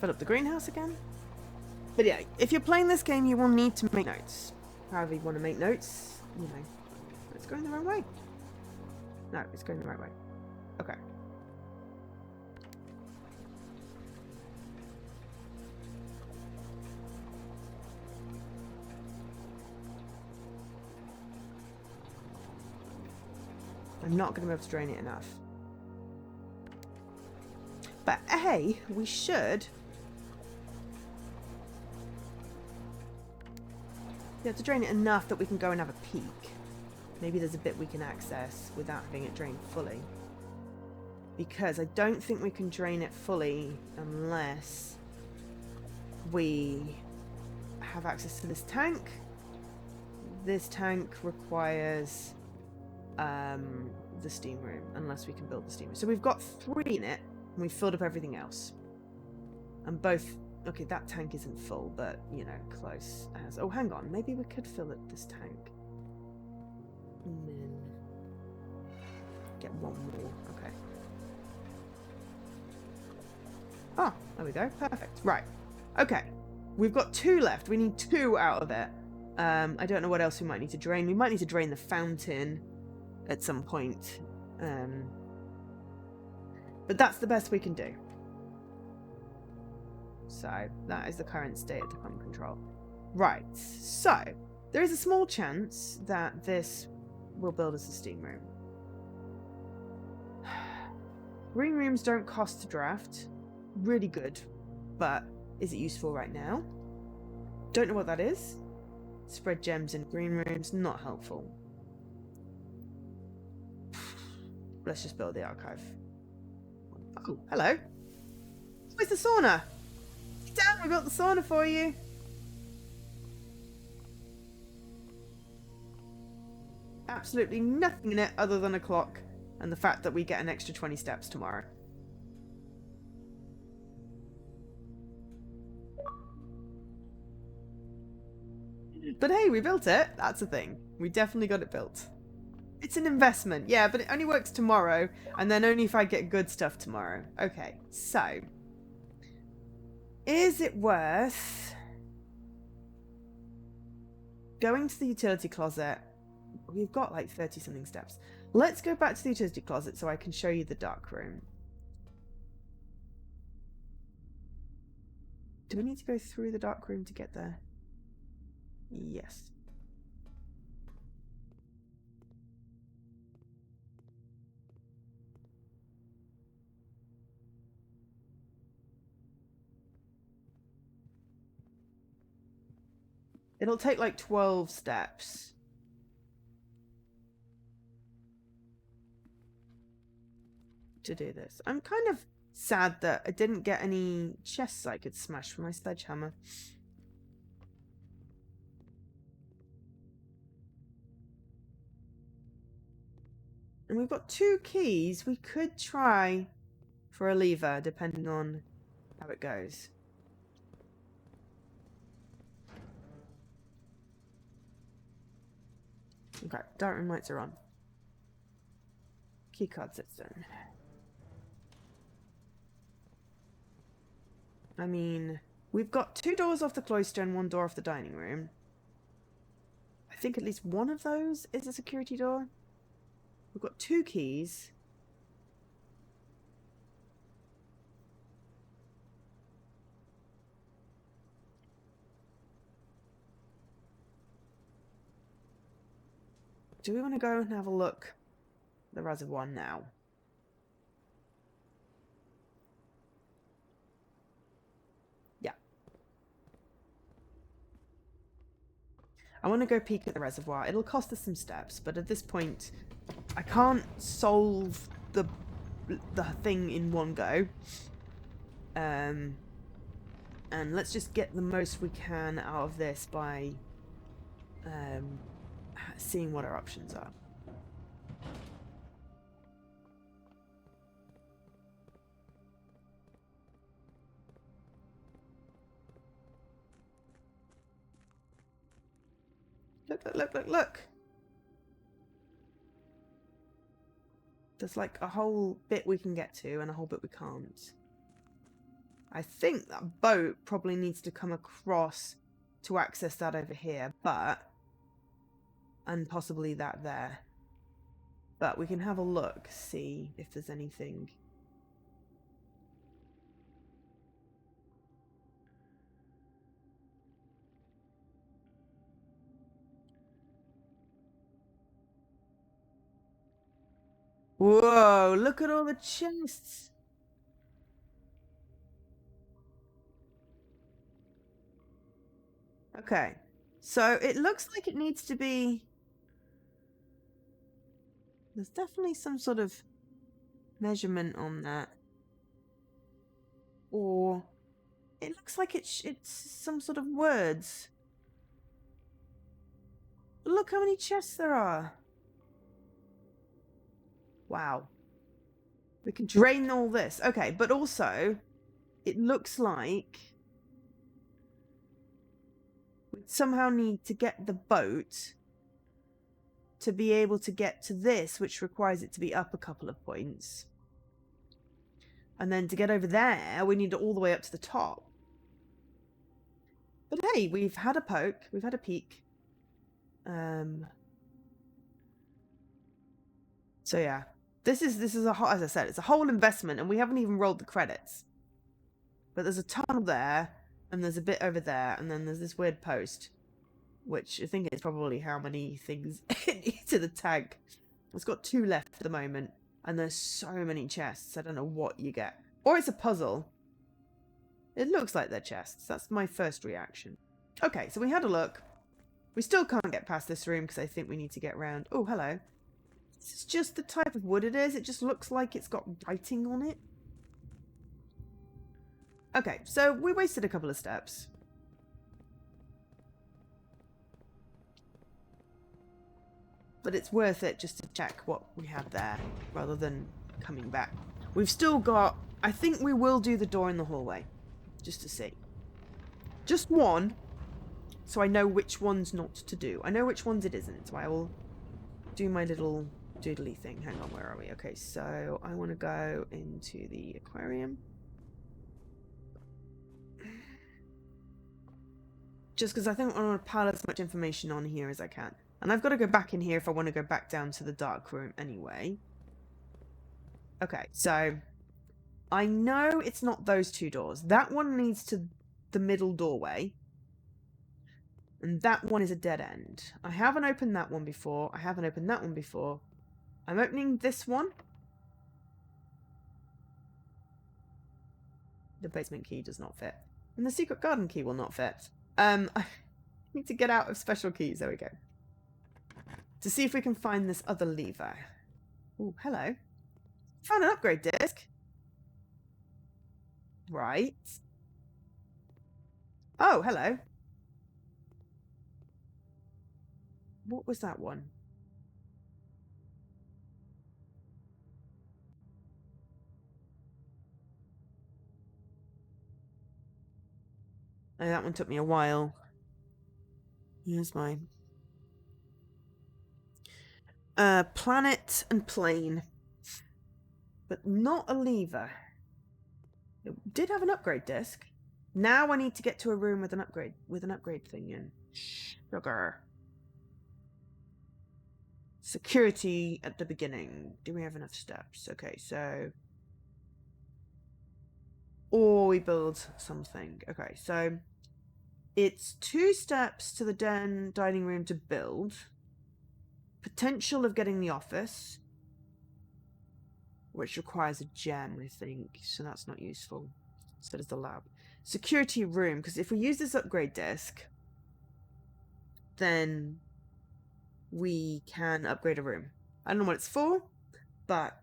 Fill up the greenhouse again. But yeah, if you're playing this game, you will need to make notes. However you want to make notes, you know. It's going the wrong way. No, it's going the right way. Okay. I'm not going to be able to drain it enough. But hey, we should be able to drain it enough that we can go and have a peek. Maybe there's a bit we can access without having it drained fully. Because I don't think we can drain it fully unless we have access to this tank. This tank requires the steam room, unless we can build the steam room. So we've got 3 in it, and we've filled up everything else. And both... Okay, that tank isn't full, but, you know, close as... Oh, hang on. Maybe we could fill up this tank. And then... get 1 more. Okay. Oh, there we go. Perfect. Right. Okay. We've got 2 left. We need 2 out of it. I don't know what else we might need to drain. We might need to drain the fountain at some point. But that's the best we can do. So, that is the current state of the pump control. Right. So, there is a small chance that this will build us a steam room. Green rooms don't cost to draft. Really good. But is it useful right now? Don't know what that is. Spread gems in green rooms, not helpful. Let's just build the archive. Oh, hello. Where's the sauna? Sit down, we built the sauna for you. Absolutely nothing in it other than a clock and the fact that we get an extra 20 steps tomorrow. But hey, we built it. That's a thing. We definitely got it built. It's an investment, yeah, but it only works tomorrow, and then only if I get good stuff tomorrow. Okay, so... is it worth... going to the utility closet? We've got like 30-something steps. Let's go back to the utility closet so I can show you the dark room. Do we need to go through the dark room to get there? Yes. It'll take like 12 steps. To do this. I'm kind of sad that I didn't get any chests I could smash with my sledgehammer. And we've got 2 keys. We could try for a lever, depending on how it goes. Okay, dark room lights are on. Keycard sits down. I mean, we've got 2 doors off the cloister and 1 door off the dining room. I think at least one of those is a security door. We've got 2 keys. Do we want to go and have a look at the reservoir now? I want to go peek at the reservoir. It'll cost us some steps, but at this point, I can't solve the thing in one go. And let's just get the most we can out of this by seeing what our options are. Look, look, look, look, look! There's like a whole bit we can get to and a whole bit we can't. I think that boat probably needs to come across to access that over here, but... and possibly that there. But we can have a look, see if there's anything. Whoa, look at all the chests! Okay, so it looks like it needs to be... there's definitely some sort of measurement on that. Or it looks like it's some sort of words. Look how many chests there are. Wow. We can drain all this. Okay, but also, it looks like we somehow need to get the boat to be able to get to this, which requires it to be up a couple of points. And then to get over there, we need it all the way up to the top. But hey, we've had a poke, we've had a peek. So yeah, this is a whole, as I said, it's a whole investment, and we haven't even rolled the credits. But there's a tunnel there, and there's a bit over there, and then there's this weird post, which I think is probably how many things into the tank. It's got 2 left at the moment, and there's so many chests. I don't know what you get, or it's a puzzle. It looks like they're chests. That's my first reaction. Okay, so we had a look. We still can't get past this room because I think we need to get around. Oh, hello. This is just the type of wood it is. It just looks like it's got writing on it. Okay, so we wasted a couple of steps. But it's worth it just to check what we have there rather than coming back. We've still got... I think we will do the door in the hallway. Just to see. Just one. So I know which ones not to do. I know which ones it isn't. So I will do my little doodly thing. Hang on, where are we? Okay, so I want to go into the aquarium. Just because I think I want to pile as much information on here as I can. And I've got to go back in here if I want to go back down to the dark room anyway. Okay, so I know it's not those 2 doors. That one leads to the middle doorway. And that one is a dead end. I haven't opened that one before. I haven't opened that one before. I'm opening this one. The basement key does not fit. And the secret garden key will not fit. I need to get out of special keys. There we go. To see if we can find this other lever. Oh, hello. Found an upgrade disc. Right. Oh, hello. What was that one? Oh, that one took me a while. Here's mine. Planet and plane. But not a lever. It did have an upgrade disc. Now I need to get to a room with an upgrade thing in. Sugar. Security at the beginning. Do we have enough steps? Okay, so... or we build something. Okay, so... it's 2 steps to the dining room to build. Potential of getting the office. Which requires a gem, I think. So that's not useful. So does the lab. Security room, because if we use this upgrade disc... then we can upgrade a room. I don't know what it's for, but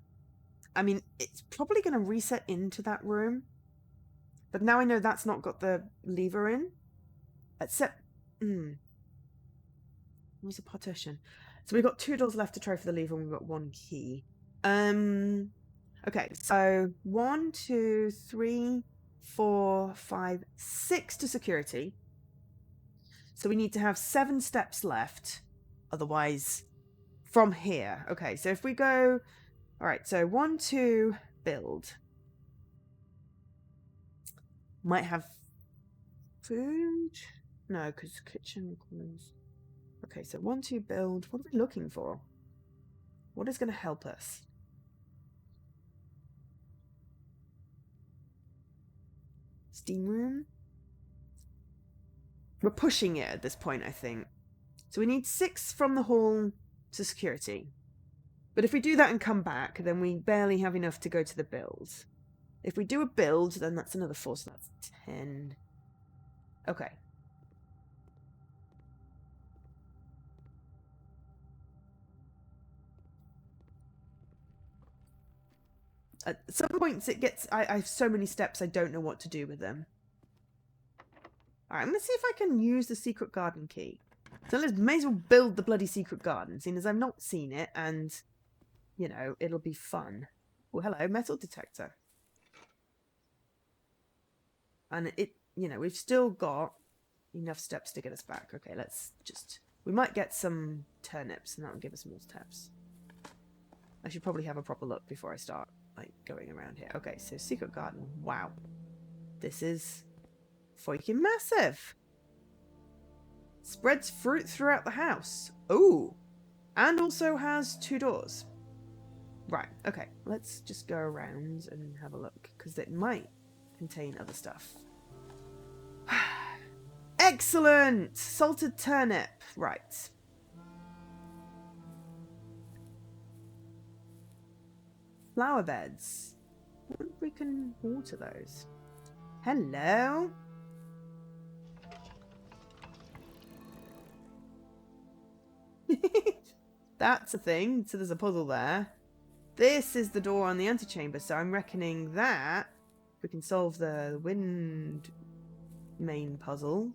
I mean, it's probably going to reset into that room. But now I know that's not got the lever in. Except, what's a partition? So we've got 2 doors left to try for the lever, and we've got 1 key. Okay, so 1, 2, 3, 4, 5, 6 to security. So we need to have 7 steps left. Otherwise, from here. Okay, so if we go... Alright, so 1, 2, build. Might have food? No, because kitchen requires... Okay, so 1, 2, build. What are we looking for? What is going to help us? Steam room? We're pushing it at this point, I think. So we need 6 from the hall to security. But if we do that and come back, then we barely have enough to go to the build. If we do a build, then that's another 4, so that's 10. Okay. At some points it gets... I have so many steps, I don't know what to do with them. Alright, I'm going to see if I can use the secret garden key. So let's may as well build the bloody secret garden, seeing as I've not seen it, and, you know, it'll be fun. Oh, hello, metal detector. And it, you know, we've still got enough steps to get us back. Okay, let's just... We might get some turnips, and that'll give us more steps. I should probably have a proper look before I start, like, going around here. Okay, so secret garden. Wow. This is freaking massive. Spreads fruit throughout the house. Ooh. And also has 2 doors. Right, okay. Let's just go around and have a look, because it might contain other stuff. Excellent! Salted turnip. Right. Flower beds. I wonder if we can water those. Hello? That's a thing. So there's a puzzle there. This is the door on the antechamber, so I'm reckoning that if we can solve the wind main puzzle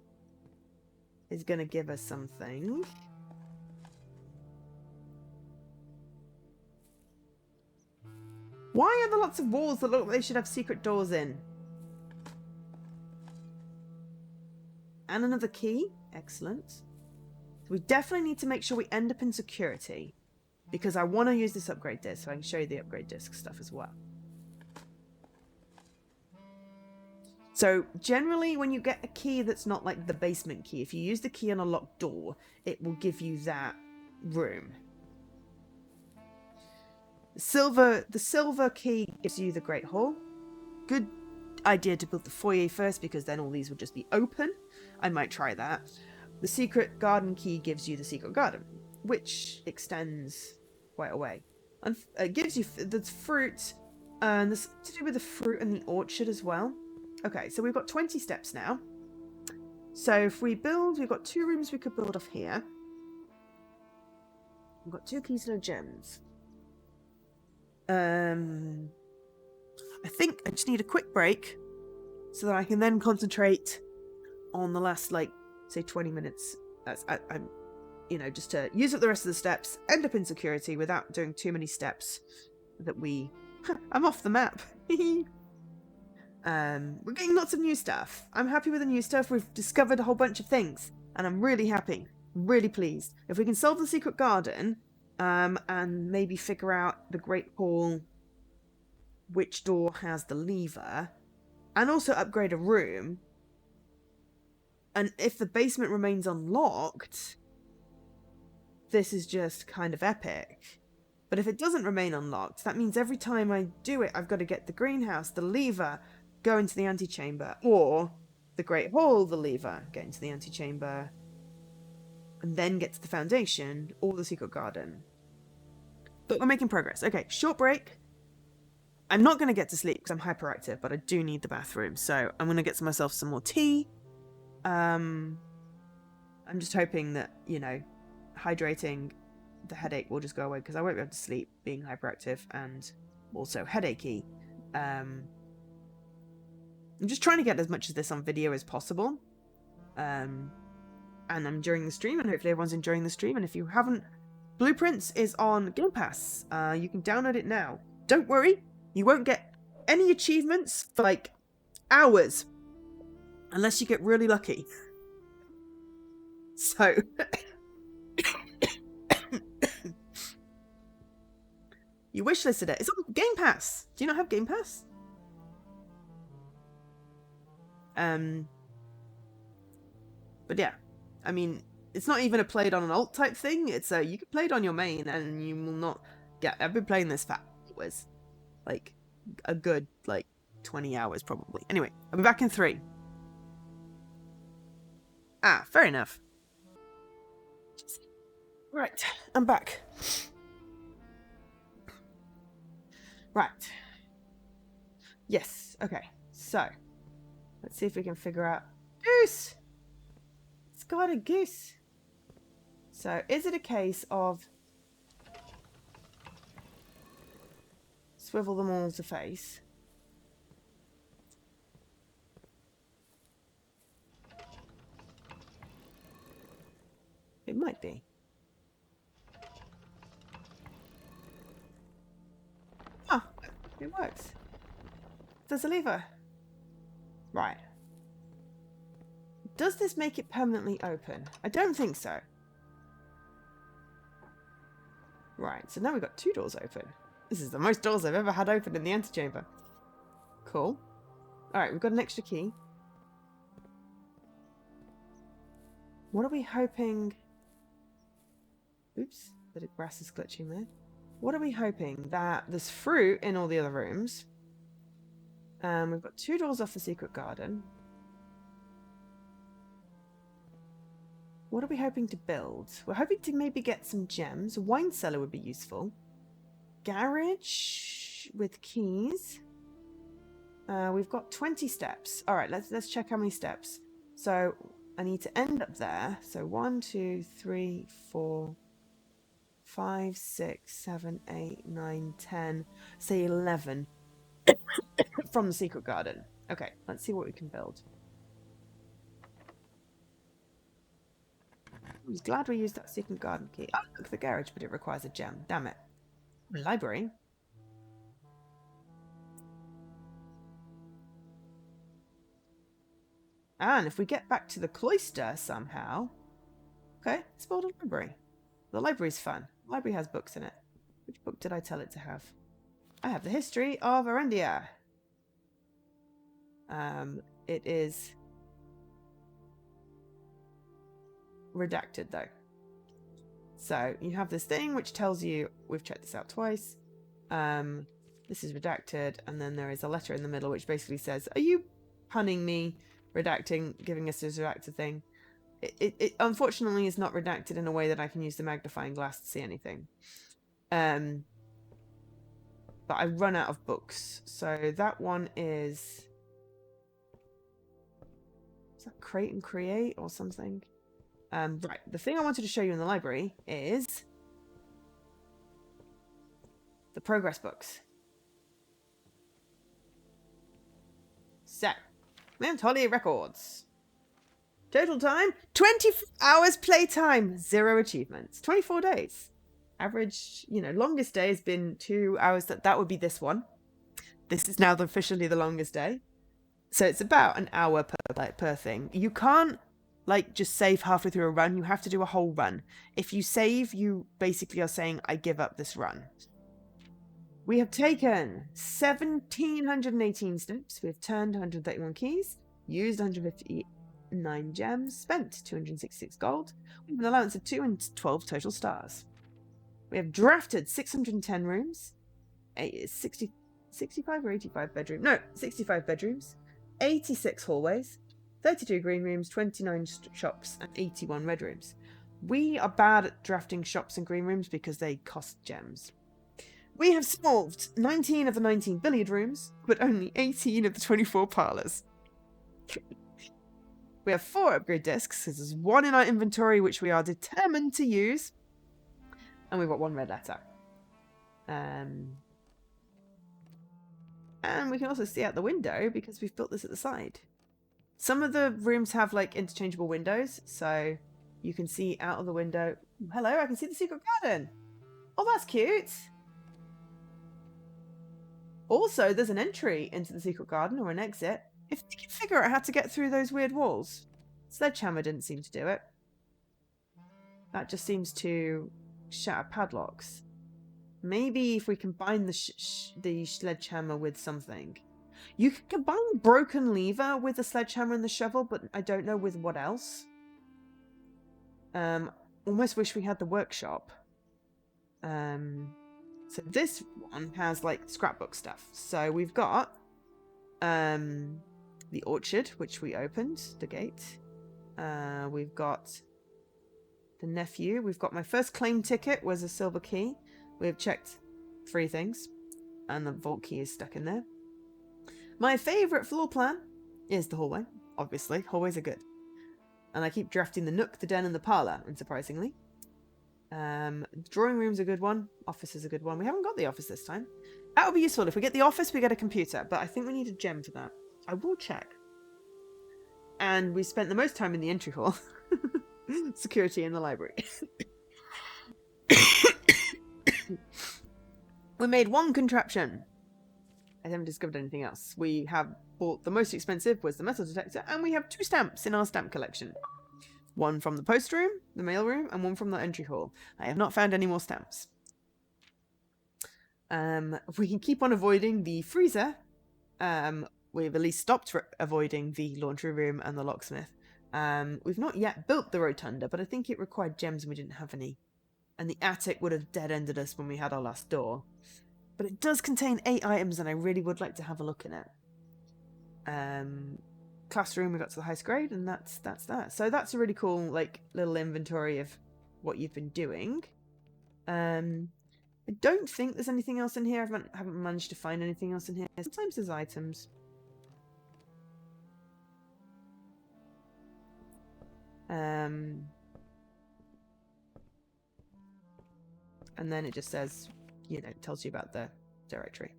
is going to give us something. Why are there lots of walls that look like they should have secret doors in? And another key. Excellent. So we definitely need to make sure we end up in security, because I want to use this upgrade disc, so I can show you the upgrade disc stuff as well. So generally when you get a key that's not like the basement key, if you use the key on a locked door, it will give you that room. The silver key gives you the Great Hall. Good idea to build the foyer first, because then all these would just be open. I might try that. The secret garden key gives you the secret garden, which extends quite a way. And it gives you the fruit, and this to do with the fruit and the orchard as well. Okay, so we've got 20 steps now. So if we build, we've got 2 rooms we could build off here. We've got 2 keys and no gems. I think I just need a quick break so that I can then concentrate on the last, like, say 20 minutes. I'm, you know, just to use up the rest of the steps, end up in security without doing too many steps that we... I'm off the map. We're getting lots of new stuff. I'm happy with the new stuff. We've discovered a whole bunch of things, and I'm really happy. Really pleased. If we can solve the secret garden, and maybe figure out the Great Hall, which door has the lever, and also upgrade a room, and if the basement remains unlocked, this is just kind of epic. But if it doesn't remain unlocked, that means every time I do it, I've got to get the greenhouse, the lever, go into the antechamber, or the Great Hall, the lever, get into the antechamber, and then get to the foundation, or the secret garden. But we're making progress. Okay, short break. I'm not going to get to sleep because I'm hyperactive, but I do need the bathroom, so I'm going to get myself some more tea. And I'm just hoping that, you know, hydrating, the headache will just go away, because I won't be able to sleep being hyperactive and also headachy. I'm just trying to get as much of this on video as possible. And I'm enjoying the stream, and hopefully everyone's enjoying the stream. And if you haven't, Blueprints is on Game Pass. You can download it now. Don't worry, you won't get any achievements for like hours, unless you get really lucky. So you wishlisted it. It's on Game Pass. Do you not have Game Pass? But yeah, I mean, it's not even a played on an alt type thing. It's a, you can play it on your main and you will not get, I've been playing this for hours. Like, a good, like, 20 hours probably. Anyway, I'll be back in 3. Ah, fair enough. Right, I'm back. Right. Yes, okay. So, let's see if we can figure out... Goose! It's got a goose. So, is it a case of... swivel them all to face? It might be. Ah, it works. There's a lever. Right. Does this make it permanently open? I don't think so. Right, so now we've got 2 doors open. This is the most doors I've ever had open in the antechamber. Cool. Alright, we've got an extra key. What are we hoping... Oops, the grass is glitching there. What are we hoping? That there's fruit in all the other rooms. We've got 2 doors off the secret garden. What are we hoping to build? We're hoping to maybe get some gems. A wine cellar would be useful. Garage with keys. We've got 20 steps. All right, let's check how many steps. So I need to end up there. So 1, 2, 3, 4, 5, 6, 7, 8, 9, 10. Say 11 from the secret garden. Okay, let's see what we can build. I was glad we used that secret garden key. Oh, look, the garage, but it requires a gem. Damn it. Library. And if we get back to the cloister somehow... Okay, let's build a library. The library's fun. The library has books in it. Which book did I tell it to have? I have the history of Arendia. It is... redacted though. So you have this thing which tells you, we've checked this out twice, this is redacted, and then there is a letter in the middle which basically says, are you punning me, redacting, giving us this redacted thing? It unfortunately is not redacted in a way that I can use the magnifying glass to see anything. But I run out of books, so that one is that Create and Create or something? Right, the thing I wanted to show you in the library is the progress books. So, Mount Holly records. Total time, 24 hours playtime, 0 achievements, 24 days. Average, you know, longest day has been 2 hours. That would be this one. This is now officially the longest day. So it's about an hour per thing. You can't like just save halfway through a run. You have to do a whole run. If you save, you basically are saying, I give up this run. We have taken 1,718 steps. We've turned 131 keys, used 159 gems, spent 266 gold. We have an allowance of 2 and 12 total stars. We have drafted 610 rooms, 65 or 85 bedrooms? No, 65 bedrooms, 86 hallways, 32 green rooms, 29 shops, and 81 red rooms. We are bad at drafting shops and green rooms because they cost gems. We have solved 19 of the 19 billiard rooms, but only 18 of the 24 parlours. We have 4 upgrade discs, because there's 1 in our inventory, which we are determined to use. And we've got 1 red letter. And we can also see out the window, because we've built this at the side. Some of the rooms have, like, interchangeable windows, so you can see out of the window. Hello, I can see the secret garden. Oh, that's cute. Also, there's an entry into the secret garden, or an exit, if you can figure out how to get through those weird walls. Sledgehammer didn't seem to do it. That just seems to shatter padlocks. Maybe if we combine the sledgehammer with something. You can combine broken lever with the sledgehammer and the shovel, but I don't know with what else. Almost wish we had the workshop. So this one has like scrapbook stuff. So we've got the orchard, which we opened, the gate. We've got the nephew. We've got my first claim ticket was a silver key. We've checked 3 things, and the vault key is stuck in there. My favourite floor plan is the hallway, obviously. Hallways are good. And I keep drafting the nook, the den, and the parlour, unsurprisingly. Drawing room's a good one. Office is a good one. We haven't got the office this time. That would be useful. If we get the office, we get a computer. But I think we need a gem for that. I will check. And we spent the most time in the entry hall. Security in the library. We made 1 contraption. I haven't discovered anything else. We have bought the most expensive was the metal detector, and we have 2 stamps in our stamp collection. 1 from the post room, the mail room, and 1 from the entry hall. I have not found any more stamps. We can keep on avoiding the freezer. We've at least stopped avoiding the laundry room and the locksmith. We've not yet built the rotunda, but I think it required gems and we didn't have any. And the attic would have dead-ended us when we had our last door. But it does contain 8 items, and I really would like to have a look in it. Classroom, we got to the highest grade, and that's that. So that's a really cool, like, little inventory of what you've been doing. I don't think there's anything else in here. I haven't managed to find anything else in here. Sometimes there's items. And then it just says, you know, tells you about the directory.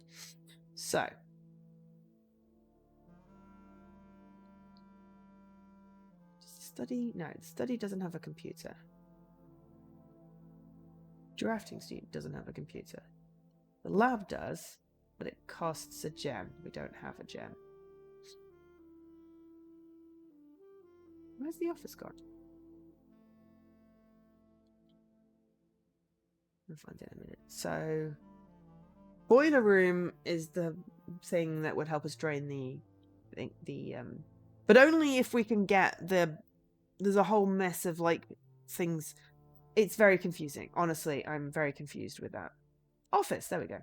So. Study? No, the study doesn't have a computer. Drafting student doesn't have a computer. The lab does, but it costs a gem. We don't have a gem. Where's the office gone? I'll find it in a minute. So, boiler room is the thing that would help us drain but only if we can get there's a whole mess of like things. It's very confusing. Honestly, I'm very confused with that. Office, there we go.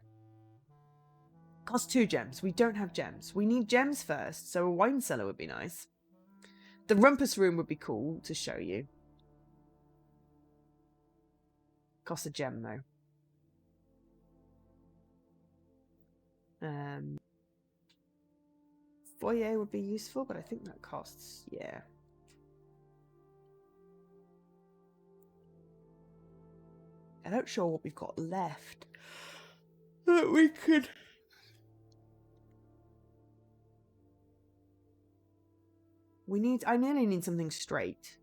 Cost 2 gems. We don't have gems. We need gems first, so a wine cellar would be nice. The rumpus room would be cool to show you. Costs a gem though. Foyer would be useful, but I think that costs, yeah. I'm not sure what we've got left that we could. I nearly need something straight.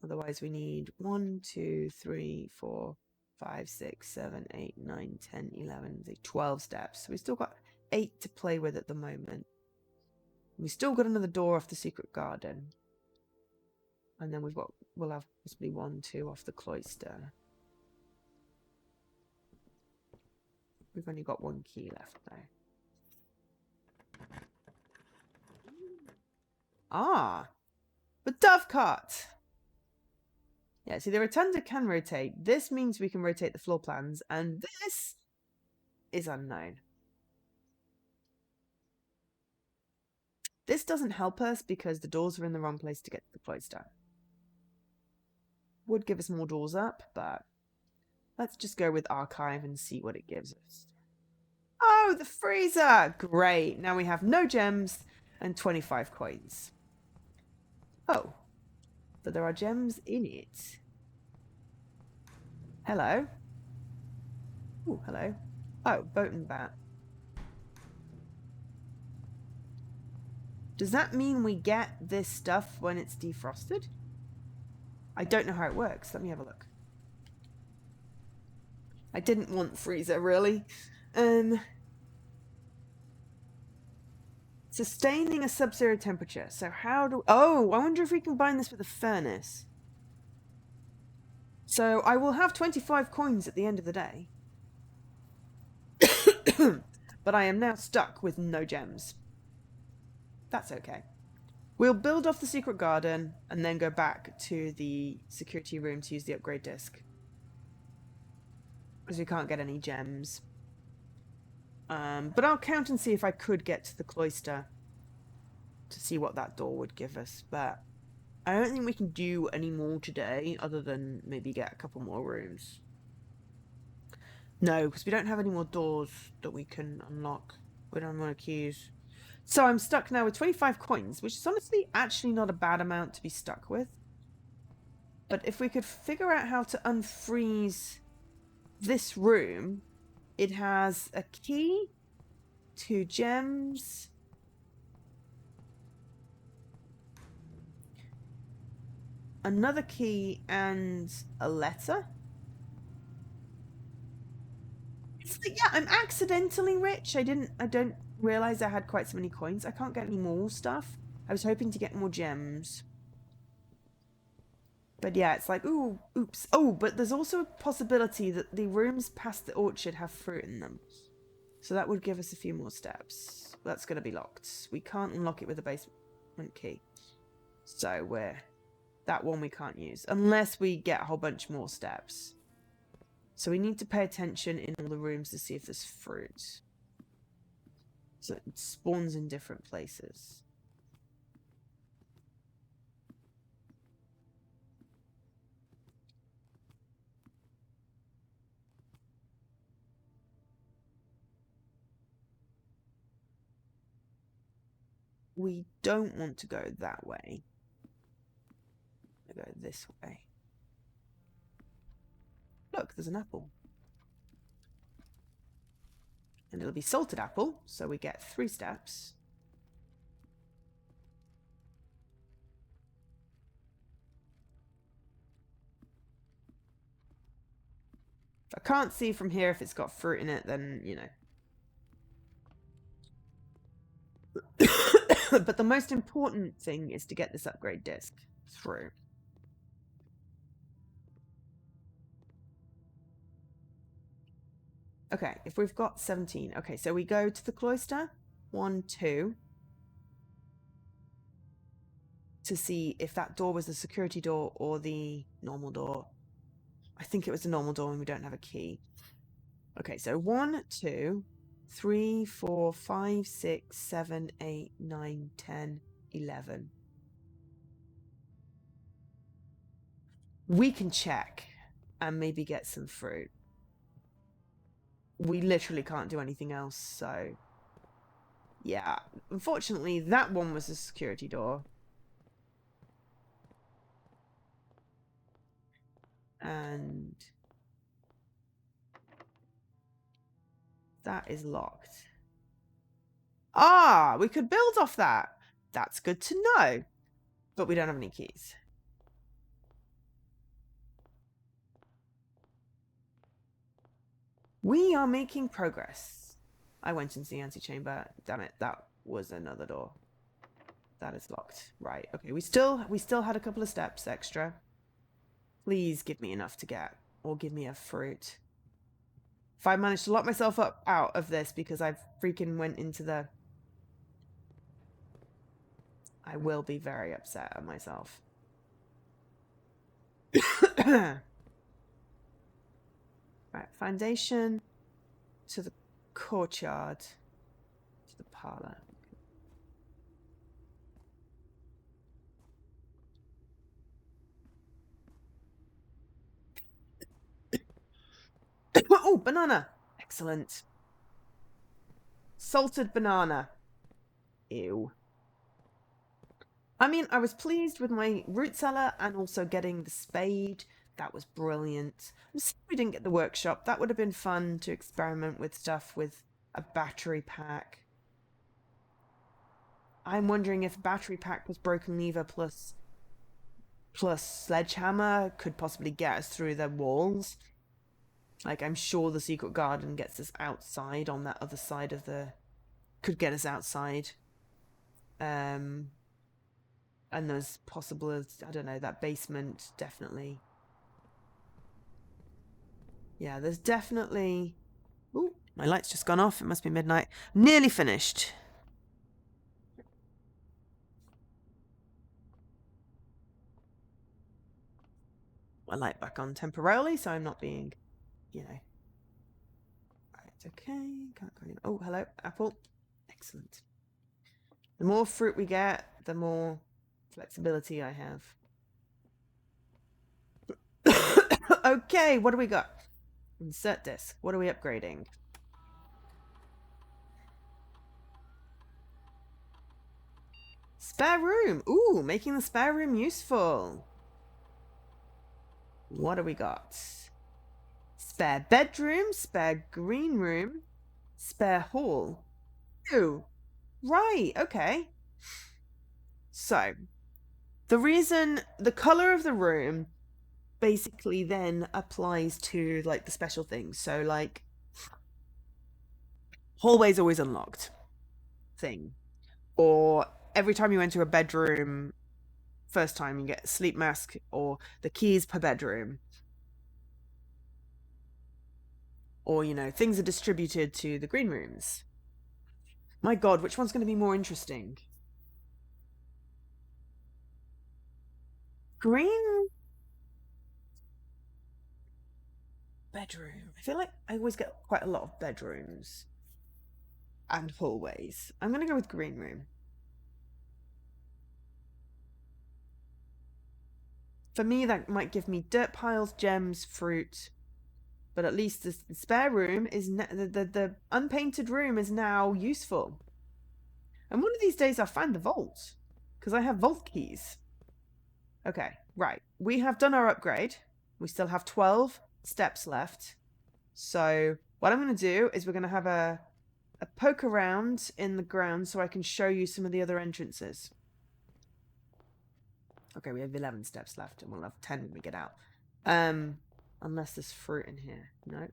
Otherwise, we need 1, 2, 3, 4, 5, 6, 7, 8, 9, 10, 11, 12 steps. So we've still got 8 to play with at the moment. We've still got another door off the secret garden. And then we'll have possibly 1, 2 off the cloister. We've only got 1 key left though. Ah! The dovecot! Yeah, see, the rotunda can rotate. This means we can rotate the floor plans, and this is unknown. This doesn't help us because the doors are in the wrong place to get to the cloister. Would give us more doors up, but let's just go with archive and see what it gives us. Oh, the freezer! Great. Now we have no gems and 25 coins. Oh, but there are gems in it. Hello. Oh, hello. Oh, boat and bat. Does that mean we get this stuff when it's defrosted? I don't know how it works. Let me have a look. I didn't want freezer, really. Sustaining a sub-zero temperature. So how do... Oh, I wonder if we can combine this with a furnace. So I will have 25 coins at the end of the day. But I am now stuck with no gems. That's okay. We'll build off the secret garden and then go back to the security room to use the upgrade disc. Because we can't get any gems. But I'll count and see if I could get to the cloister to see what that door would give us. But I don't think we can do any more today other than maybe get a couple more rooms. No, because we don't have any more doors that we can unlock. We don't want keys. So I'm stuck now with 25 coins, which is honestly actually not a bad amount to be stuck with. But if we could figure out how to unfreeze this room, it has a key, 2 gems, another key, and a letter. It's like, yeah, I'm accidentally rich. I don't realize I had quite so many coins. I can't get any more stuff. I was hoping to get more gems. But yeah, it's like, ooh, oops. Oh, but there's also a possibility that the rooms past the orchard have fruit in them. So that would give us a few more steps. That's going to be locked. We can't unlock it with a basement key. So that one we can't use. Unless we get a whole bunch more steps. So we need to pay attention in all the rooms to see if there's fruit. So it spawns in different places. We don't want to go that way. We go this way. Look, there's an apple. And it'll be salted apple, so we get 3 steps. If I can't see from here if it's got fruit in it, then, you know. But the most important thing is to get this upgrade disc through. Okay, if we've got 17. Okay, so we go to the cloister. 1, 2. To see if that door was the security door or the normal door. I think it was the normal door and we don't have a key. Okay, so 1, 2, 3, 4, 5, 6, 7, 8, 9, 10, 11. We can check and maybe get some fruit. We literally can't do anything else, so... Yeah, unfortunately, that one was a security door. And... that is locked. Ah, we could build off that. That's good to know. But we don't have any keys. We are making progress. I went into the antechamber. Damn it, that was another door. That is locked. Right, okay. We still had a couple of steps extra. Please give me enough to get. Or give me a fruit. If I manage to lock myself up out of this because I've freaking went into the... I will be very upset at myself. Right, foundation to the courtyard to the parlor. Oh, banana! Excellent. Salted banana. Ew. I mean, I was pleased with my root cellar and also getting the spade. That was brilliant. I'm sorry we didn't get the workshop. That would have been fun to experiment with stuff with a battery pack. I'm wondering if battery pack plus broken lever plus sledgehammer could possibly get us through the walls. Like, I'm sure the secret garden gets us outside on that other side of the... Could get us outside. And there's possible, I don't know, that basement, definitely. Yeah, there's definitely... Ooh, my light's just gone off. It must be midnight. Nearly finished. My light back on temporarily, so I'm not being, you know... Right, okay. Can't go in. Oh, hello, apple. Excellent. The more fruit we get, the more flexibility I have. Okay, what do we got? Insert disc. What are we upgrading? Spare room. Ooh, making the spare room useful. What do we got? Spare bedroom, spare green room, spare hall. Ooh, right, okay. So, the color of the room basically then applies to like the special things. So like hallway's always unlocked thing. Or every time you enter a bedroom, first time you get a sleep mask or the keys per bedroom. Or, you know, things are distributed to the green rooms. My God, which one's going to be more interesting? Green bedroom. I feel like I always get quite a lot of bedrooms and hallways. I'm going to go with green room. For me, that might give me dirt piles, gems, fruit. But at least the spare room is... the unpainted room is now useful. And one of these days I'll find the vault. Because I have vault keys. Okay, right. We have done our upgrade. We still have 12 steps left. So what I'm going to do is we're going to have a poke around in the ground so I can show you some of the other entrances. Okay, we have 11 steps left and we'll have 10 when we get out. Unless there's fruit in here. No.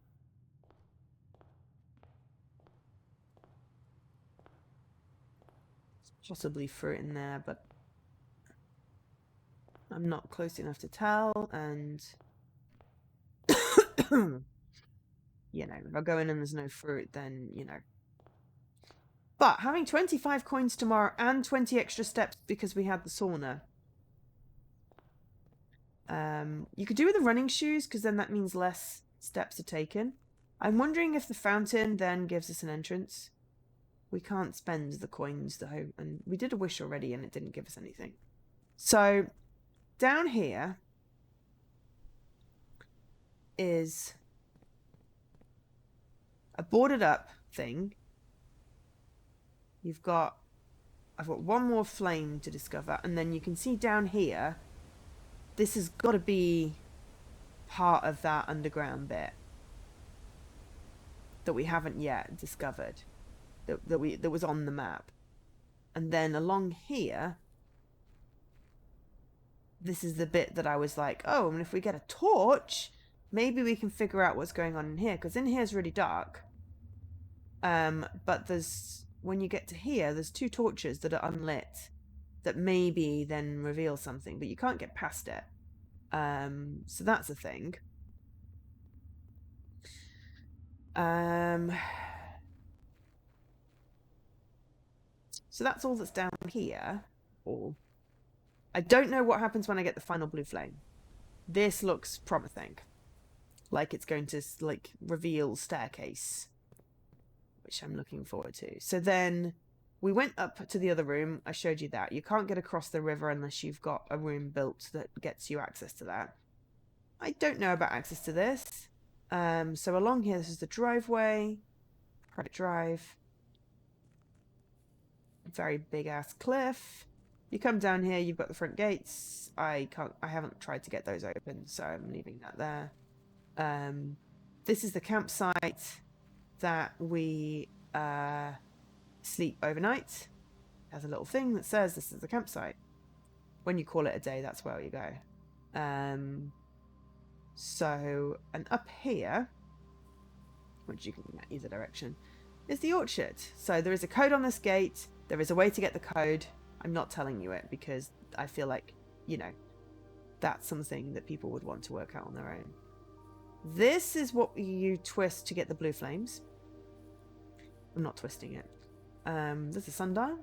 Possibly fruit in there, but I'm not close enough to tell, and you know, if I go in and there's no fruit, then, you know. But having 25 coins tomorrow and 20 extra steps because we had the sauna. You could do with the running shoes because then that means less steps are taken. I'm wondering if the fountain then gives us an entrance. We can't spend the coins though, and we did a wish already and it didn't give us anything. So down here is a boarded up thing. I've got one more flame to discover, and then you can see down here, this has got to be part of that underground bit that we haven't yet discovered, that was on the map. And then along here, this is the bit that I was like, oh, and if we get a torch, maybe we can figure out what's going on in here, because in here is really dark. But there's, when you get to here, there's 2 torches that are unlit that maybe then reveal something, but you can't get past it. So that's a thing. So that's all that's down here. Or I don't know what happens when I get the final blue flame. This looks promising. Like it's going to like reveal staircase, which I'm looking forward to. So then we went up to the other room. I showed you that. You can't get across the river unless you've got a room built that gets you access to that. I don't know about access to this. So along here, this is the driveway. Private drive. Very big ass cliff. You come down here, you've got the front gates. I haven't tried to get those open, so I'm leaving that there. This is the campsite that we sleep overnight. It has a little thing that says this is the campsite. When you call it a day, that's where you go. So, and up here, which you can go either direction, is the orchard. So there is a code on this gate. There is a way to get the code. I'm not telling you it because I feel like, you know, that's something that people would want to work out on their own. This is what you twist to get the blue flames. I'm not twisting it. There's a sundial.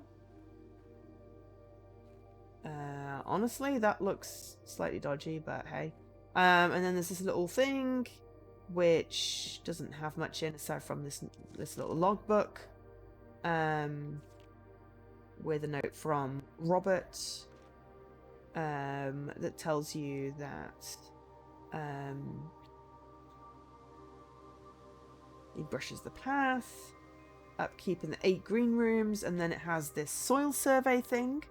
Honestly, that looks slightly dodgy, but hey. And then there's this little thing which doesn't have much in aside from this little logbook. With a note from Robert that tells you that he brushes the path, upkeep in the 8 green rooms, and then it has this soil survey thing.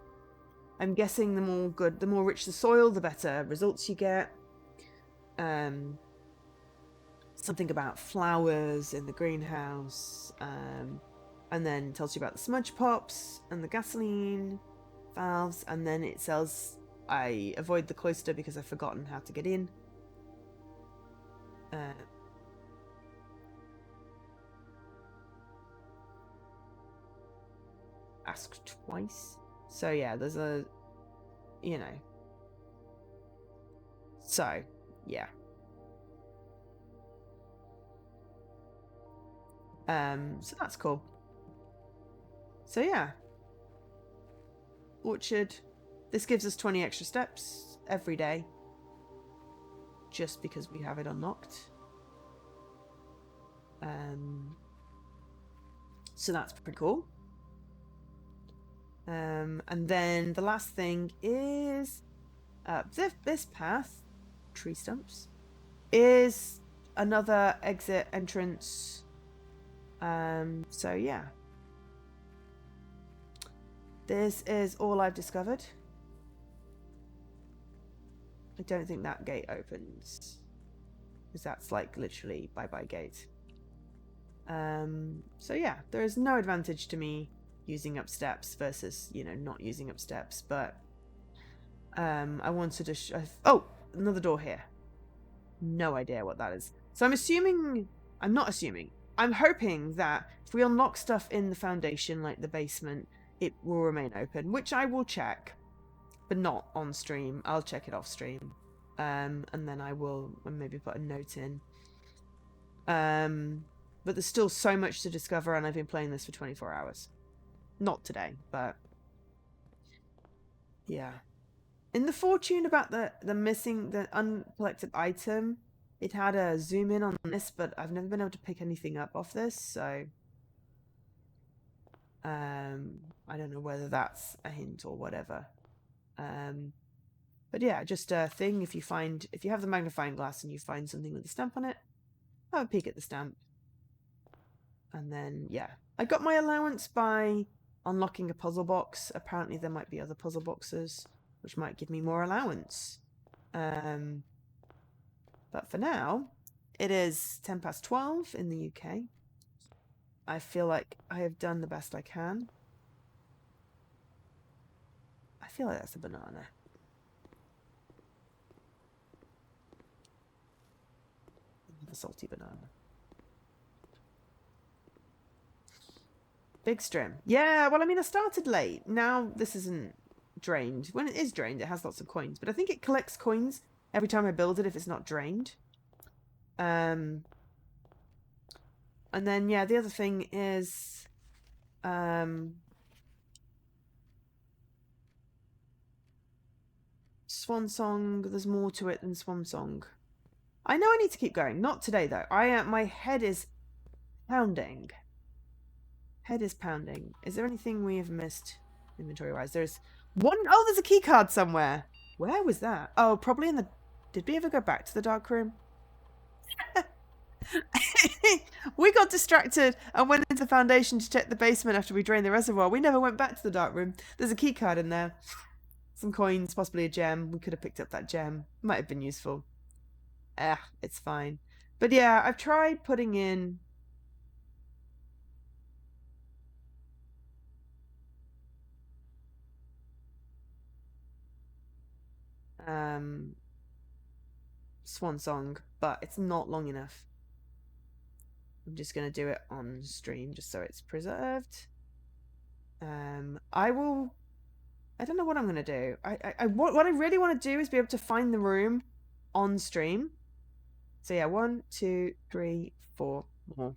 I'm guessing the more rich the soil, the better results you get. Something about flowers in the greenhouse, and then tells you about the smudge pops and the gasoline valves, and then it says I avoid the cloister because I've forgotten how to get in. Ask twice. So yeah, there's a, you know. So, yeah. So that's cool. So yeah. Orchard. This gives us 20 extra steps every day. Just because we have it unlocked. So that's pretty cool. And then the last thing is this path, tree stumps, is another exit entrance. So yeah, this is all I've discovered. I don't think that gate opens, because that's like literally bye-bye gate. So yeah, there is no advantage to me using up steps versus, you know, not using up steps, but I wanted to oh, another door here. No idea what that is. So I'm hoping that if we unlock stuff in the foundation, like the basement, it will remain open, which I will check, but not on stream. I'll check it off stream, and then I will maybe put a note in. But there's still so much to discover, and I've been playing this for 24 hours. Not today, but yeah. In the fortune about the uncollected item, it had a zoom in on this, but I've never been able to pick anything up off this, so I don't know whether that's a hint or whatever. But yeah, just a thing. If you have the magnifying glass and you find something with a stamp on it, have a peek at the stamp. And then yeah, I got my allowance by unlocking a puzzle box. Apparently there might be other puzzle boxes which might give me more allowance. But for now, it is 12:10 in the UK. I feel like I have done the best I can. I feel like that's a banana. A salty banana. Big stream. Yeah, well, I mean, I started late. Now this isn't drained. When it is drained, it has lots of coins. But I think it collects coins every time I build it if it's not drained. And then, yeah, the other thing is... Swan Song, there's more to it than Swan Song. I know I need to keep going. Not today, though. My head is pounding. Head is pounding. Is there anything we have missed inventory-wise? There's one... Oh, there's a key card somewhere. Where was that? Oh, probably in the... Did we ever go back to the dark room? We got distracted and went into the foundation to check the basement after we drained the reservoir. We never went back to the dark room. There's a key card in there. Some coins, possibly a gem. We could have picked up that gem. Might have been useful. It's fine. But yeah, I've tried putting in Swan Song, but it's not long enough. I'm just going to do it on stream just so it's preserved. I don't know what I'm going to do. What I really want to do is be able to find the room on stream. So yeah, 1, 2, 3, 4 more.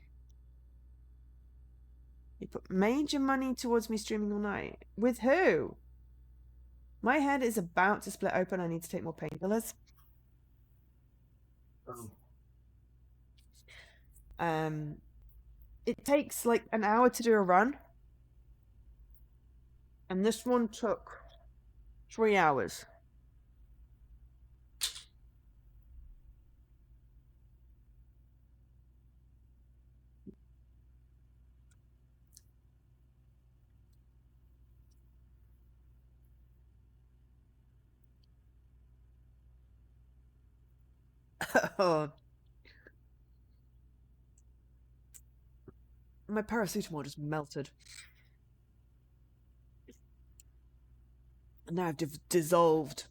You put major money towards me streaming all night. With who? My head is about to split open. I need to take more painkillers. It takes like an hour to do a run. And this one took 3 hours. My paracetamol just melted. And now I've dissolved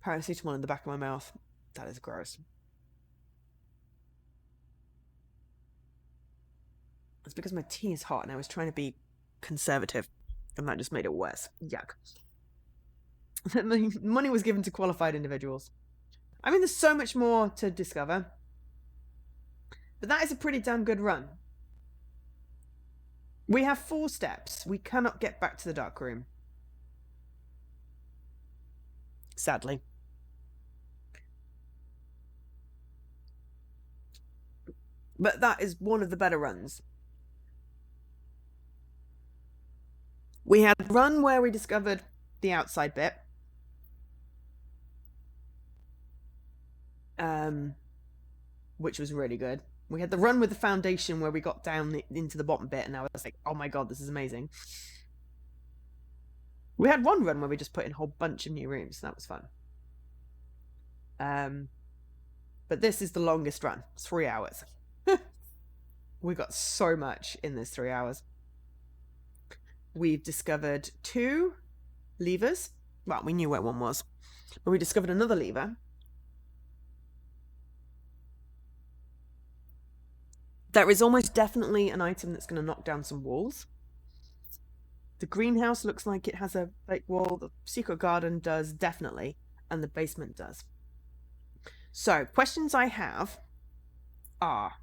paracetamol in the back of my mouth. That is gross. It's because my tea is hot and I was trying to be conservative. And that just made it worse. Yuck. The money was given to qualified individuals. I mean, there's so much more to discover. But that is a pretty damn good run. We have 4 steps. We cannot get back to the dark room. Sadly. But that is one of the better runs. We had a run where we discovered the outside bit. Which was really good. We had the run with the foundation where we got down into the bottom bit and I was like, oh my god, this is amazing. We had one run where we just put in a whole bunch of new rooms. That was fun. But this is the longest run. It's 3 hours. We got so much in this 3 hours. We've discovered 2 levers. Well, we knew where one was. But we discovered another lever. There is almost definitely an item that's going to knock down some walls. The greenhouse looks like it has a fake wall. The secret garden does, definitely. And the basement does. So, questions I have are,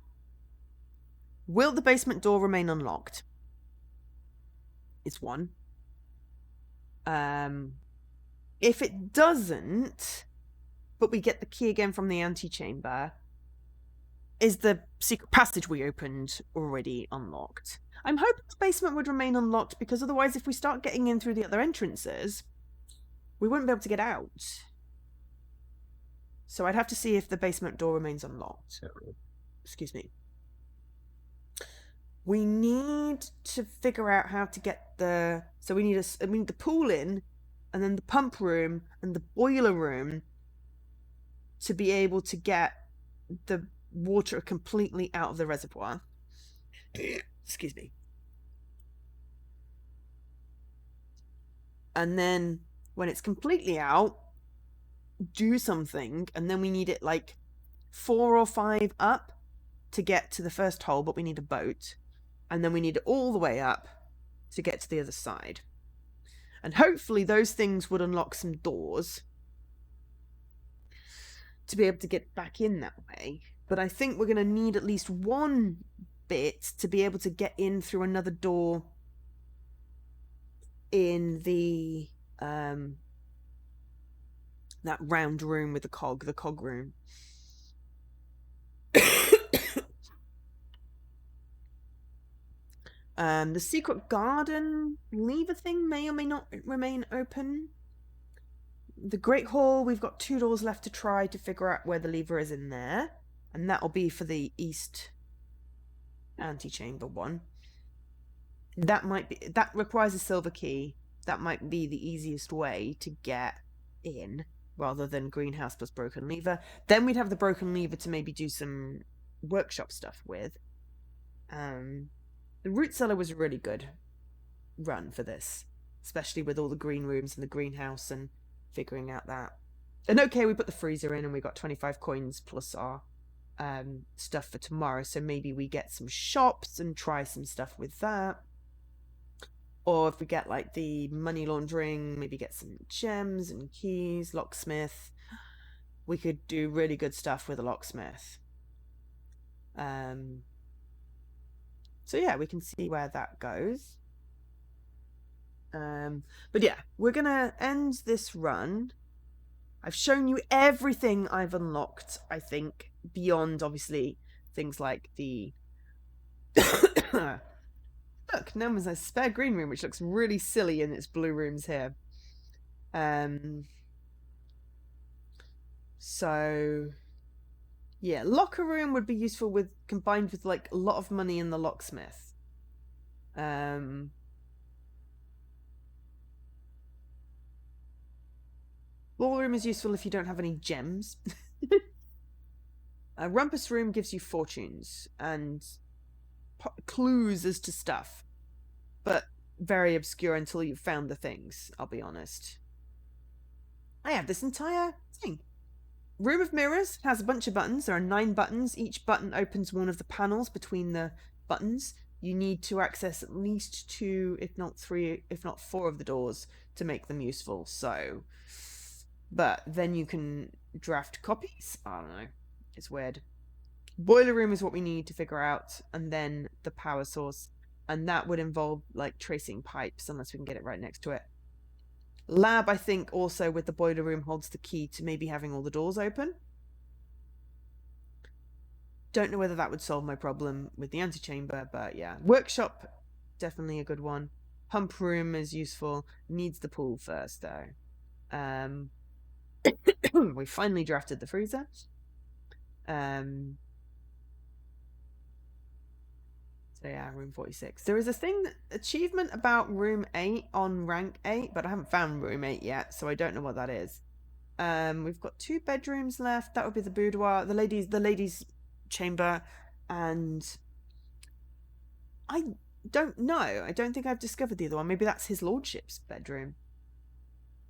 will the basement door remain unlocked? It's one. If it doesn't, but we get the key again from the antechamber, is the secret passage we opened already unlocked? I'm hoping the basement would remain unlocked because otherwise if we start getting in through the other entrances, we wouldn't be able to get out. So I'd have to see if the basement door remains unlocked. Excuse me. We need to figure out how to get the... So we need the pool in, and then the pump room, and the boiler room to be able to get the water completely out of the reservoir. Excuse me. And then when it's completely out, do something, and then we need it like 4 or 5 up to get to the first hole, but we need a boat. And then we need it all the way up to get to the other side. And hopefully those things would unlock some doors to be able to get back in that way. But I think we're going to need at least one bit to be able to get in through another door in the that round room with the cog room. The secret garden lever thing may or may not remain open. The Great Hall, we've got 2 doors left to try to figure out where the lever is in there. and that'll be for the east antechamber one. That requires a silver key. That might be the easiest way to get in, rather than greenhouse plus broken lever. Then we'd have the broken lever to maybe do some workshop stuff with. The root cellar was a really good run for this, especially with all the green rooms and the greenhouse and figuring out that. And okay, we put the freezer in and we got 25 coins plus our stuff for tomorrow, so maybe we get some shops and try some stuff with that. Or if we get like the money laundering, maybe get some gems and keys, locksmith. We could do really good stuff with a locksmith. So yeah, we can see where that goes. But yeah, we're gonna end this run. I've shown you everything I've unlocked, I think, beyond obviously things like the look, now there's a spare green room which looks really silly in its blue rooms here. So yeah, locker room would be useful with combined with like a lot of money in the locksmith. Ballroom is useful if you don't have any gems. Rumpus room gives you fortunes and clues as to stuff, but very obscure until you've found the things, I'll be honest. I have this entire thing. Room of Mirrors has a bunch of buttons. There are 9 buttons. Each button opens one of the panels between the buttons. You need to access at least 2, if not 3, if not 4 of the doors to make them useful. So, but then you can draft copies. I don't know. It's weird. Boiler room is what we need to figure out, and then the power source. And that would involve like tracing pipes unless we can get it right next to it. Lab, I think, also with the boiler room holds the key to maybe having all the doors open. Don't know whether that would solve my problem with the antechamber, but yeah. Workshop, definitely a good one. Pump room is useful. Needs the pool first, though. We finally drafted the freezer. So yeah, room 46. There is a achievement about room 8 on rank 8, but I haven't found room 8 yet, so I don't know what that is. We've got 2 bedrooms left. That would be the boudoir, the ladies' chamber, and I don't know. I don't think I've discovered the other one. Maybe that's his lordship's bedroom.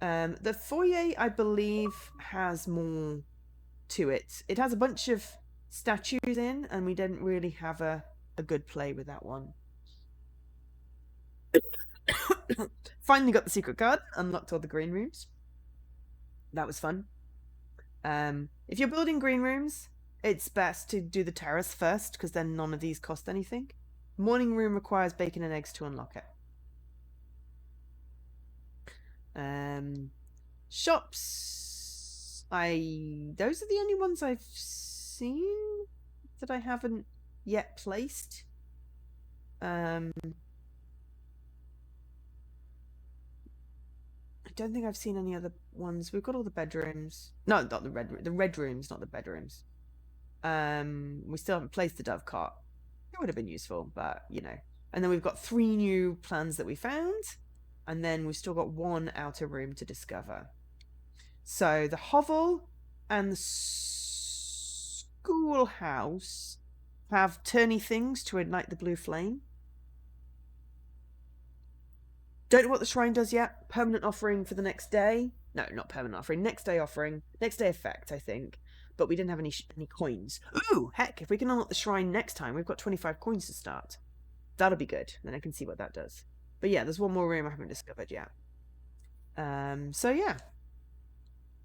The foyer, I believe, has more to it. It has a bunch of statues in, and we didn't really have a good play with that one. Finally got the secret card, unlocked all the green rooms. That was fun. If you're building green rooms, it's best to do the terrace first, because then none of these cost anything. Morning room requires bacon and eggs to unlock it. Shops, those are the only ones I've seen that I haven't yet placed. I don't think I've seen any other ones. We've got all the bedrooms. No, not the red rooms, not the bedrooms. We still haven't placed the dove cot. It would have been useful, but you know. And then we've got 3 new plans that we found, and then we've still got 1 outer room to discover. So the hovel and the schoolhouse have turny things to ignite the blue flame. Don't know what the shrine does yet. Permanent offering for the next day. No, not permanent offering. Next day offering. Next day effect, I think. But we didn't have any coins. Ooh, heck, if we can unlock the shrine next time, we've got 25 coins to start. That'll be good. Then I can see what that does. But yeah, there's 1 more room I haven't discovered yet. So yeah.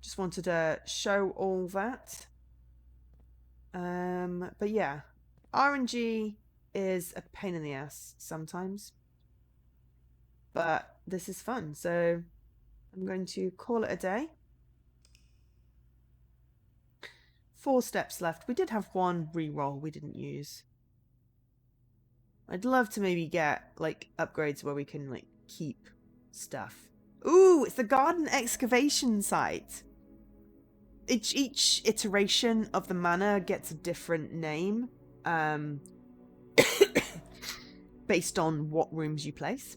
Just wanted to show all that. But yeah. RNG is a pain in the ass sometimes. But this is fun, so I'm going to call it a day. 4 steps left. We did have 1 re-roll we didn't use. I'd love to maybe get like upgrades where we can like keep stuff. Ooh, it's the garden excavation site. each iteration of the manor gets a different name, based on what rooms you place.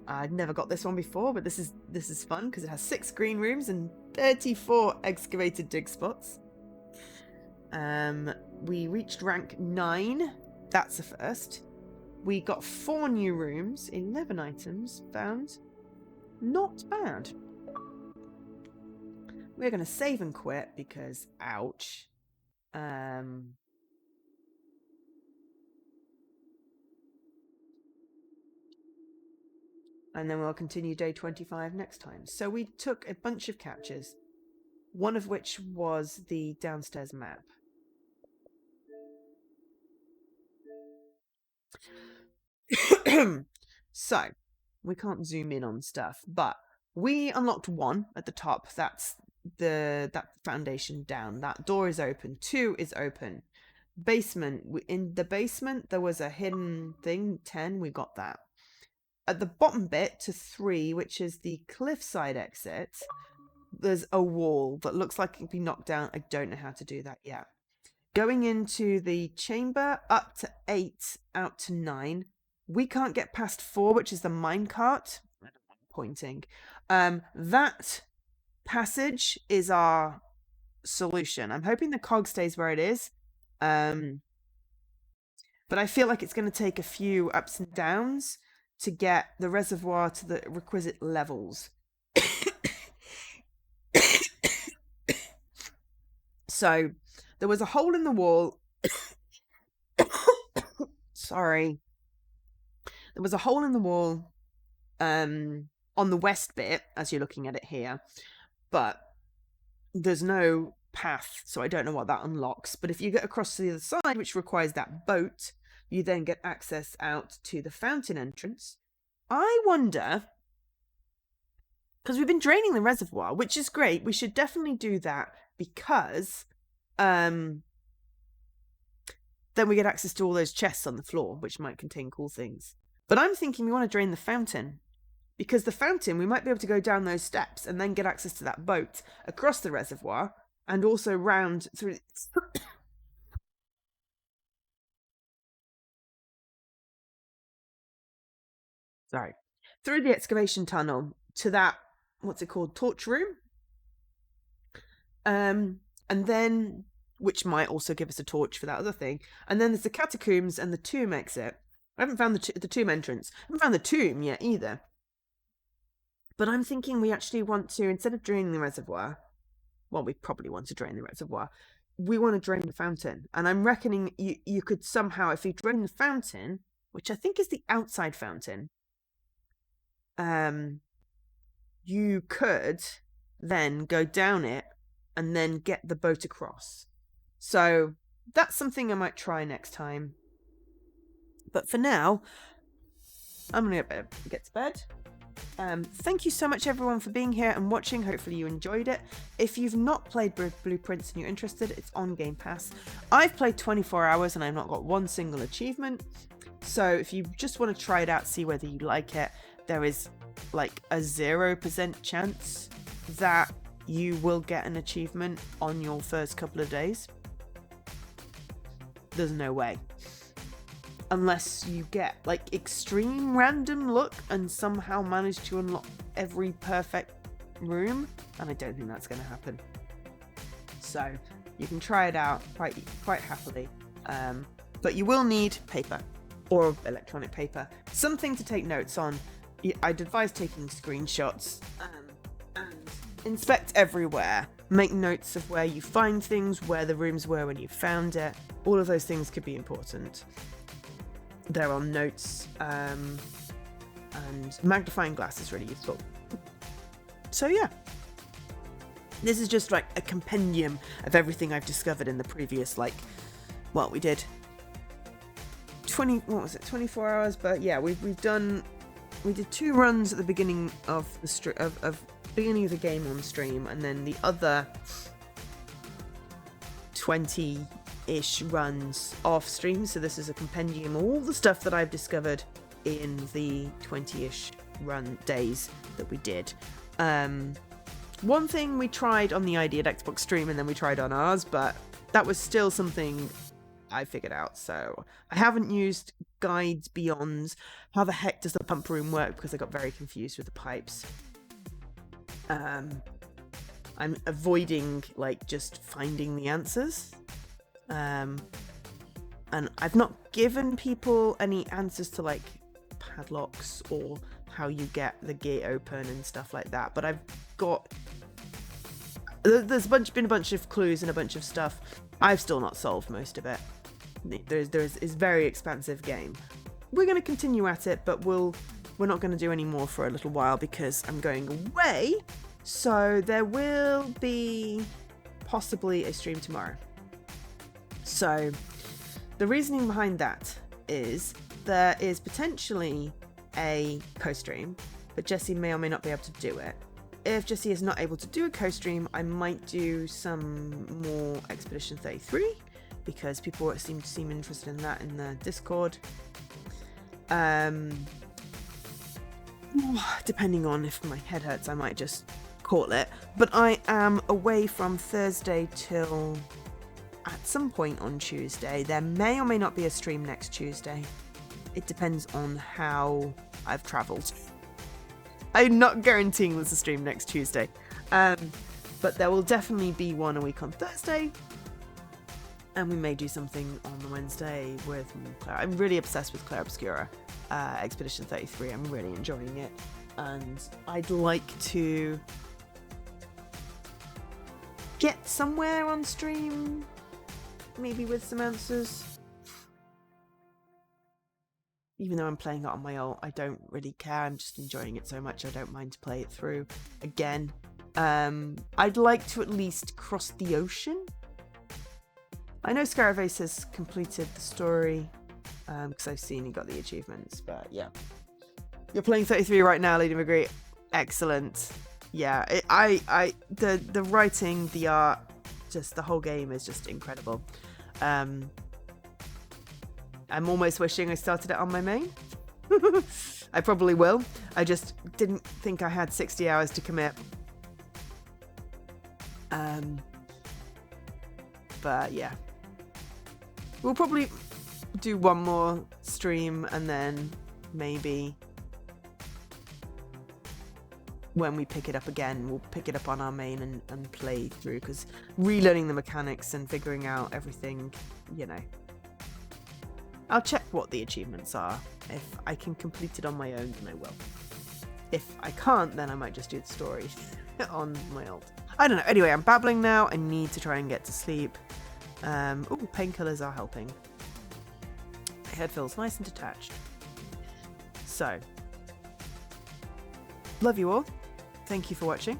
I've never got this one before, but this is fun because it has 6 green rooms and 34 excavated dig spots. We reached rank 9. That's a first. We got 4 new rooms, 11 items found. Not bad. We're going to save and quit because, ouch. And then we'll continue day 25 next time. So we took a bunch of captures, one of which was the downstairs map. So, we can't zoom in on stuff, but we unlocked 1 at the top. That's that foundation down. That door is open. 2 is open. Basement. In the basement, there was a hidden thing. 10, we got that. At the bottom bit to 3, which is the cliffside exit, there's a wall that looks like it can be knocked down. I don't know how to do that yet. Going into the chamber, up to 8, out to 9. We can't get past 4, which is the minecart. Pointing. That passage is our solution. I'm hoping the cog stays where it is. But I feel like it's going to take a few ups and downs to get the reservoir to the requisite levels. So there was a hole in the wall. Sorry. There was a hole in the wall on the west bit, as you're looking at it here. But there's no path, so I don't know what that unlocks. But if you get across to the other side, which requires that boat, you then get access out to the fountain entrance. I wonder, because we've been draining the reservoir, which is great. We should definitely do that because then we get access to all those chests on the floor, which might contain cool things. But I'm thinking we want to drain the fountain, because the fountain, we might be able to go down those steps and then get access to that boat across the reservoir and also round through. Sorry. Through the excavation tunnel to that, what's it called, torch room? And then, which might also give us a torch for that other thing. And then there's the catacombs and the tomb exit. I haven't found the tomb entrance. I haven't found the tomb yet either. But I'm thinking we actually want to, instead of draining the reservoir, well, we probably want to drain the reservoir, we want to drain the fountain. And I'm reckoning you could somehow, if you drain the fountain, which I think is the outside fountain, you could then go down it and then get the boat across. So that's something I might try next time. But for now, I'm going to get to bed. Thank you so much everyone for being here and watching. Hopefully you enjoyed it. If you've not played Blueprints and you're interested, it's on Game Pass. I've played 24 hours and I've not got one single achievement. So if you just want to try it out, see whether you like it, there is like a 0% chance that you will get an achievement on your first couple of days. There's no way. Unless you get like extreme random luck and somehow manage to unlock every perfect room, and I don't think that's going to happen. So you can try it out quite happily, but you will need paper or electronic paper, something to take notes on. I'd advise taking screenshots and inspect everywhere. Make notes of where you find things, where the rooms were when you found it. All of those things could be important. There are notes, and magnifying glass is really useful. So yeah, this is just like a compendium of everything I've discovered in the previous, like, well, we did 24 hours, but yeah, we did 2 runs at the beginning of the beginning of the game on stream, and then the other 20-ish runs off stream. So this is a compendium of all the stuff that I've discovered in the 20-ish run days that we did. One thing we tried on the ID at Xbox stream and then we tried on ours, but that was still something I figured out. So I haven't used guides beyond how the heck does the pump room work, because I got very confused with the pipes. I'm avoiding like just finding the answers. And I've not given people any answers to like padlocks or how you get the gate open and stuff like that, but I've got there's been a bunch of clues and a bunch of stuff. I've still not solved most of it. It's a very expansive game. We're going to continue at it, but we're not going to do any more for a little while because I'm going away. So there will be possibly a stream tomorrow. So the reasoning behind that is there is potentially a co-stream, but Jesse may or may not be able to do it. If Jesse is not able to do a co-stream, I might do some more Expedition 33 because people seem interested in that in the Discord. Depending on if my head hurts, I might just call it. But I am away from Thursday till at some point on Tuesday. There may or may not be a stream next Tuesday. It depends on how I've travelled. I'm not guaranteeing there's a stream next Tuesday. But there will definitely be one a week on Thursday. And we may do something on the Wednesday with Claire. I'm really obsessed with Claire Obscura, Expedition 33. I'm really enjoying it. And I'd like to get somewhere on stream, maybe with some answers. Even though I'm playing it on my ult, I don't really care. I'm just enjoying it so much I don't mind to play it through again. I'd like to at least cross the ocean. I know Scaravace has completed the story because I've seen he got the achievements, but yeah. You're playing 33 right now, Lady McGree. Excellent. Yeah, the writing, the art, just the whole game is just incredible. I'm almost wishing I started it on my main. I probably will. I just didn't think I had 60 hours to commit. But yeah. We'll probably do one more stream and then maybe when we pick it up again, we'll pick it up on our main and play through, because relearning the mechanics and figuring out everything, you know. I'll check what the achievements are. If I can complete it on my own, then I will. If I can't, then I might just do the story on my ult. I don't know. Anyway, I'm babbling now. I need to try and get to sleep. Ooh, painkillers are helping. My head feels nice and detached. So, love you all. Thank you for watching.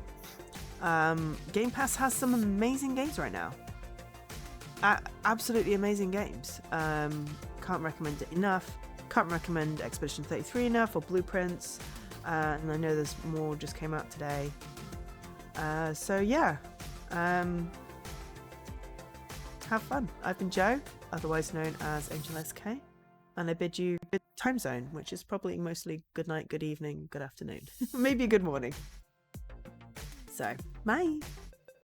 Game Pass has some amazing games right now. Absolutely amazing games. Can't recommend it enough. Can't recommend Expedition 33 enough, or Blueprints. And I know there's more just came out today. So yeah. Have fun. I've been Joe, otherwise known as Angel SK, and I bid you good time zone, which is probably mostly good night, good evening, good afternoon, maybe a good morning. So, bye.